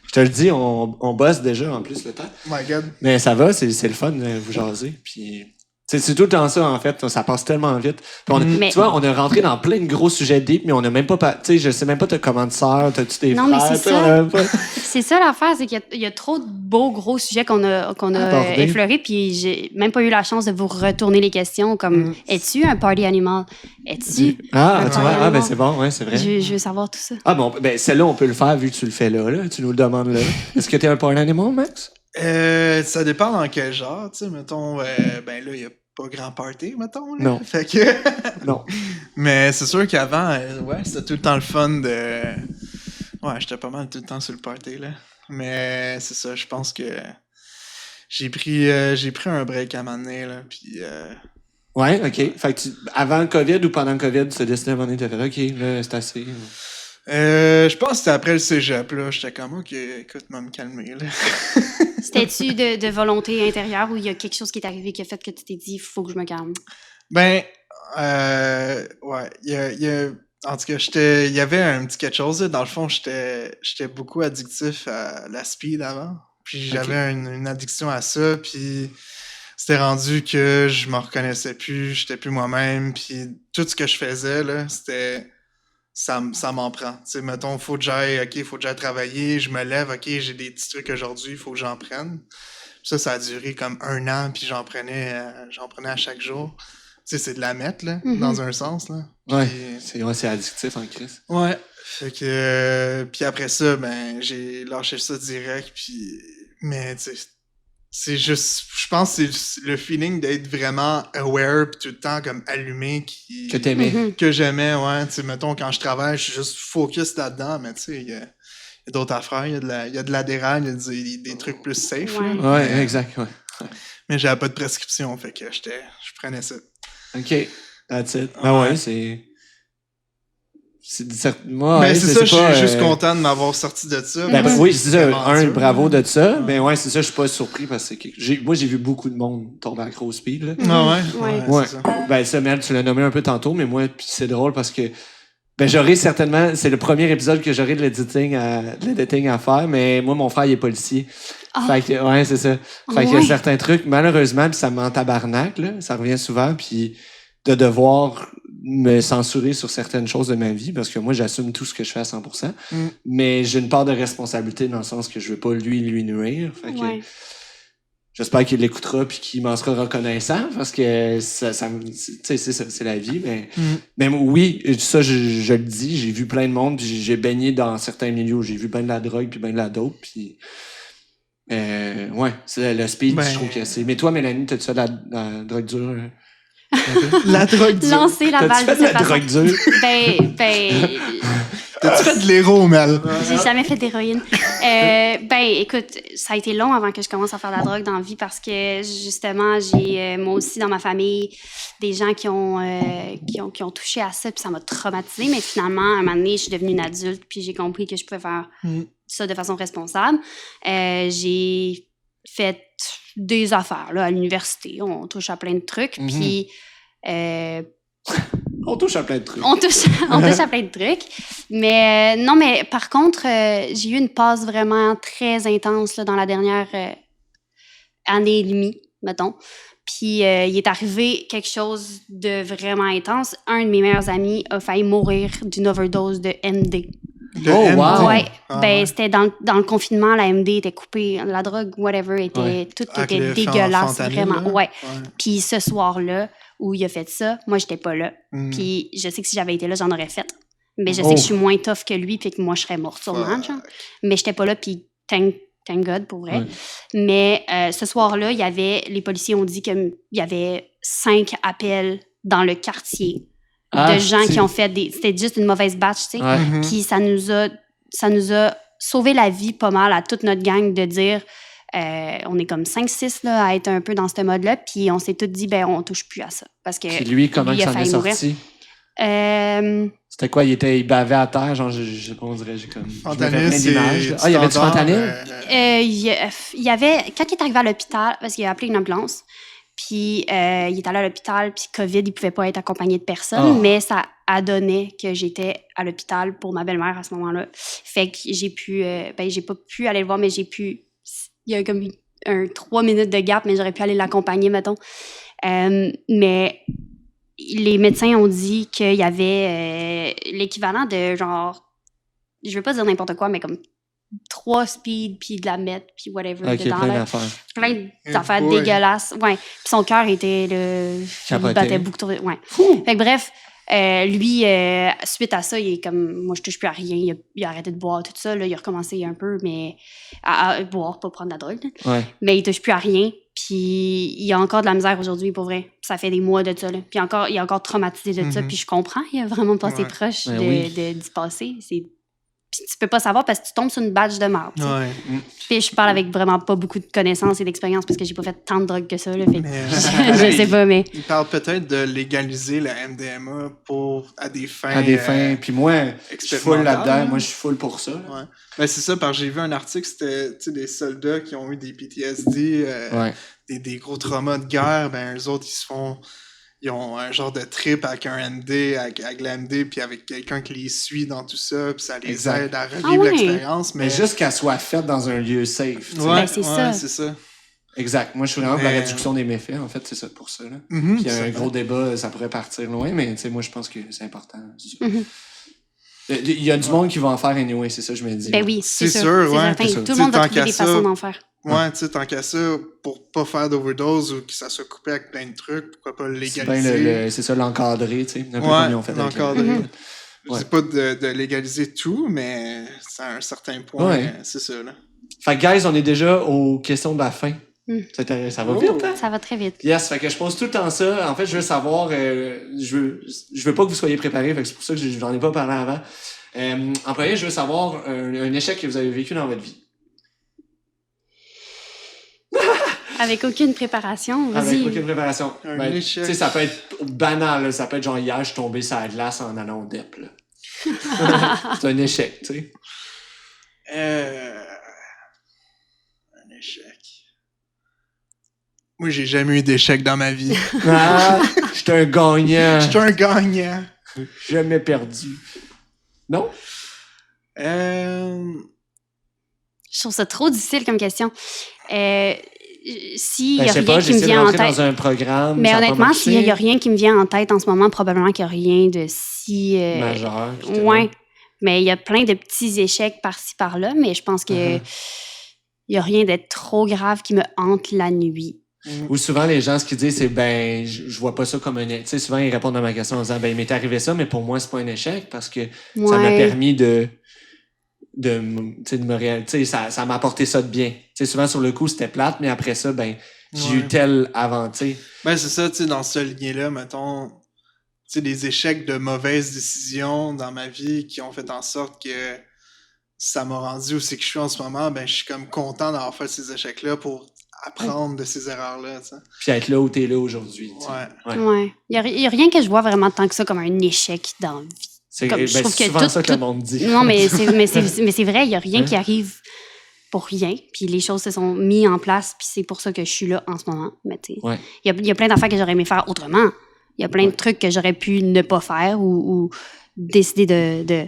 Je te le dis, on bosse déjà en plus le temps. Oh my God. Mais ça va, c'est le fun de vous jaser. Puis c'est tout le temps ça, en fait. Ça passe tellement vite. Puis Mais- tu vois, on est rentré dans plein de gros sujets deep, mais on n'a même pas... Tu sais, je sais même pas t'as comment de sœur, t'as-tu des Non, mais frères? c'est tu sais, ça. on a même pas- C'est ça l'affaire, c'est qu'il y a trop de beaux gros sujets qu'on a Abordés. effleurés, puis j'ai même pas eu la chance de vous retourner les questions comme es-tu un party animal? Es-tu Ah, un tu vois, party ben animal? c'est bon, ouais, c'est vrai. Je veux savoir tout ça. Ah bon, ben celle-là, on peut le faire vu que tu le fais là. Tu nous le demandes là. Est-ce que t'es un porn animal, Max? Ça dépend dans quel genre, tu sais, mettons, ben là, il y a pas grand party, mettons. Là. Non. Fait que... Non. Mais c'est sûr qu'avant, ouais, c'était tout le temps le fun de... Ouais, j'étais pas mal tout le temps sur le party, là. Mais c'est ça, je pense que j'ai pris un break à un moment donné, là, puis... Ouais, OK. Fait que avant le COVID ou pendant le COVID, tu t'es décidé à un moment donné, t'as fait OK, là, c'est assez. je pense que c'était après le cégep, là. J'étais comme, OK, écoute, moi me calmer, là. C'était-tu de volonté intérieure ou il y a quelque chose qui est arrivé qui a fait que tu t'es dit il faut que je me calme? Ben, ouais, en tout cas, il y avait un petit quelque chose, là. Dans le fond, j'étais beaucoup addictif à la speed avant. Puis j'avais une addiction à ça, puis c'était rendu que je me reconnaissais plus, j'étais plus moi-même, puis tout ce que je faisais, là, c'était... Ça m'en prend. Tu sais, mettons, faut que j'aille travailler, je me lève, OK, j'ai des petits trucs aujourd'hui, il faut que j'en prenne. Ça a duré comme 1 an, puis j'en prenais à chaque jour. Tu sais, c'est de la mettre, là, dans un sens, là. Ouais, Puis- c'est addictif en crise. Ouais. Fait que... puis après ça, ben, j'ai lâché ça direct, puis... Mais, tu sais, c'est juste... Je pense que c'est le feeling d'être vraiment aware, puis tout le temps, comme allumé, qui... Que t'aimais. que j'aimais, ouais. Tu sais, mettons, quand je travaille, je suis juste focus là-dedans, mais tu sais, il y a d'autres affaires, il y a de l'adhérent, il y a des trucs plus safe, Ouais. là. Ouais, exact, ouais. Mais j'avais pas de prescription, fait que je prenais ça. OK. That's it. Ben ouais, c'est moi, Mais ouais, c'est ça, je pas, suis juste content de m'avoir sorti de ça. Ben, parce oui, que c'est ça. vraiment dur, Bravo là. de ça. Mais ouais, c'est ça, je suis pas surpris parce que moi, j'ai vu beaucoup de monde tomber à gros speed, là. Ah ouais? Ouais. Ouais. C'est ça. Ben, ça, Mel, tu l'as nommé un peu tantôt, mais moi, puis c'est drôle parce que Ben, j'aurai certainement... C'est le premier épisode que j'aurai de l'editing à faire, mais moi, mon frère, il est policier. Fait que, ouais, c'est ça. Fait qu'il y a certains trucs, malheureusement, puis ça m'en tabarnak, là. Ça revient souvent, puis de devoir me censurer sur certaines choses de ma vie, parce que moi, j'assume tout ce que je fais à 100%. Mais j'ai une part de responsabilité dans le sens que je veux pas lui nuire. Fait que j'espère qu'il l'écoutera puis qu'il m'en sera reconnaissant, parce que ça tu sais, c'est la vie. Mais oui, ça, je le dis, j'ai vu plein de monde, puis j'ai baigné dans certains milieux. J'ai vu bien de la drogue, puis bien de la dope, puis... ouais, c'est le speed, je trouve que c'est... Mais toi, Mélanie, t'as-tu fait de la drogue dure? La drogue dure. Lancer la balle de T'as-tu fait de cette la façon. drogue dure? T'as-tu fait de l'héros, Mel? J'ai jamais fait d'héroïne. Écoute, ça a été long avant que je commence à faire de la drogue dans la vie parce que, justement, j'ai, moi aussi, dans ma famille, des gens qui ont touché à ça, puis ça m'a traumatisée. Mais finalement, à un moment donné, je suis devenue une adulte, puis j'ai compris que je pouvais faire ça de façon responsable. J'ai fait des affaires, là, à l'université. On touche à plein de trucs, puis... On touche à plein de trucs. On touche à plein de trucs. Mais non, mais par contre, j'ai eu une passe vraiment très intense là, dans la dernière année et demie, mettons. Puis il est arrivé quelque chose de vraiment intense. Un de mes meilleurs amis a failli mourir d'une overdose de MD. Oh, wow! Ouais, c'était dans le confinement, la MD était coupée, la drogue, whatever, tout était dégueulasse, vraiment. Ouais. Puis ce soir-là, où il a fait ça, moi, j'étais pas là. Puis je sais que si j'avais été là, j'en aurais fait. Mais je sais que je suis moins tough que lui, puis que moi, je serais morte sûrement, genre. Mais j'étais pas là, puis thank God, pour vrai. Mais ce soir-là, les policiers ont dit qu'il y avait 5 appels dans le quartier de gens qui ont fait c'était juste une mauvaise batch, tu sais. Puis ça nous a sauvé la vie pas mal à toute notre gang de dire... on est comme 5-6 là, à être un peu dans ce mode-là, puis on s'est tous dit, on touche plus à ça. Parce que puis lui, comment il s'en est sorti? C'était quoi? Il bavait à terre, genre, je sais pas, on dirait, j'ai comme... Fentanyl, il y avait du fentanyl? Il y avait... Quand il est arrivé à l'hôpital, parce qu'il a appelé une ambulance, puis il est allé à l'hôpital, puis COVID, il pouvait pas être accompagné de personne, mais ça a donné que j'étais à l'hôpital pour ma belle-mère à ce moment-là. Fait que j'ai pas pu aller le voir, mais j'ai pu... Il y a comme 3 minutes de gap, mais j'aurais pu aller l'accompagner, mettons. Mais les médecins ont dit qu'il y avait l'équivalent de genre, je veux pas dire n'importe quoi, mais comme 3 speed, puis de la meth, puis whatever dedans. Plein d'affaires dégueulasses. Ouais. Puis son cœur était... il battait beaucoup trop... Ouais. Fait que bref... lui, suite à ça, il est comme, moi, je touche plus à rien. Il a arrêté de boire, tout ça. Là, il a recommencé un peu, mais à boire, pas prendre de la drogue. Mais il touche plus à rien. Puis il a encore de la misère aujourd'hui, pour vrai. Ça fait des mois de ça. Là. Puis il est encore traumatisé de ça. Puis je comprends, il a vraiment passé proche d'y passer. Puis tu peux pas savoir parce que tu tombes sur une badge de merde. Puis je parle avec vraiment pas beaucoup de connaissances et d'expérience parce que j'ai pas fait tant de drogue que ça. Là, fait je sais pas, mais... Il parle peut-être de légaliser la MDMA à des fins... À des fins. Puis moi, je suis full là-dedans. Moi, je suis full pour ça. Ben, c'est ça, parce que j'ai vu un article, c'était des soldats qui ont eu des PTSD, des gros traumas de guerre. Ben, eux autres, ils ont un genre de trip avec un MD, avec la MD, puis avec quelqu'un qui les suit dans tout ça, puis ça les aide à revivre l'expérience. Mais juste qu'elle soit faite dans un lieu safe. C'est ça. Exact. Moi, je suis vraiment pour la réduction des méfaits. En fait, c'est ça pour ça. Là. Puis il y a un gros débat, ça pourrait partir loin, mais moi, je pense que c'est important. Il y a du monde qui va en faire anyway, c'est ça que je me dis. Ben oui, c'est sûr. Tout le monde va trouver des façons d'en faire. Ouais, tu sais, tant qu'à ça, pour pas faire d'overdose ou que ça soit coupé avec plein de trucs, pourquoi pas le légaliser? C'est ça, l'encadrer, tu sais. Un peu comme ils ont fait l'encadrer. Je dis pas de légaliser tout, mais à un certain point, c'est ça, là. Fait que, guys, on est déjà aux questions de la fin. Ça va vite, hein? Ça va très vite. Yes, fait que je pose tout le temps ça. En fait, je veux savoir... je veux pas que vous soyez préparés, fait que c'est pour ça que j'en ai pas parlé avant. En premier, je veux savoir un échec que vous avez vécu dans votre vie. Avec aucune préparation, vas-y. Avec aucune préparation. Un échec. Tu sais, ça peut être banal, là. Ça peut être genre hier, je suis tombé sur la glace en allant au DEP, là. C'est un échec, tu sais. Un échec. Moi, j'ai jamais eu d'échec dans ma vie. J'étais un gagnant. J'étais un gagnant. Jamais perdu. Non? Je trouve ça trop difficile comme question. S'il Ben, y je a sais rien pas, qui me j'essaie de vient en rentrer tête. dans un programme. Mais ça a pas honnêtement, s'il y marché. a rien qui me vient en tête en ce moment, probablement qu'il n'y a rien de si. Majeur. justement. Ouais. Mais il y a plein de petits échecs par-ci, par-là, mais je pense que Uh-huh. il n'y a rien d'être trop grave qui me hante la nuit. Ou souvent, les gens, ce qu'ils disent, c'est ben, je vois pas ça comme un échec. Tu sais, souvent, ils répondent à ma question en disant, ben, il m'est arrivé ça, mais pour moi, c'est pas un échec parce que ça m'a Ouais. permis de me réaliser. Ça m'a apporté ça de bien. Tu sais, souvent, sur le coup, c'était plate, mais après ça, ben, j'ai eu Ouais. tel avant, tu sais. Ben, c'est ça, tu sais, dans ce lien-là, mettons, tu sais, des échecs de mauvaises décisions dans ma vie qui ont fait en sorte que ça m'a rendu où c'est que je suis en ce moment, ben, je suis comme content d'avoir fait ces échecs-là pour apprendre de ces erreurs-là, tu sais. Puis être là où t'es là aujourd'hui. tu sais. Ouais. Ouais. Ouais. Il y a rien que je vois vraiment tant que ça comme un échec dans la vie. C'est Comme, ben, je trouve c'est que souvent tout- ça que le tout- monde dit. Non, mais c'est vrai, il n'y a rien Hein? qui arrive pour rien. Puis les choses se sont mises en place, puis c'est pour ça que je suis là en ce moment. Mais tu sais, Ouais. il y a plein d'affaires que j'aurais aimé faire autrement. Il y a plein Ouais. de trucs que j'aurais pu ne pas faire ou décider de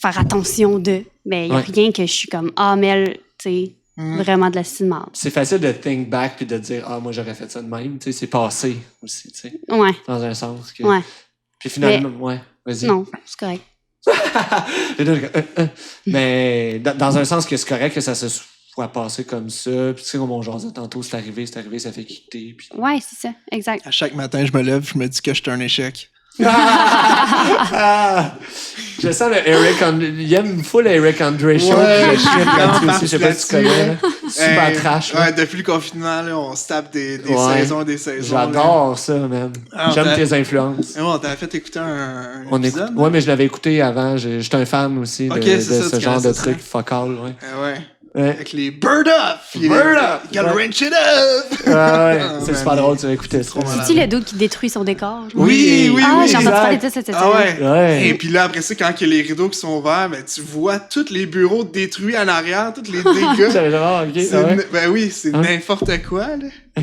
faire attention de. Mais il n'y a Ouais. rien que je suis comme, ah, Mel, tu sais, vraiment de la style marde. C'est facile de think back puis de dire, ah, moi, j'aurais fait ça de même. Tu sais, c'est passé aussi, tu sais, Ouais, dans un sens. Que... ouais. Puis finalement, ouais, vas-y. Non, c'est correct. Mais dans un sens que c'est correct que ça se soit passé comme ça. Puis tu sais, comme on jasait tantôt, c'est arrivé, ça fait quitter. Puis... Ouais, c'est ça, exact. À chaque matin, je me lève, je me dis que je suis un échec. Ah! Je sens le Eric Andre. Il aime full Eric Andre show. Ouais, Puis je suis là-dessus aussi. Je sais pas si tu là-dessus, connais. là. Super Hey, trash. là. Ouais, depuis le confinement, là, on se tape des Ouais. saisons et des saisons. là. J'adore ça, man. Ah, J'aime t'as- tes influences. Et ouais, on t'avait fait écouter un On épisode. écoute... Ouais, mais je l'avais écouté avant. J'étais un fan aussi Ok, de c'est ça, ce tu genre de connaissais truc ça. focal. Ouais. Ouais. Ouais. Avec les Bird Up! Bird Up! You gotta Ouais. wrench it up! Ah ouais, c'est man, super drôle, tu vas écouter ça. trop malade. C'est-tu le dude qui détruit son décor? genre? Oui, oui, Ah, oui. j'ai entendu exact. parler de ça cette Ah ouais. Ouais. Et puis là, après ça, quand il y a les rideaux qui sont ouverts, ben, tu vois tous les bureaux détruits en arrière, tous les dégâts. J'avais jamais remarqué. C'est Ouais. Ben oui, c'est Hein? n'importe quoi, là.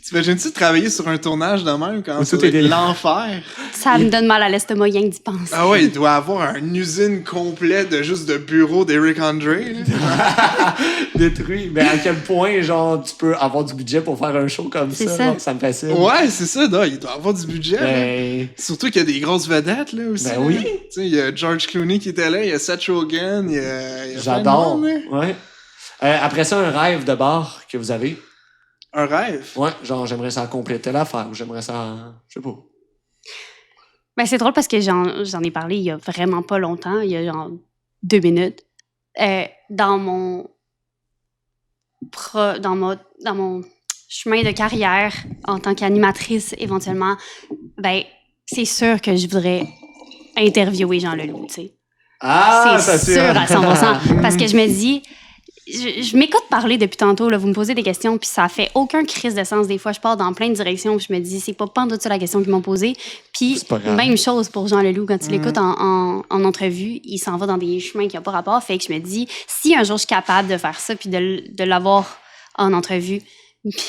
T'imagines-tu travailler sur un tournage de même quand Où ça tout doit est être des- l'enfer? Ça me donne mal à l'estomac, rien que d'y penser. Ah ouais, il doit avoir une usine complète de juste de bureaux d'Eric Andre, là. Détruit. Mais à quel point, genre, tu peux avoir du budget pour faire un show comme C'est ça? ça. genre, ça me fascine. Ouais, c'est ça, là, il doit avoir du budget, là. Ben, Surtout qu'il y a des grosses vedettes, là, aussi. Ben là. oui. Tu sais, il y a George Clooney qui était là, il y a Seth Rogen, il y a plein de j'adore. monde, là. Ouais. Après ça, un rêve de bar que vous avez? Un rêve. Ouais, genre, j'aimerais ça compléter l'affaire ou j'aimerais ça. Je sais pas. Ben, c'est drôle parce que j'en ai parlé il y a vraiment pas longtemps, il y a genre 2 minutes. Dans mon dans mon chemin de carrière en tant qu'animatrice éventuellement, ben c'est sûr que je voudrais interviewer Jean Leloup, tu sais. Ah, c'est sûr à 100%. Parce que je me dis, je m'écoute parler depuis tantôt, là, vous me posez des questions, puis ça fait aucun crise de sens. Des fois, je pars dans plein de directions, puis je me dis, c'est pas pantoute ça la question qu'ils m'ont posée. Puis, C'est pas grave. même chose pour Jean Leloup, quand tu l'écoutes en entrevue, il s'en va dans des chemins qui n'ont pas rapport. Fait que je me dis, si un jour je suis capable de faire ça, puis de l'avoir en entrevue,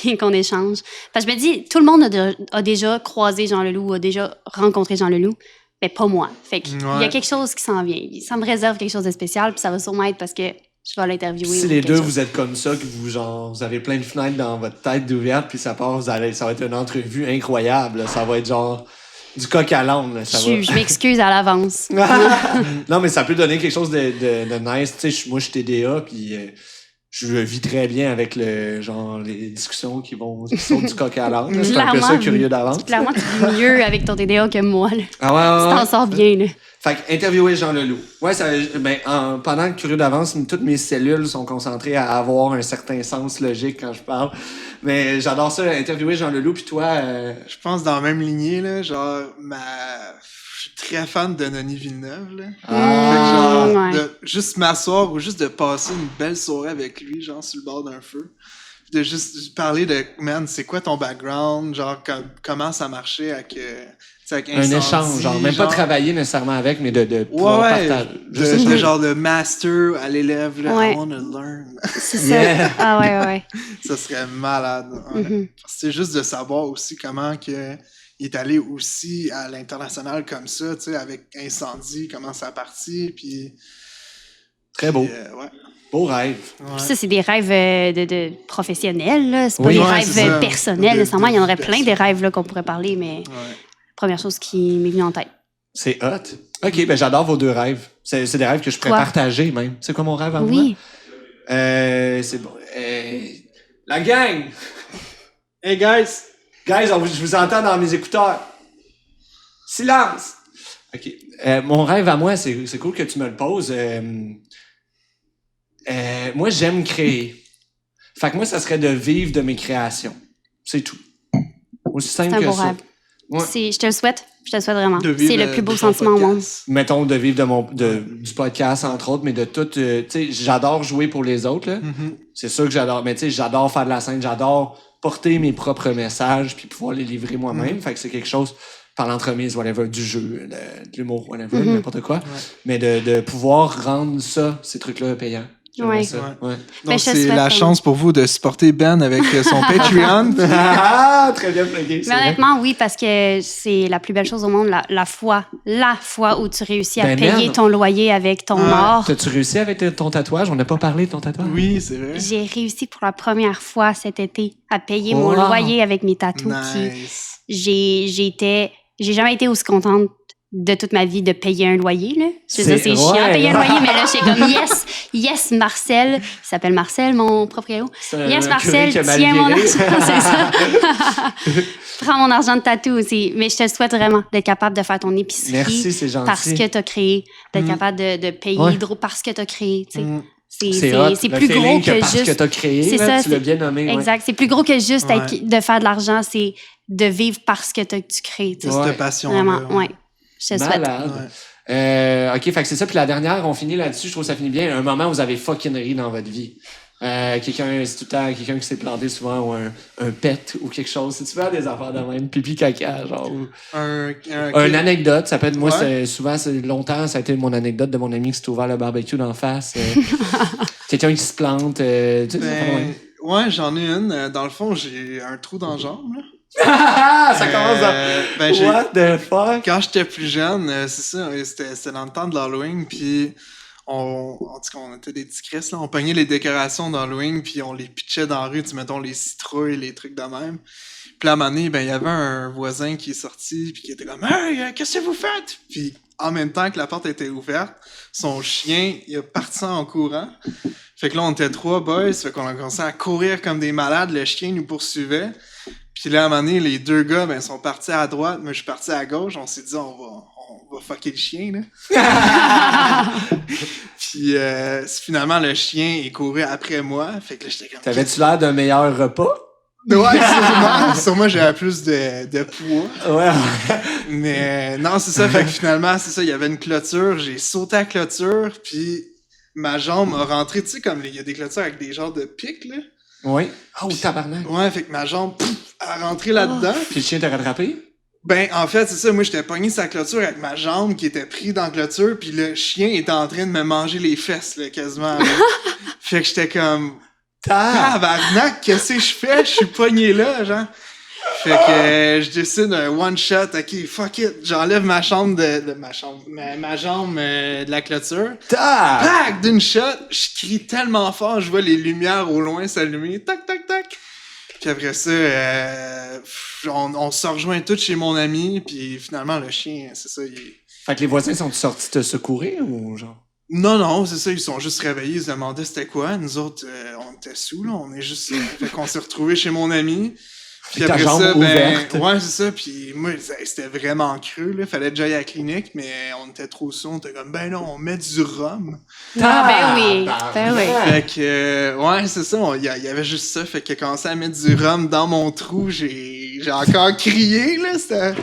puis qu'on échange. Parce que je me dis, tout le monde a déjà croisé Jean Leloup, a déjà rencontré Jean Leloup, mais pas moi. Fait qu'il y a quelque chose qui s'en vient. Ça me réserve quelque chose de spécial, puis ça va sûrement être parce que je vais l'interviewer. Si ou les quelque deux, chose. vous êtes comme ça, que vous avez plein de fenêtres dans votre tête d'ouvertes, puis ça part, ça va être une entrevue incroyable. Là. Ça va être genre du coq à l'âne. Là. Ça va. Je m'excuse à l'avance. Non, mais ça peut donner quelque chose de nice. Tu sais, moi, je suis TDA, puis je vis très bien avec les discussions qui sont du coq à l'âne. là. C'est un peu ça, curieux d'avance. Clairement, tu vis mieux avec ton TDA que moi. Là. Ah ouais, Tu t'en sors bien. Là. Fait que interviewer Jean Leloup. Ouais, pendant que curieux d'avance, toutes mes cellules sont concentrées à avoir un certain sens logique quand je parle. Mais j'adore ça, interviewer Jean Leloup, puis toi... Je pense dans la même lignée, là, genre, je suis très fan de Denis Villeneuve, là. Fait que genre, ouais. de juste m'asseoir ou juste de passer une belle soirée avec lui, genre, sur le bord d'un feu. De juste parler de, man, c'est quoi ton background, genre, comment ça marchait avec un Incendie, échange, genre, même pas travailler nécessairement avec, mais de pouvoir Ouais, partager. de genre de master à l'élève, là, Ouais. I wanna learn. C'est Yeah. ça. Ah ouais. Ça serait malade. Mhm. C'est juste de savoir aussi comment que il est allé aussi à l'international comme ça, tu sais, avec Incendie, comment ça a parti, puis... Très beau. Ouais. Beau rêve. Puis ça, c'est des rêves de professionnels, là. C'est pas Oui. des Ouais, rêves c'est ça. personnels. De Nécessairement, il y en aurait vie plein des rêves là, qu'on pourrait parler, mais première chose qui m'est venue en tête. C'est hot. OK, ben j'adore vos 2 rêves. C'est des rêves que je pourrais Toi? partager même. C'est quoi mon rêve à moi? Oui. C'est bon. La gang! Hey guys! Guys, je vous entends dans mes écouteurs. Silence! OK. Mon rêve à moi, c'est cool que tu me le poses. Moi, j'aime créer. Fait que moi, ça serait de vivre de mes créations. C'est tout. Aussi simple C'est un que beau ça. rêve. Ouais. Je te le souhaite. Je te le souhaite vraiment. De vivre, C'est le plus beau de ton sentiment au monde. podcast. Mettons, de vivre du podcast, entre autres, mais de tout. Tu sais, j'adore jouer pour les autres, là. C'est sûr que j'adore. Mais tu sais, j'adore faire de la scène. J'adore porter mes propres messages puis pouvoir les livrer moi-même. Fait que c'est quelque chose, par l'entremise, whatever, du jeu, de l'humour, whatever, n'importe quoi. Mais de pouvoir rendre ça, ces trucs-là, payants. J'aimerais Ouais. ça. Ouais. Ben, Donc, je te c'est souhaite, la chance pour vous de supporter Ben avec son Patreon. Ah, très bien plugué. Mais honnêtement, oui, parce que c'est la plus belle chose au monde, la fois où tu réussis à Ben, payer merde. ton loyer avec ton mort. T'as-tu réussi avec ton tatouage? On n'a pas parlé de ton tatouage? Oui, c'est vrai. J'ai réussi pour la première fois cet été à payer Wow. mon loyer avec mes tatous. Puis Nice. j'ai jamais été aussi contente de toute ma vie de payer un loyer, là. Je veux dire, c'est Ouais. chiant payer un loyer, mais là, j'étais comme yes, Marcel. Il s'appelle Marcel, mon proprio. C'est Yes, un Marcel, curé qui a mal tiens mon viré. argent. C'est ça. Prends mon argent de tatou aussi. Mais je te souhaite vraiment d'être capable de faire ton épicerie. Merci, c'est gentil. Parce que tu as créé, d'être capable de payer Ouais. Hydro parce que tu as créé. Tu sais. C'est hot. C'est Le plus gros feeling que parce juste. que t'as créé, C'est là, ça, tu l'as c'est- bien nommé. ouais. Exact. C'est plus gros que juste Ouais. de faire de l'argent, c'est de vivre parce que tu crées. tu sais. Ouais. Cette passion-là. Vraiment, ouais. Je te souhaite. Malade. OK, fait que c'est ça. Puis la dernière, on finit là-dessus. Je trouve que ça finit bien. Un moment où vous avez fucking ri dans votre vie. Quelqu'un, c'est tout le temps quelqu'un qui s'est planté souvent ou un pet ou quelque chose. Si tu veux des affaires de même, pipi caca, genre. Ou... Une anecdote, ça peut être moi, Ouais. c'est longtemps, ça a été mon anecdote de mon ami qui s'est ouvert le barbecue d'en face. Quelqu'un qui se plante. Tu sais, des affaires de même. Ouais, j'en ai une. Dans le fond, j'ai un trou dans la jambe. Là. Ça commence à. Ben, What the fuck? Quand j'étais plus jeune, c'est ça, c'était dans le temps de l'Halloween, puis en tout cas, on était des petits Chris, là, on pognait les décorations d'Halloween, puis on les pitchait dans la rue, mettons les citrouilles, les trucs de même. Puis là, à un moment donné, ben, il y avait un voisin qui est sorti, puis qui était comme « Hey, qu'est-ce que vous faites? » Puis en même temps que la porte était ouverte, son chien, il est parti en courant. Fait que là, on était 3 boys, fait qu'on a commencé à courir comme des malades, le chien nous poursuivait. Puis là, à un moment donné, les 2 gars, ben, sont partis à droite, moi, je suis parti à gauche. On s'est dit, on va fucker le chien, là. Puis finalement, le chien est couru après moi. Fait que là, j'étais comme... T'avais-tu l'air d'un meilleur repas? Ouais, sûrement j'avais plus de poids. Ouais. Mais non, c'est ça. Fait que finalement, c'est ça, il y avait une clôture. J'ai sauté à la clôture, puis ma jambe a rentré, tu sais, comme il y a des clôtures avec des genres de pics, là. Oui. Oh, tabarnak. Ouais, fait que ma jambe a rentré là-dedans. Puis le chien t'a rattrapé? Ben, en fait, c'est ça. Moi, j'étais pogné sur la clôture avec ma jambe qui était prise dans la clôture, puis le chien était en train de me manger les fesses, là, quasiment. Là. Fait que j'étais comme... Tabarnak, qu'est-ce que je fais? Je suis pogné là, genre. Fait que je décide un one shot, ok, fuck it, j'enlève ma jambe ma jambe de la clôture. Pac, d'une shot, je crie tellement fort, je vois les lumières au loin s'allumer, tac, tac, tac. Puis après ça, on se rejoint tous chez mon ami, puis finalement le chien, c'est ça, il est... Fait que les voisins sont sortis te secourir ou genre? Non, c'est ça, ils sont juste réveillés, ils se demandaient c'était quoi. Nous autres, on était sous, là, on est juste... fait qu'on s'est retrouvés chez mon ami. Puis ta après jambe ça, ouverte. ouais, c'est ça, puis moi, c'était vraiment creux, là, fallait déjà aller à la clinique, mais on était trop sous, on était comme, ben non, on met du rhum. Ah, ben oui. Ben oui. Fait que, ouais, c'est ça, il y avait juste ça, fait que commencé à mettre du rhum dans mon trou, j'ai encore crié, là, c'était...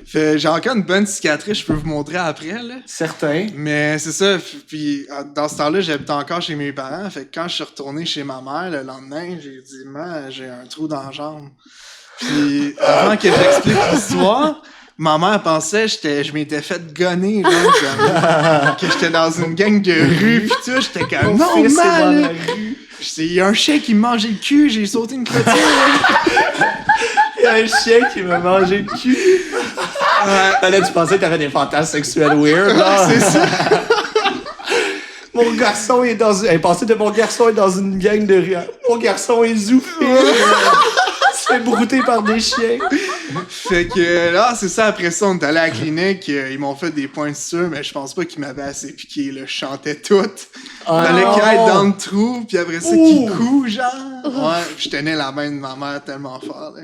Fait, j'ai encore une bonne cicatrice, je peux vous montrer après, là. Certain. Mais c'est ça, puis dans ce temps-là, j'habitais encore chez mes parents, fait que quand je suis retourné chez ma mère le lendemain, j'ai dit, man, j'ai un trou dans la jambe. Puis avant que j'explique l'histoire, ma mère pensait que je m'étais fait gonner, là, que j'étais dans une gang de rue, pis tout, j'étais comme, non, man! Il y a un chien qui me mangeait le cul, j'ai sauté une clôture. Il y a un chien qui m'a mangé le cul. Là, tu pensais que t'avais des fantasmes sexuels weird, là. C'est ça. Mon garçon est dans... Elle pensait de mon garçon est dans une gang de rire. Mon garçon est zoophile. Il se fait brouter par des chiens. Fait que là, c'est ça. Après ça, on est allé à la clinique. Ils m'ont fait des points de suture, mais je pense pas qu'ils m'avaient assez piqué. Là. Je chantais tout. Fallait qu'il aille dans le trou, puis après ça, qu'il coud, genre. Ouais, je tenais la main de ma mère tellement fort. Là.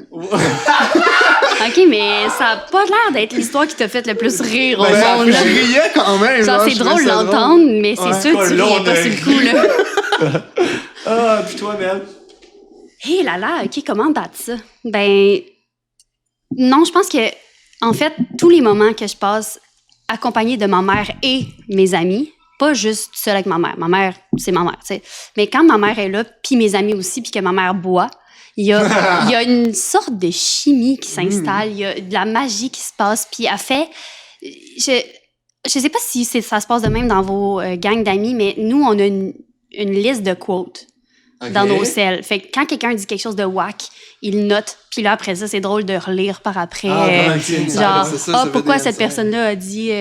OK, mais ça a pas l'air d'être l'histoire qui t'a fait le plus rire au monde. Je là. riais quand même. Genre, c'est je drôle trouvais ça d'entendre, mais c'est Ouais, sûr que tu là, riais on pas a sur le ri. coup, là. Ah, puis toi, Mel? Hé là là, OK, comment date ça? Ben, non, je pense que, en fait, tous les moments que je passe accompagnée de ma mère et mes amis, pas juste seule avec ma mère. Ma mère, c'est ma mère, tu sais. Mais quand ma mère est là, puis mes amis aussi, puis que ma mère boit, il y a une sorte de chimie qui s'installe, il y a de la magie qui se passe, puis elle fait... Je sais pas si ça se passe de même dans vos gangs d'amis, mais nous, on a une liste de quotes. Okay. Dans nos selles. Fait que quand quelqu'un dit quelque chose de whack, il note, puis là, après ça, c'est drôle de relire par après. Genre, c'est ça, ça fait pourquoi des cette insights. personne-là a dit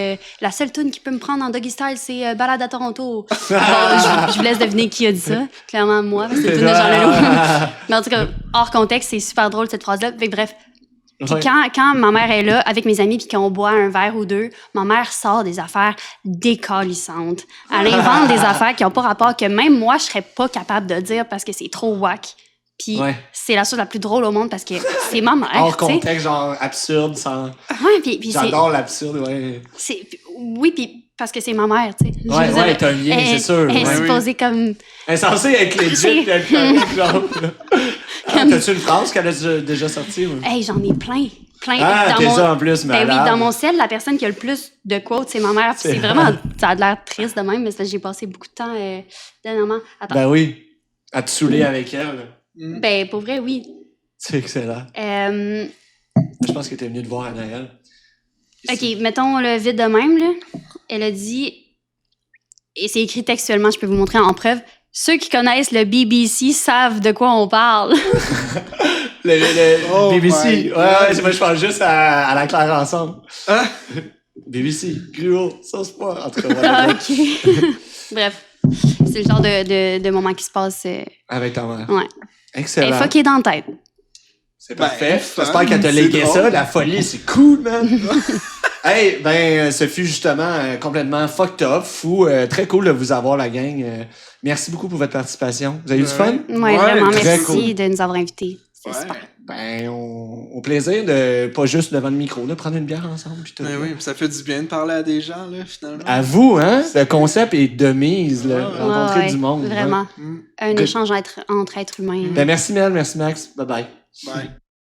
la seule tune qui peut me prendre en doggy style, c'est Balade à Toronto. Bon, je vous laisse deviner qui a dit ça. Clairement, moi, parce que c'est une tune de Jean Leloup. Mais en tout cas, hors contexte, c'est super drôle, cette phrase-là. Fait que bref. Puis quand ma mère est là, avec mes amis, puis qu'on boit un verre ou deux, ma mère sort des affaires décalissantes. Elle invente des affaires qui n'ont pas rapport, que même moi, je serais pas capable de dire parce que c'est trop whack. Puis c'est la chose la plus drôle au monde parce que c'est ma mère. Hors t'sais. contexte, genre absurde, sans... Ouais, puis J'adore l'absurde, ouais. oui, puis parce que c'est ma mère, tu sais. Je veux dire, Ouais, t'as un lien, c'est sûr. Elle est Ouais. supposée comme... Elle est censée être legit, puis être un exemple. T'as-tu une phrase qu'elle a déjà sortie? Ouais? Hey, j'en ai plein. Ah, Dans t'es mon- ça en plus, Ben oui, malade. dans mon ciel, la personne qui a le plus de quotes, c'est ma mère. Puis c'est vraiment... Ça a l'air triste de même, mais c'est parce que j'ai passé beaucoup de temps dernièrement. Attends. Ben oui. À te saouler avec elle. Ben, pour vrai, oui. C'est excellent. Je pense que t'es venu te voir à Noël. OK, mettons le vide de même, là. Elle a dit, et c'est écrit textuellement, je peux vous montrer en preuve, ceux qui connaissent le BBC savent de quoi on parle. Le Oh BBC. my Ouais, moi je pense juste à la Claire ensemble. Hein? BBC, gruau, sauce pas. En tout cas, Ah, voilà. OK. Bref, c'est le genre de moment qui se passe. Avec ta mère. Ouais. Elle Excellent. est fuckée dans la tête. C'est parfait. fun, J'espère qu'elle t'a c'est légué drôle. ça. La folie, c'est cool, man. Hey, ben, ce fut justement complètement fucked up, fou. Très cool de vous avoir, la gang. Merci beaucoup pour votre participation. Vous avez eu du fun? Ouais, vraiment, très merci cool. de nous avoir invités. C'est Ouais. super. Ben, au plaisir de, pas juste devant le micro, de prendre une bière ensemble. Puis tout. Ben oui, ça fait du bien de parler à des gens, là, finalement. À vous, hein? Le concept est de mise, là. Ouais, Rencontrer Ouais, du monde. Vraiment. hein. Un échange entre êtres humains. Ben, merci Mel, merci Max. Bye bye. Bye.